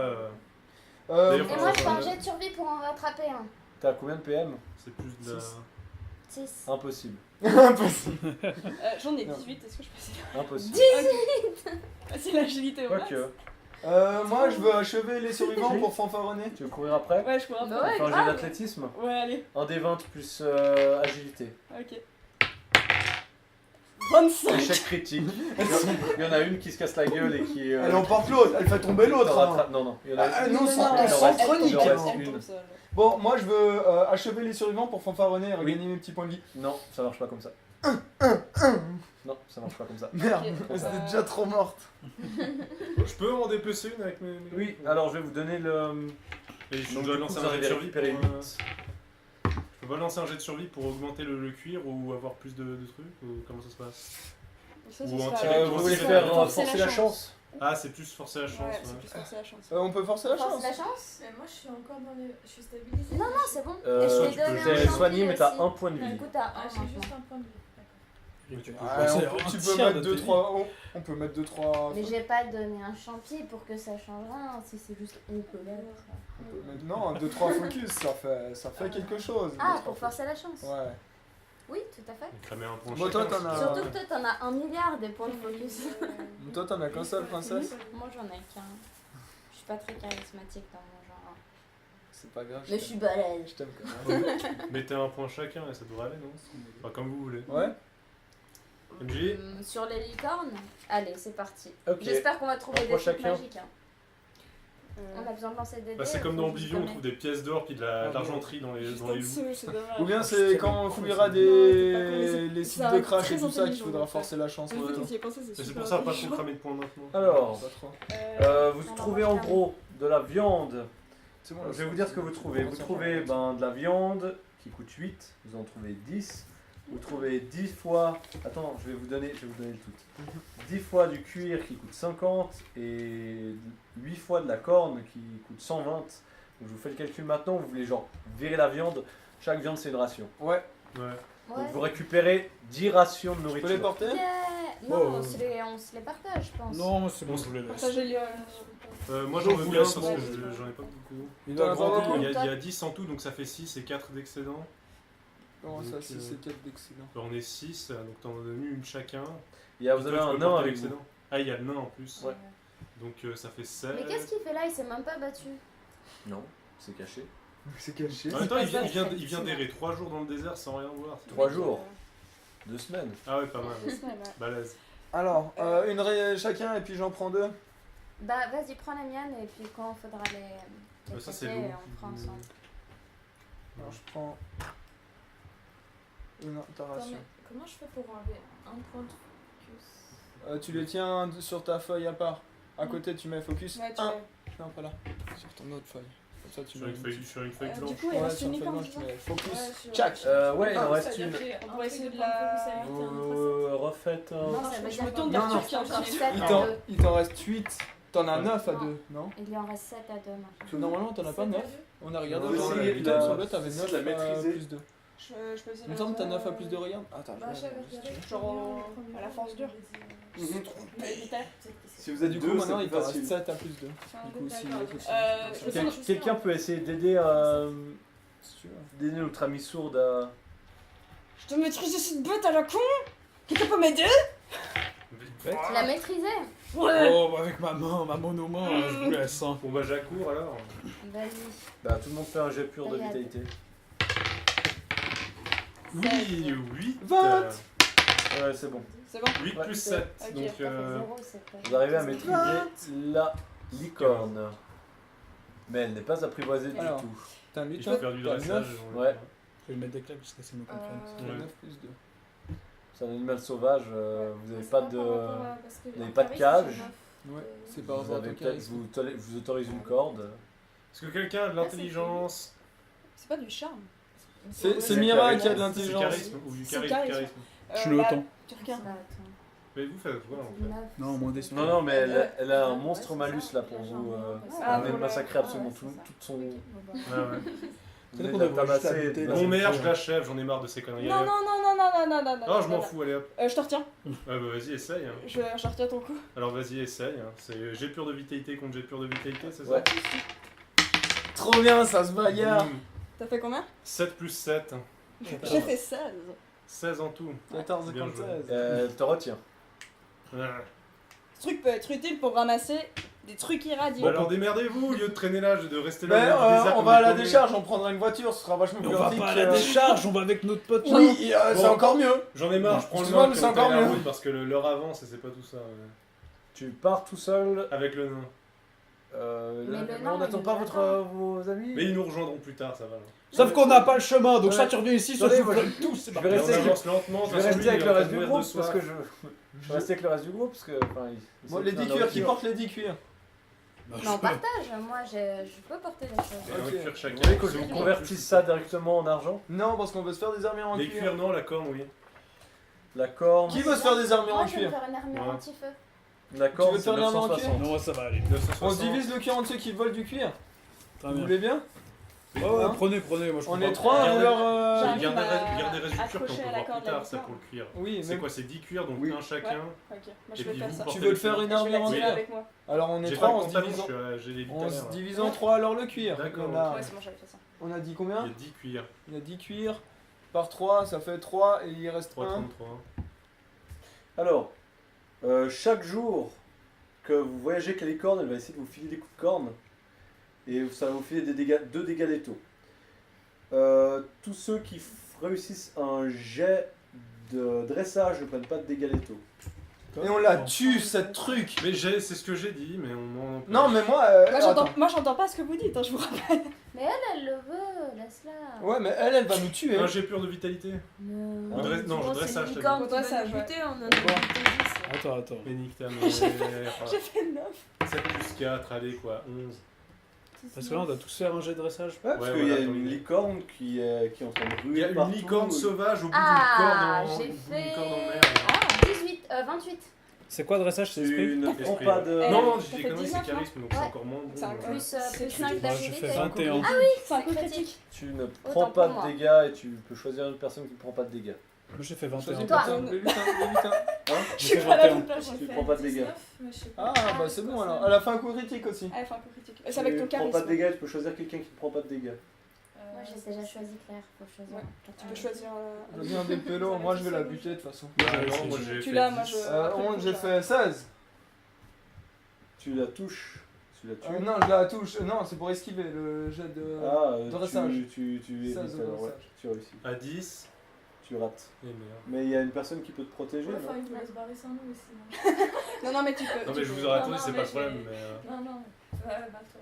Euh,
Et moi je fais un jet de survie pour en rattraper un.
T'as combien de PM?
c'est plus de la...
6.
Impossible.
Impossible.
J'en ai
Non.
18, est-ce que je peux essayer?
Impossible.
C'est l'agilité au max.
Quoique.
Moi, je veux achever les survivants pour fanfaronner.
Tu veux courir après?
Ouais, je crois.
Bah
Tu
ouais,
fais un jet
grave.
d'athlétisme?
Ouais, allez,
Un des 20 plus agilité.
ok. 25.
Échec critique. Il y en a une qui se casse la gueule et qui.
Elle emporte l'autre, elle fait tomber l'autre. hein.
Non, non. Il y en a
Ah,
une.
non,
il
c'est
en
un
reste-
centronique.
il en reste
Elle
une.
tombe seule.
Bon, moi, je veux achever les survivants pour fanfaronner et regagner mes petits points de vie.
Non, ça marche pas comme ça. Non, ça marche pas comme ça.
Merde,
Ok,
elle était
bah-
déjà trop morte.
Je peux en dépecer une avec mes.
Oui, alors je vais vous donner le.
Et je
Donc,
dois
du coup,
lancer
vous
un jet de
arrivez à
survie pour.
récupérer 8.
Je peux pas lancer un jet de survie pour augmenter le cuir ou avoir plus de trucs ou comment ça se passe?
Ça,
Ou
ce
en
sera-
tirer-
Vous
Forcer
voulez
la
faire
chance.
forcer la chance.
Ah, c'est plus forcer la chance.
Ouais,
ouais.
c'est plus forcer la chance.
On peut forcer la
Force
chance.
la chance?
Mais moi, je suis encore dans les. Je suis stabilisée.
Non, non, c'est bon.
Euh,
Et je t'ai
tu peux
donné
jeter.
un
T'es
champi
soigné, mais t'as
aussi.
1 point de
Du
vie.
coup, t'as
Ah,
un
j'ai juste
maintenant.
un point de vie. D'accord.
Mais tu peux-
Ouais,
C'est
tu
un
peux
tiers
mettre
de
2-3. On peut mettre 2-3.
Mais j'ai pas donné un champi pour que ça change rien. Si c'est juste on peut mettre.
Non, 2-3 focus, ça fait quelque chose.
Ah,
2-3
pour forcer la chance.
Ouais.
Oui, tout à fait.
Ça met un point
Bon,
chacun,
toi, t'en as-
c'est-
Surtout que toi, t'en as 1 milliard des points de focus.
Toi, t'en as qu'un seul, princesse?
Moi, j'en ai qu'un. Je suis pas très charismatique dans mon genre.
C'est pas grave.
Mais je suis balèze.
Je t'aime quand même.
Mettez un point chacun et ça devrait aller, non? Enfin, comme vous voulez.
Ouais.
MJ?
Sur les licornes, allez, c'est parti.
Ok.
J'espère qu'on va trouver
Un
des
point
trucs
chacun.
magiques. Hein. On a besoin de lancer des dés.
Bah, c'est comme
faut
dans
juste
Oblivion, on
donner.
trouve des pièces d'or puis de l'argenterie dans les
Juste
dans
en
les
dessous, c'est dommage.
Ou bien
C'est
c'est quand on fouillera
Non, t'es pas con,
les
c'est
sites
un
de crash
très
et tout ça qu'il
intelligent,
faudra
en fait.
forcer la chance.
En fait,
ouais.
quand tu y as pensé,
Et c'est
super
pour ça, pas trop
intelligent.
cramer de points maintenant.
Alors,
Pas trop.
vous
Alors,
trouvez
moi,
en
je
gros de la viande.
C'est bon,
Je vais vous dire ce que vous trouvez. Vous trouvez de la viande qui coûte 8, vous en trouvez 10. Vous trouvez 10 fois. Attends, je vais vous donner le tout. 10 fois du cuir qui coûte 50 et 8 fois de la corne qui coûte 120. Donc je vous fais le calcul maintenant. Vous voulez genre virer la viande. Chaque viande c'est une ration.
Ouais.
Ouais.
Ouais.
Donc vous récupérez 10 rations de
Tu peux
nourriture.
les porter?
Yeah. Non,
Oh.
on se les partage, je pense.
Non, c'est bon, je vous les laisse.
Partagez-le.
Moi j'en veux
vous
bien
laisse,
parce
bon.
que j'en ai pas beaucoup.
Il
T'en
doit
as pas
grandir.
beaucoup
Il y a 10 en tout, donc ça fait 6 et 4 d'excédent.
Comment ça,
Donc,
6 et 4 d'excellent?
On est 6, donc t'en as donné une chacun.
Vous avez
Toi, tu
un
peux
nain
porter
avec vous.
l'excédent. Ah, il y a le nain en plus.
Ouais.
Donc ça fait 16.
Mais qu'est-ce qu'il fait là? Il s'est même pas battu.
Non, c'est caché.
C'est caché.
En même temps, il vient,
pas
il vient,
très
il vient
difficile.
d'errer 3 jours dans le désert sans rien voir.
3 jours, 2 semaines.
Ah ouais, pas mal.
2 semaines, ouais.
Balèze.
Alors, chacun et puis j'en prends 2.
Bah, vas-y, prends les miennes et puis quand il faudra les
Ça, c'est
traiter,
lourd.
on fera ensemble.
Alors je prends une
Attends,
interration.
mais comment je fais pour enlever un point de focus?
Tu les tiens sur ta feuille à part. À côté, tu mets focus.
Ouais, tu
1.
l'as.
Non, pas là. Sur ton autre feuille. Comme ça, tu
Sur
mets
une feuille
Du
blanche.
coup, il
Ouais,
reste
sur
une
une feuille
licorne,
blanche, tu
c'est ça
mets focus.
Ouais, sur-
Tchac.
Ouais, il en
Ah,
reste
ça veut
une.
dire qu'on
Un
doit
truc
essayer
de
de
point de focus
la...
à
Vous refaites un.
Non, ça
je
veut
me
dire
tourne
qu'il
vers
en
toi,
reste
qui est en train de-
encore 7
Il
à
t'en,
2.
il t'en reste 8. T'en as 9 à
Non.
2, non?
Il lui en reste 7 à 2 maintenant.
Parce que normalement, t'en as pas 9. On a regardé
Ouais,
aujourd'hui,
c'est
et
la-
sur l'autre, t'avais
c'est
9
la
à
maîtriser.
plus 2.
Je peux essayer
Il me
de
semble que t'as
la-
9 à plus 2, regarde. Attends,
Bah,
je
j'avais
vais
regardé
Genre
le premier
à la
jour,
force
on
dure.
avait dit,
Militaire.
Si vous êtes
Du coup,
deux,
maintenant,
c'est
il
plus
t'en reste
facile.
7 à plus 2.
C'est un
Du
peu
coup, si
d'accord.
si-
Quel-
Quelqu'un peut essayer d'aider
si tu veux.
d'aider notre ami sourde à.
Je dois maîtriser cette bête à la con. Quelqu'un peut m'aider?
Tu l'as maîtrisé?
Ouais.
Oh, bah avec ma mono-main, je vous laisse. Hein.
Bon bah j'accours alors.
Vas-y.
Bah, tout le monde fait un jet pur de
Regarde.
vitalité.
Oui, 8.
20.
Ouais, c'est bon.
C'est bon?
8
Ouais.
plus 7.
Ok,
Donc
Ça fait 0, c'est pas.
Vous arrivez à maîtriser la licorne. Mais elle n'est pas apprivoisée du
Alors.
tout.
T'as
il
8,
faut faire du
t'as
dressage.
9.
Ouais.
Je vais le mettre des claques jusqu'à ce qu'ils me comprennent.
Ouais.
9 plus 2.
C'est un animal sauvage, vous n'avez pas de.
Vous
n'avez pas de cage.
Ouais, c'est par
Vous,
rapport à
avez
ton
peut-être,
charisme.
vous autorise une corde.
Est-ce que quelqu'un a de l'intelligence?
C'est pas du charme.
C'est
du
Mira
charisme.
qui a de
C'est
l'intelligence.
charisme ou du
C'est
charisme,
charisme.
charisme.
Je suis le autant.
Tu regardes.
Mais vous faites quoi en fait?
Non, moins des
Non, non, mais elle a un monstre malus là pour vous.
Ah,
Elle
pour le-
massacrer absolument tout son.
Ouais, ouais.
Vous
qu'on
allez
devrait
la tabasser.
juste la buter, là.
Bon merde, je l'achève, j'en ai marre de ces conneries.
Non,
Allez,
non,
hop.
non, non, non, non, non, non,
Oh, je
non,
m'en
non.
fous, allez hop.
Je te retiens.
Ouais, bah vas-y, essaye. Hein.
Je retiens ton coup.
Alors vas-y, essaye. Hein. C'est jet pur de vitalité contre jet pur de vitalité, c'est ça?
Ouais.
Trop bien, ça se bagarre.
T'as fait combien?
7 plus 7.
J'ai fait 16.
16 en tout.
14
Bien
contre
joué.
16.
Elle te retient.
Ouais.
Ce truc peut être utile pour ramasser des trucs irradiés.
Bon, alors démerdez-vous au lieu de traîner là, de rester là.
Mais
au milieu du désert
on
comme
va à
des
la
paumés.
décharge, on prendra une voiture, ce sera vachement
Mais
plus
on va
pratique.
pas à la décharge, on va avec notre pote.
Oui, c'est
Bon.
encore mieux.
J'en ai marre, je prends le
Excuse-moi,
nain
mais
qui
c'est
a
encore
la
mieux.
route parce que l'heure avance et c'est pas tout ça.
Tu pars tout seul.
Avec le nain.
Mais le
Là,
nain,
on n'attend
il
pas
nous
votre,
attend.
vos amis.
Mais ils nous rejoindront plus tard, ça va. Là.
Sauf qu'on n'a pas le chemin, donc
Ouais.
soit tu reviens ici, soit
Attendez,
tu
moi,
reviens tous, c'est
je
parti.
vais
Et on
rester avec
avance lentement.
Je vais rester avec le reste du groupe parce
soif.
que je vais rester avec le reste du groupe parce que. Enfin,
Bon, les 10 cuirs, qui porte les 10 cuirs?
Non, partage, moi je peux porter les choses.
Et un
Ok.
cuir chacun.
Vous voulez que
Si
je
on compte
convertisse ça directement en argent?
Non, parce qu'on veut se faire des armures en
Les
cuir.
cuirs, non, la corne, oui.
La corne.
Qui veut se faire des armures
Moi
en
je vais me
cuir?
faire une armure
Ouais.
anti-feu.
La corne,
veux te
c'est
faire une arme en cuir
960.
Non, moi ça va aller.
960.
On se divise le cuir en ceux qui volent du cuir.
Très
Vous
bien.
voulez bien?
Ouais, ouais, prenez, moi je
On
comprends
est
pas.
3 à
Regardez-
vouloir.
J'arrive
Garde
à
le reste du cuir, puis on
accrocher
peut
à la
voir
corde
plus
la
tard ça
licorne.
pour le cuir.
Oui,
C'est
mais
quoi, c'est 10 cuirs, donc
Oui.
un chacun.
Ok, moi
Et
je vais
puis
faire
vous
ça.
portez
tu veux
le
te faire
cuir.
une
Je vais
armure en
l'attirer
cuir?
avec moi.
Alors on est
J'ai
3,
pas le
on se
pantalon,
divise
j'ai les
on se
vitamines.
divise en 3 alors le cuir.
D'accord,
On a-
Ouais, c'est bon, j'avais fait ça.
On a dit
Il
combien?
y a 10 cuirs.
Il y a 10 cuirs. Par 3, ça fait 3 et il reste 1.
3,33.
Alors, chaque jour que vous voyagez avec la licorne, elle va essayer de vous filer des coups de corne. Et ça va vous filer des dégâts, 2 dégâts létaux. Tous ceux qui réussissent un jet de dressage ne prennent pas de dégâts létaux.
Et on la tue, cette truc.
Mais c'est ce que j'ai dit, mais on.
Non, mais moi.
Moi j'entends pas ce que vous dites, hein, je vous rappelle.
Mais elle le veut, laisse-la.
Ouais, mais elle va nous tuer.
Un jet pur de vitalité.
Non,
Ou
dresse- non, je dressage,
C'est
t'as
licorne
dit.
qui va
Dressage,
nous
ouais.
buter, on en a
Bon.
buté 10.
Attends.
Mais nique ta mère.
J'ai fait 9.
7 plus 4, allez quoi, 11.
Parce que là on doit tous faire un jet de dressage.
Ouais, parce
Ouais,
qu'il y a
voilà,
une
attendez.
licorne qui est en train de
Il y a
ruer
une
partout.
licorne sauvage au bout
Ah,
d'une corde en,
j'ai
au bout d'une
fait-
corde en mer.
Ah, 18, 28.
C'est quoi dressage, c'est esprit?
Tu ne prends
Esprit,
pas
ouais.
de...
Eh,
Non,
ça
j'ai
fait
des conneries,
19,
c'est charisme, donc c'est
Ouais.
encore moins bon.
C'est un
voilà.
Plus,
C'est
plus
critique.
5
Moi j'ai fait
d'agilité.
21.
C'est un coup critique.
Tu ne
Autant
prends
pour
pas
moi.
de dégâts et tu peux choisir une personne qui ne prend pas de dégâts.
Moi j'ai fait 21.
Choisis
Toi.
le lutin.
Hein
Je
J'ai
suis
fait
pas la
21.
bonne personne.
Tu prends pas de dégâts.
19, mais je sais
Ah,
pas.
bah c'est bon alors. Elle a fait un coup critique aussi.
Ah, elle fait un coup critique. Et c'est avec ton
Tu prends pas de
charisme.
dégâts, tu peux choisir quelqu'un qui ne prend pas de dégâts.
Moi j'ai déjà choisi Claire, faut choisir.
Ouais, tu peux choisir.
Je viens des pélos, moi je vais la buter de toute façon.
Ah non, moi j'ai
Tu
fait
l'as,
10.
moi je.
11, j'ai fait 16.
Tu la touches, tu la tues.
Non, je la touche. Non, c'est pour esquiver le jet de.
Ah,
dressage.
tu évites
16 de
alors, ouais,
dressage.
tu réussis.
À 10.
Tu rates.
Et merde.
Mais il y a une personne qui peut te protéger,
Ouais,
non
enfin, il vous laisse barrer sans nous aussi.
Non, mais tu peux.
Non,
tu
mais je
peux-
vous aurais
Non,
attendu,
non,
c'est
mais
pas le
je
problème,
vais-
mais.
Non, non. Ouais, barre-toi.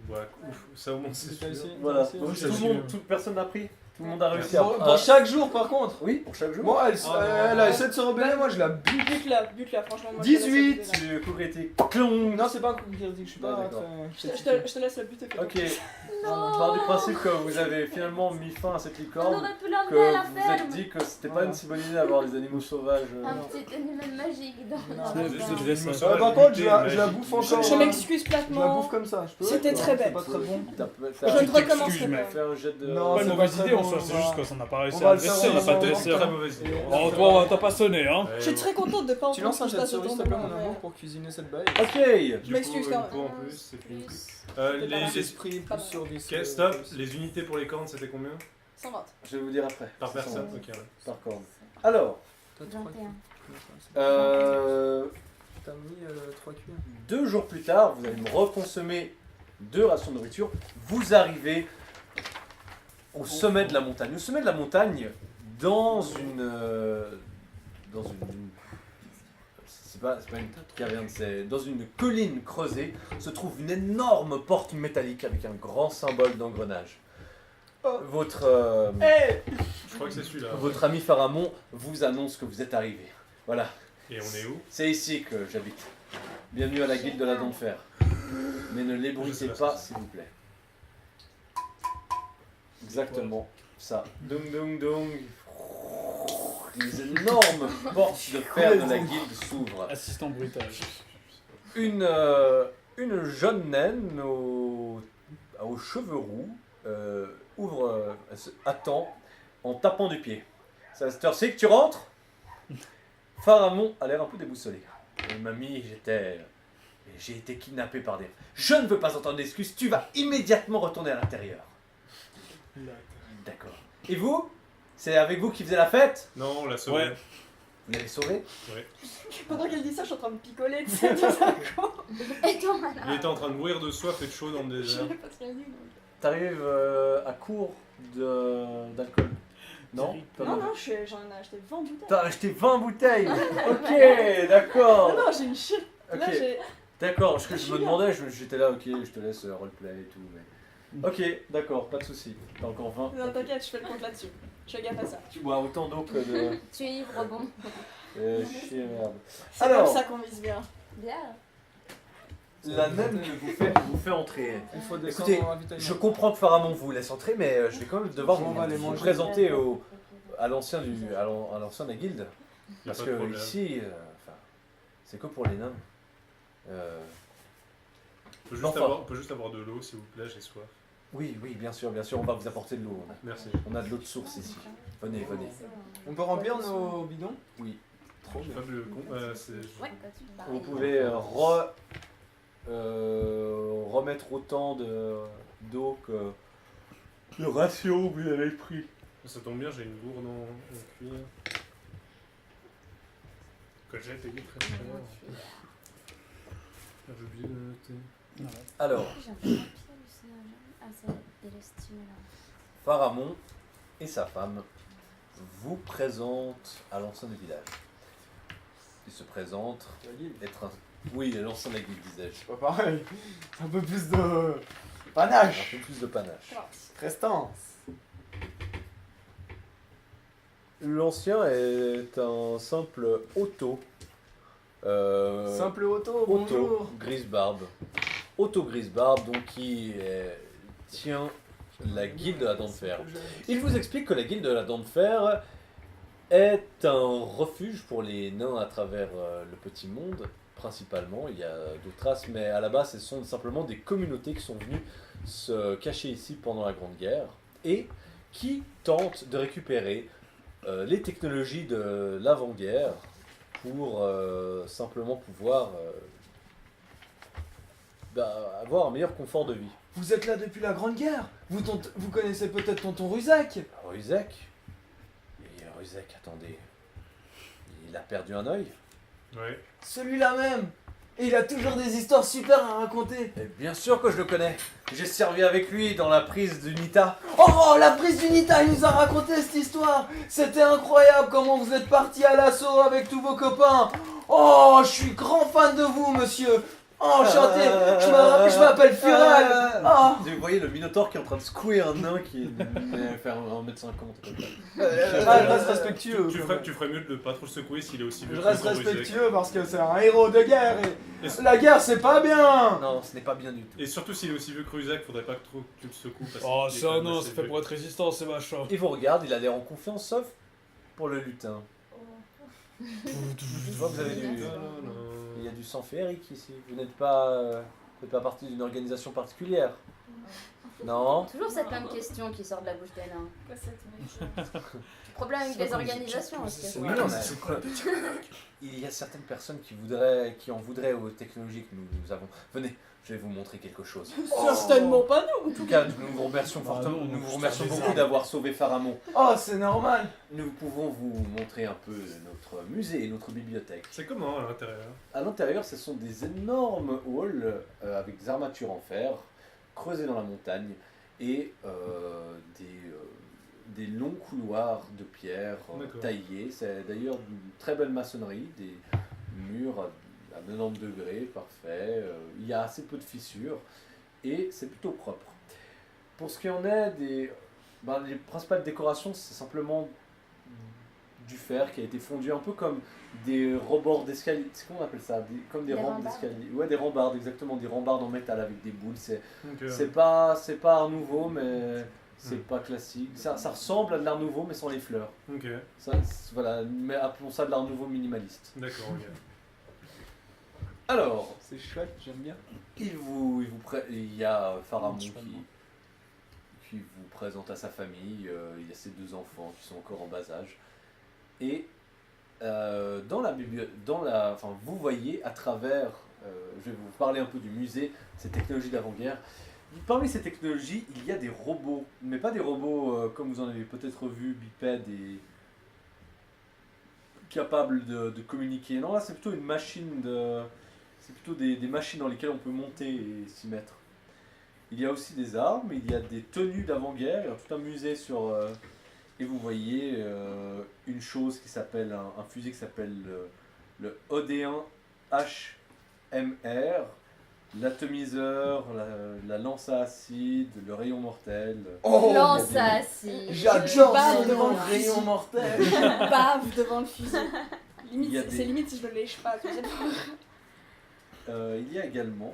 Ouais, ouf, ça au moins c'est
C'est
sûr.
ici.
Voilà.
c'est
Donc,
ici.
tout le monde, toute personne a pris. Tout le monde a réussi à...
Pour chaque jour par contre.
Oui, pour chaque jour.
Bon, elle,
Oh, non.
elle a essayé de se rebeller, moi je la bute.
Bute-la, franchement. moi, je te laisse la
18.
buter, là.
Tu coup critique. Clong.
Non, c'est pas un coup critique, je suis pas.
Ah, d'accord.
Je te laisse la buter.
Ok. Je
Non.
pars du principe que vous avez finalement mis fin à cette
On
licorne.
aurait pu
Que
l'emmener à la
vous vous êtes
ferme.
dit que c'était pas
Voilà.
une si bonne idée d'avoir des animaux sauvages.
Un petit animal magique dans
Non,
dans
c'est
la
juste
ferme.
le dressage.
par contre, je la bouffe
Je
encore.
m'excuse
Je la
platement.
bouffe comme ça, je peux.
C'était très
C'est
bête.
pas très bon.
Je ne recommencerai
t'excuses,
pas.
mec.
Fais un jet de...
Non,
Pas
c'est
une mauvaise
pas
idée en
très
soi,
bon,
c'est
on
juste
va-
qu'on n'a pas réussi
on
à
va le
dresser,
faire
on n'a pas
ensemble.
dressé.
Très
hein.
mauvaise idée.
Oh, toi, t'as pas sonné, hein.
Je suis très contente de pas
Tu lances un jet de cerise, s'il te plaît, mon
ouais.
amour, pour cuisiner cette baille.
Ok.
Je m'excuse quand même.
En plus, c'est plus.
Plus.
Les,
Voilà.
les-
Esprits
Pas
plus
mal.
sur 10.
Ok, stop. Les unités pour les cornes, c'était combien
120.
Je vais vous dire après.
Par
C'est
personne
son-
Ok, ouais.
Par corne. Alors,
21.
T'as mis 3 cuirs.
2 jours plus tard, vous allez me reconsommer 2 rations de nourriture. Vous arrivez au sommet de la montagne. Au sommet de la montagne, dans une c'est pas une caverne, c'est dans une colline creusée, se trouve une énorme porte métallique avec un grand symbole d'engrenage. Votre
Je crois que c'est celui-là.
votre ami Pharamond vous annonce que vous êtes arrivé. Voilà,
Et on est où
c'est ici que j'habite. Bienvenue à la guilde de la dent de fer. Mais ne l'ébruitez pas, s'il vous plaît. Exactement ça. Dung dung dung. Les énormes portes de fer de la guilde s'ouvrent.
Assistant bruitage.
Une jeune naine aux cheveux roux ouvre, attend en tapant du pied. C'est à cette heure-ci que tu rentres? Pharamond a l'air un peu déboussolé. Mamie, j'ai été kidnappé par des... Je ne veux pas entendre d'excuses, tu vas immédiatement retourner à l'intérieur. D'accord. Et vous? C'est avec vous qui faisait la fête?
Non, on l'a sauvé.
Ouais.
Vous l'avez sauvé?
Pendant qu'elle dit ça, je suis en train de picoler, tu sais, tout ça.
Et toi,
Il
voilà.
était en train de mourir de soif et de chaud dans le
Je
désert.
l'ai pas très dit, donc.
T'arrives à court d'alcool? Non? Pas
Non,
mal.
non, j'en ai acheté 20 bouteilles.
T'as acheté 20 bouteilles. Ok, d'accord.
Non, non, j'ai une chute. Là,
Ok,
j'ai.
d'accord. Ce que
Je
je
suis
me
bien.
demandais, j'étais là, ok, je te laisse roleplay et tout. Mais... Ok, d'accord, pas de soucis. T'as encore 20.
Non, t'inquiète, je fais le compte là-dessus. Je fais gaffe à ça.
Tu bois autant d'eau que de.
Tu es ivre, bon.
Chier, merde.
C'est
Alors.
comme ça qu'on vise bien.
Bien.
La naine vous fait entrer.
Il faut descendre
Écoutez,
en ravitaillement.
je comprends que Pharamond vous laisse entrer, mais je vais quand même devoir
On va les
vous
manger.
présenter à l'ancien de la guilde.
Y a
Parce
pas de
que
problème.
ici, c'est que pour les nains.
On
Enfin.
peut juste avoir de l'eau, s'il vous plaît, j'ai soif.
Oui, bien sûr, on va vous apporter de l'eau.
Merci.
On a de l'eau de source ici. Venez.
On peut remplir nos bidons?
Oui, trop
J'ai
bien.
pas vu le con. C'est...
Ouais.
Vous pouvez remettre autant d'eau que le ratio que vous avez pris.
Ça tombe bien, j'ai une gourde en cuir. Que j'ai payé très cher. J'ai oublié de noter.
Alors,
Ah, c'est le stimulant.
Pharamond et sa femme vous présentent à l'ancien du village. Il se présente être un... Oui, à l'ancien de la guilde, disais-je.
C'est pas pareil. Un peu plus de
Un
panache.
peu plus de panache.
Prestance.
L'ancien est un simple auto.
Simple auto,
Otto
bonjour.
Grisebarbe. Otto Grisebarbe, donc qui tient la guilde de la Dent de Fer. Il vous explique que la guilde de la Dent de Fer est un refuge pour les nains à travers le petit monde, principalement. Il y a d'autres races, mais à la base, ce sont simplement des communautés qui sont venues se cacher ici pendant la Grande Guerre et qui tentent de récupérer les technologies de l'avant-guerre pour simplement pouvoir avoir un meilleur confort de vie.
Vous êtes là depuis la Grande Guerre. Vous connaissez peut-être tonton Ruzac.
Ruzek Ruzek, attendez. Il a perdu un œil?
Ouais.
Celui-là même. Et il a toujours des histoires super à raconter.
Et bien sûr que je le connais. J'ai servi avec lui dans la prise d'Unita.
Oh, la prise d'Unita, il nous a raconté cette histoire. C'était incroyable comment vous êtes parti à l'assaut avec tous vos copains. Oh, je suis grand fan de vous, monsieur. Oh, enchanté. Je m'appelle Fural. Oh.
Vous voyez le Minotaure qui est en train de secouer un nain qui est faire 1m50.
Je reste respectueux.
Tu ferais mieux de ne pas trop le secouer s'il est aussi vieux
Je
que
reste
Tonton Ruzek.
respectueux parce que c'est un héros de guerre et la guerre c'est pas bien.
Non, ce n'est pas bien du tout.
Et surtout s'il est aussi vieux que Ruzek, faudrait pas que trop que tu le secoues. Parce
Oh,
qu'il est
ça
quand même
non,
assez
c'est fait
vieux.
pour être résistant, c'est machin.
Il vous regarde, il a l'air en confiance, sauf pour le lutin. Je vois que vous avez du... Il y a du sang féerique ici. Vous n'êtes pas partie d'une organisation particulière. Non.
Toujours cette même question qui sort de la bouche des nains.
Quoi, cette mec
Problème avec les organisations, est-ce que
Oui,
c'est-
on a- Il y a certaines personnes qui en voudraient aux technologies que nous avons. Venez, je vais vous montrer quelque chose.
Certainement pas nous.
En tout cas, nous vous remercions
Bah
fortement.
non,
Nous vous
je
remercions
te
beaucoup
désarme.
d'avoir sauvé Pharamond.
Oh, c'est normal.
Nous pouvons vous montrer un peu notre musée et notre bibliothèque.
C'est comment à l'intérieur?
À l'intérieur, ce sont des énormes halls avec des armatures en fer creusées dans la montagne et des longs couloirs de pierre
D'accord.
taillés. C'est d'ailleurs une très belle maçonnerie, des murs à 90 degrés, parfait. Il y a assez peu de fissures et c'est plutôt propre. Pour ce qui en est les principales décorations, c'est simplement du fer qui a été fondu un peu comme des rebords d'escalier. C'est comment on appelle ça? Comme des
Des
rampes
rambardes.
d'escalier. Ouais, des rambardes, exactement, des rambardes en métal avec des boules.
Donc,
C'est pas art nouveau, mais c'est
Hmm.
pas classique. Ça ressemble à de l'art nouveau, mais sans les fleurs.
Ok,
Voilà, mais appelons ça de l'art nouveau minimaliste.
d'accord, ok.
Alors,
C'est chouette, j'aime bien.
il y a Pharamond
Je sais pas le nom.
qui vous présente à sa famille. Il y a ses 2 enfants qui sont encore en bas âge. Et vous voyez à travers, je vais vous parler un peu du musée, ces technologies d'avant-guerre. Parmi ces technologies, il y a des robots, mais pas des robots comme vous en avez peut-être vu, bipèdes et capables de communiquer. Non, là c'est plutôt une machine c'est plutôt des machines dans lesquelles on peut monter et s'y mettre. Il y a aussi des armes, il y a des tenues d'avant-guerre, il y a tout un musée sur... et vous voyez une chose qui s'appelle, un fusil qui s'appelle le OD1 HMR, l'atomiseur, la lance à acide, le rayon mortel.
Oh,
Lance à acide.
j'adore
Bave
ce
devant
nom,
le
rayon
fusil.
mortel.
Bave devant le fusil.
Il y a
Limite,
des-
c'est limite si je le lèche pas. Tu sais.
Il y a également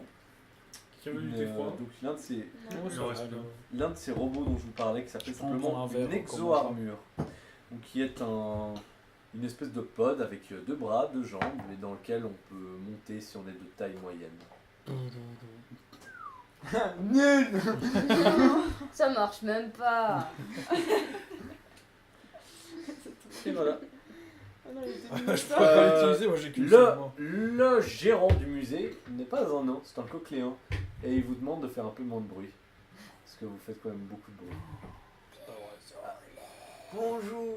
Qui veut
une,
lutter froid
donc
Il en reste plein.
l'un de ces robots dont je vous parlais qui s'appelle
Je prends un
simplement
verre,
une exo-armure. Donc qui est une espèce de pod avec 2 bras, 2 jambes et dans lequel on peut monter si on est de taille moyenne.
Nul.
Ça marche même pas.
Et voilà.
Ah non, il était
Je
mignon.
peux pas l'utiliser, moi j'ai qu'une
Le,
seule main.
le gérant du musée n'est pas un nain, c'est un coqueléen. Et il vous demande de faire un peu moins de bruit. Parce que vous faites quand même beaucoup de bruit.
Bonjour.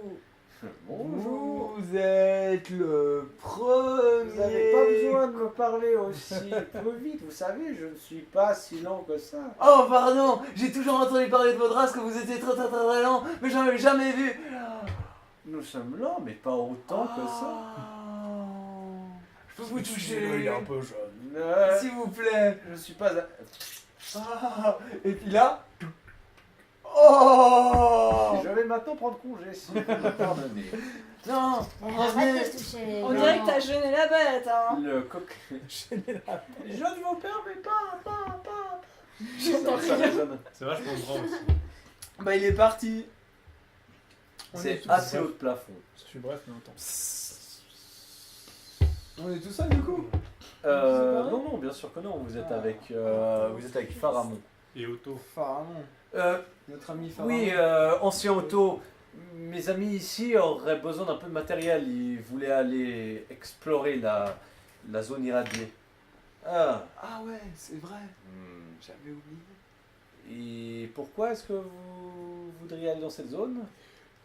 Bonjour.
Vous êtes le premier.
Vous n'avez pas besoin de me parler aussi peu vite, vous savez, je ne suis pas si lent que ça.
Oh pardon, j'ai toujours entendu parler de votre race que vous étiez très très très très lent, mais j'en avais jamais vu.
Nous sommes lents, mais pas autant que ça.
Je peux vous
Il
toucher,
est un peu jeune.
s'il vous plaît.
Je suis pas...
Ah, et puis là. Oh.
Je vais maintenant prendre congé, si vous me pardonnez.
Non,
Arrête
revenez.
de toucher les
On
gens.
dirait que t'as jeûné la bête, hein.
Le coqueléen... Je ne vous permets pas.
J'entends
Ça
rien.
résonne.
C'est vachement grand aussi.
Bah il est parti.
C'est assez haut de plafond.
Je suis bref, mais longtemps.
On est tout seul du coup.
Non, bien sûr que non, vous êtes avec Pharamond.
Et Otto.
Pharamond, notre ami Pharamond.
Oui, ancien auto. Mes amis ici auraient besoin d'un peu de matériel. Ils voulaient aller explorer la zone irradiée. Ah.
Ah ouais, c'est vrai.
Hmm.
J'avais oublié.
Et pourquoi est-ce que vous voudriez aller dans cette zone?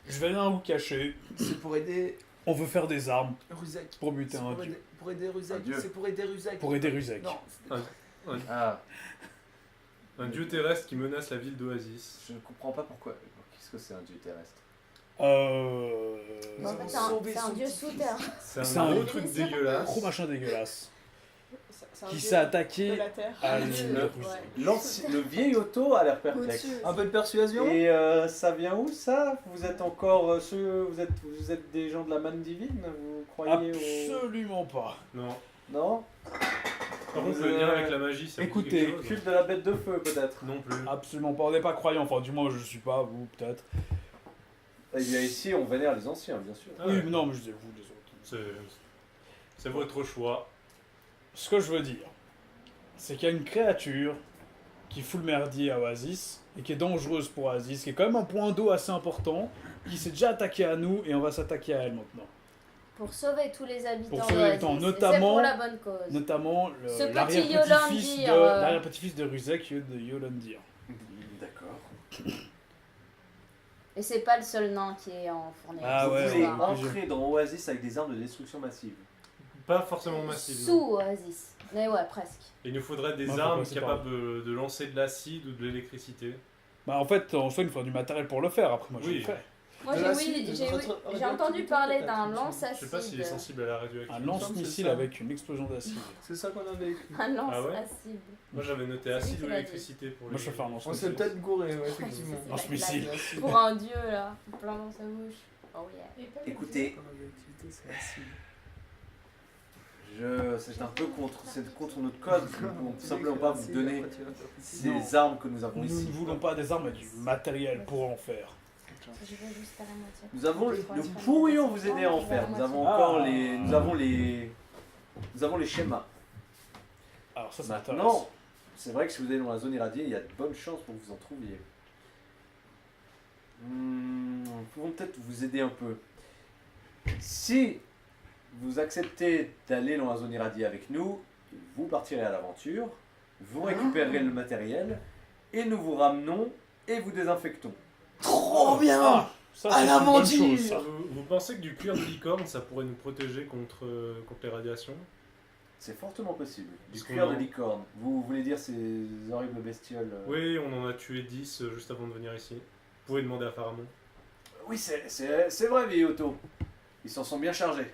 Je vais aller à un bout caché.
C'est pour aider
On veut faire des armes
Ruzek.
pour buter
C'est
un
pour
dieu.
aider, pour aider Ruzek.
Un dieu.
C'est pour aider Ruzek.
Pour aider Ruzek.
Non, c'était-
Ah,
Un dieu terrestre qui menace la ville d'Oasis.
je ne comprends pas pourquoi. Qu'est-ce que c'est un dieu terrestre?
Ils
En
ont
fait,
sauvé
c'est un
son
dieu
petit
sous
fils.
terre.
C'est
C'est
un
un
gros truc
gros
dégueulasse.
Gros machin dégueulasse.
C'est un
Qui
dieu
s'est
de
attaqué
la terre.
à
Le-
Ruzek.
Le vieil auto a l'air perplexe.
Au-dessus.
Un peu de persuasion.
Et ça vient où ça? Vous êtes encore vous êtes des gens de la manne divine? Vous croyez au...
Absolument pas.
Non.
Non?
Par contre, le lien avec la magie, ça vous dit
Écoutez,
quelque chose
Culte de la bête de feu peut-être?
Non plus.
Absolument pas. On n'est pas croyants. Enfin, du moins, je suis pas. Vous, peut-être.
Eh bien ici on vénère les anciens bien sûr.
Ah
Oui,
ouais.
mais non, mais je dis vous, les autres.
C'est votre choix.
Ce que je veux dire, c'est qu'il y a une créature qui fout le merdier à Oasis et qui est dangereuse pour Oasis, qui est quand même un point d'eau assez important, qui s'est déjà attaqué à nous et on va s'attaquer à elle maintenant.
Pour sauver tous les habitants
Pour sauver les habitants,
d'Oasis. Et
notamment-
c'est pour la bonne cause.
Notamment
Ce petit
l'arrière-petit-fils
Yolandir,
l'arrière-petit-fils de Ruzek, de Yolandir.
D'accord.
Et c'est pas le seul nain qui est en fournaise.
Ah
Vous
ouais,
voulez
ouais.
entrer dans Oasis avec des armes de destruction massive.
Pas forcément massive. non.
Sous Oasis. Mais ouais, presque.
Il nous faudrait des
Ouais, faut
armes
passer par
capables de lancer de l'acide ou de l'électricité.
Bah en fait, en soi, il nous faut du matériel pour le faire. Après, moi, je
Oui.
le fais.
Moi
De
j'ai
l'acide,
oui,
de
j'ai
radioactivité,
entendu parler d'un
peut-être.
lance-acide.
Je sais pas s'il est sensible à la radioactivité.
Un
me semble que
lance-missile
c'est ça.
avec une explosion d'acide.
C'est ça qu'on avait écrit.
Un lance
Ah ouais
acide.
Moi j'avais noté
C'est
acide
lui qui
ou
l'a dit.
électricité pour
Moi, je vais faire un
On
lance-missile.
s'est peut-être gouré, ouais, effectivement.
C'est
Lance-missile.
la blague. Pour un dieu là, plein dans sa bouche. Oh yeah.
Et pas le
Écoutez,
Radioactivité, c'est acide.
c'est un peu contre notre code. Nous ne pouvons simplement pas vous donner
Non.
ces armes que nous avons
Nous
ici.
ne voulons pas des armes, mais du matériel pour en faire.
Je vais juste à la moitié.
Nous pourrions vous aider à en faire. Nous avons encore
Ah.
nous avons les schémas.
Alors ça m'intéresse.
Maintenant, c'est vrai que si vous allez dans la zone irradiée, il y a de bonnes chances pour que vous en trouviez. Nous pouvons peut-être vous aider un peu. Si vous acceptez d'aller dans la zone irradiée avec nous, vous partirez à l'aventure, vous récupérerez le matériel, et nous vous ramenons et vous désinfectons.
Trop bien.
Ah, ça,
À
c'est une bonne
l'aventure.
chose, ça.
Vous pensez que du cuir de licorne ça pourrait nous protéger contre les radiations?
C'est fortement possible. Du
Parce
cuir
qu'on
de
en-
licorne. Vous voulez dire ces horribles bestioles
Oui, on en a tué 10 juste avant de venir ici. Vous pouvez demander à Pharamond.
Oui, c'est vrai, vieil auto. Ils s'en sont bien chargés.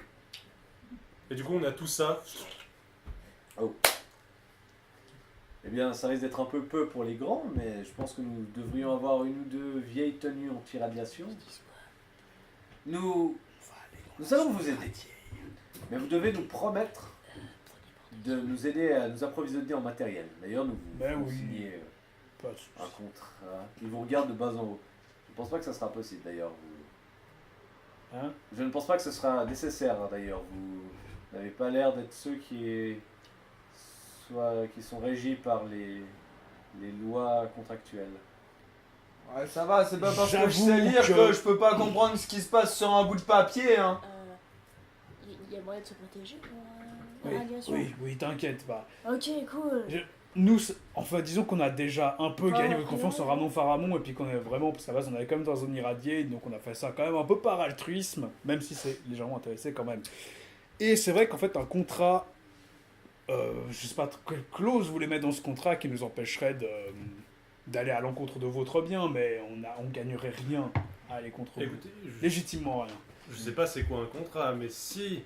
Et du coup on a tout ça.
Eh bien, ça risque d'être un peu pour les grands, mais je pense que nous devrions avoir une ou deux vieilles tenues anti-radiation. Nous allons vous aider. Mais vous devez nous promettre de nous aider à nous approvisionner en matériel. D'ailleurs, nous
Ben
vous
oui.
signez
Pas de soucis.
un contrat. Ils vous regardent de bas en haut. Je ne pense pas que ça sera possible, d'ailleurs.
Hein?
Je ne pense pas que ce sera nécessaire, d'ailleurs. Vous n'avez pas l'air d'être ceux qui sont régis par les lois contractuelles.
Ouais, ça va, c'est pas parce que je
J'avoue
sais lire
que-
que je peux pas comprendre ce qui se passe sur un bout de papier, hein.
Il y a moyen de se protéger pour
Oui,
la radiation.
oui, t'inquiète pas.
Ok, cool.
Nous, enfin, disons qu'on a déjà un peu
Ouais,
gagné votre confiance en
ouais.
ramenant Pharamond, et puis qu'on est vraiment, parce qu'à la base, on avait quand même dans la zone irradiée, donc on a fait ça quand même un peu par altruisme, même si c'est légèrement intéressé quand même. Et c'est vrai qu'en fait, un contrat, je sais pas quelle clause vous voulez mettre dans ce contrat qui nous empêcherait d'aller à l'encontre de votre bien, mais on gagnerait rien à aller contre vous.
Écoutez,
Légitimement rien.
je sais pas c'est quoi un contrat, mais si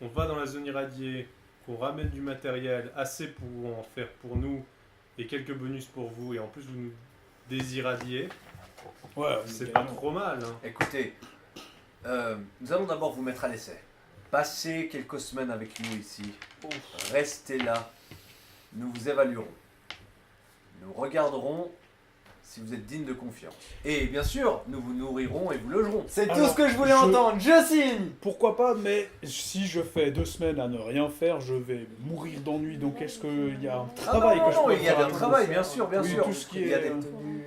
on va dans la zone irradiée, qu'on ramène du matériel assez pour en faire pour nous et quelques bonus pour vous, et en plus vous nous désirradiez,
Ouais,
c'est pas trop mal. Hein.
Écoutez, nous allons d'abord vous mettre à l'essai. Passez quelques semaines avec nous ici. Restez là. Nous vous évaluerons. Nous regarderons si vous êtes digne de confiance. Et bien sûr, nous vous nourrirons et vous logerons.
C'est tout
Alors,
ce que je voulais
je-
entendre, je signe.
Pourquoi pas, mais si je fais 2 semaines à ne rien faire, je vais mourir d'ennui. Donc est-ce qu'il y a un travail que je peux
il y a
faire
un travail, bien sûr, bien
Oui,
sûr.
tout ce qui
Il y a
est-
des-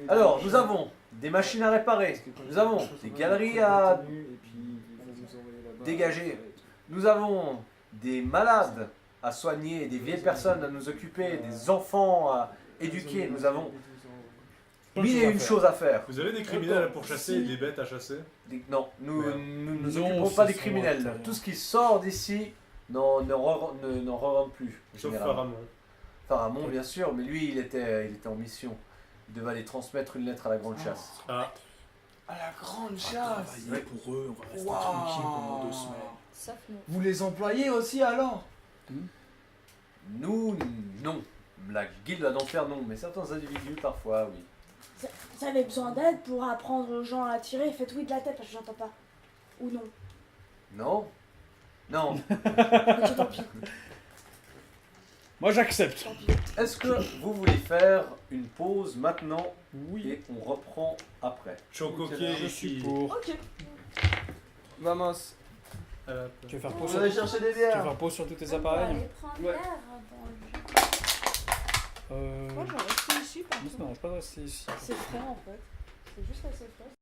Alors, nous avons des machines à réparer. Nous avons des galeries à dégager. Nous avons des malades à soigner, des vieilles personnes à nous occuper, des enfants à éduquer. Nous avons
Plein de
mille
choses
et
à
une
faire.
choses à faire.
Vous avez des criminels pour chasser et des bêtes à chasser?
Non, nous
Merde.
ne nous
Non,
occupons
ce
pas des
sont
criminels.
intéressants.
Tout ce qui sort d'ici n'en re-rentre plus.
Sauf
généralement.
Pharamond.
Pharamond, bien sûr, mais lui, il était en mission. Il devait aller transmettre une lettre à la grande chasse.
Ah,
À la grande
On va
chasse.
travailler pour eux, on va rester
Waouh.
tranquille pendant 2 semaines.
Sauf nous.
Vous les employez aussi alors?
Nous, non. La guilde d'enfer, non. Mais certains individus, parfois, oui.
Vous avez besoin d'aide pour apprendre aux gens à tirer? Faites oui de la tête parce que j'entends pas. Ou non.
Non. Non.
Ok, tant pis.
Moi j'accepte.
Tant pis.
Est-ce que vous voulez faire une pause maintenant
Oui.
et on reprend après?
Chocoquet
Je suis
ici.
pour.
Ok.
Vamos.
Tu veux faire
On
pause
va
sur,
aller chercher des
tu veux
bières.
faire pause sur tous tes
On va
appareils
aller prendre
Ouais.
l'air dans le jeu.
Moi, je vais rester ici par
Moi ça
contre.
me dérange pas de rester ici.
C'est frais en fait. C'est juste assez frais.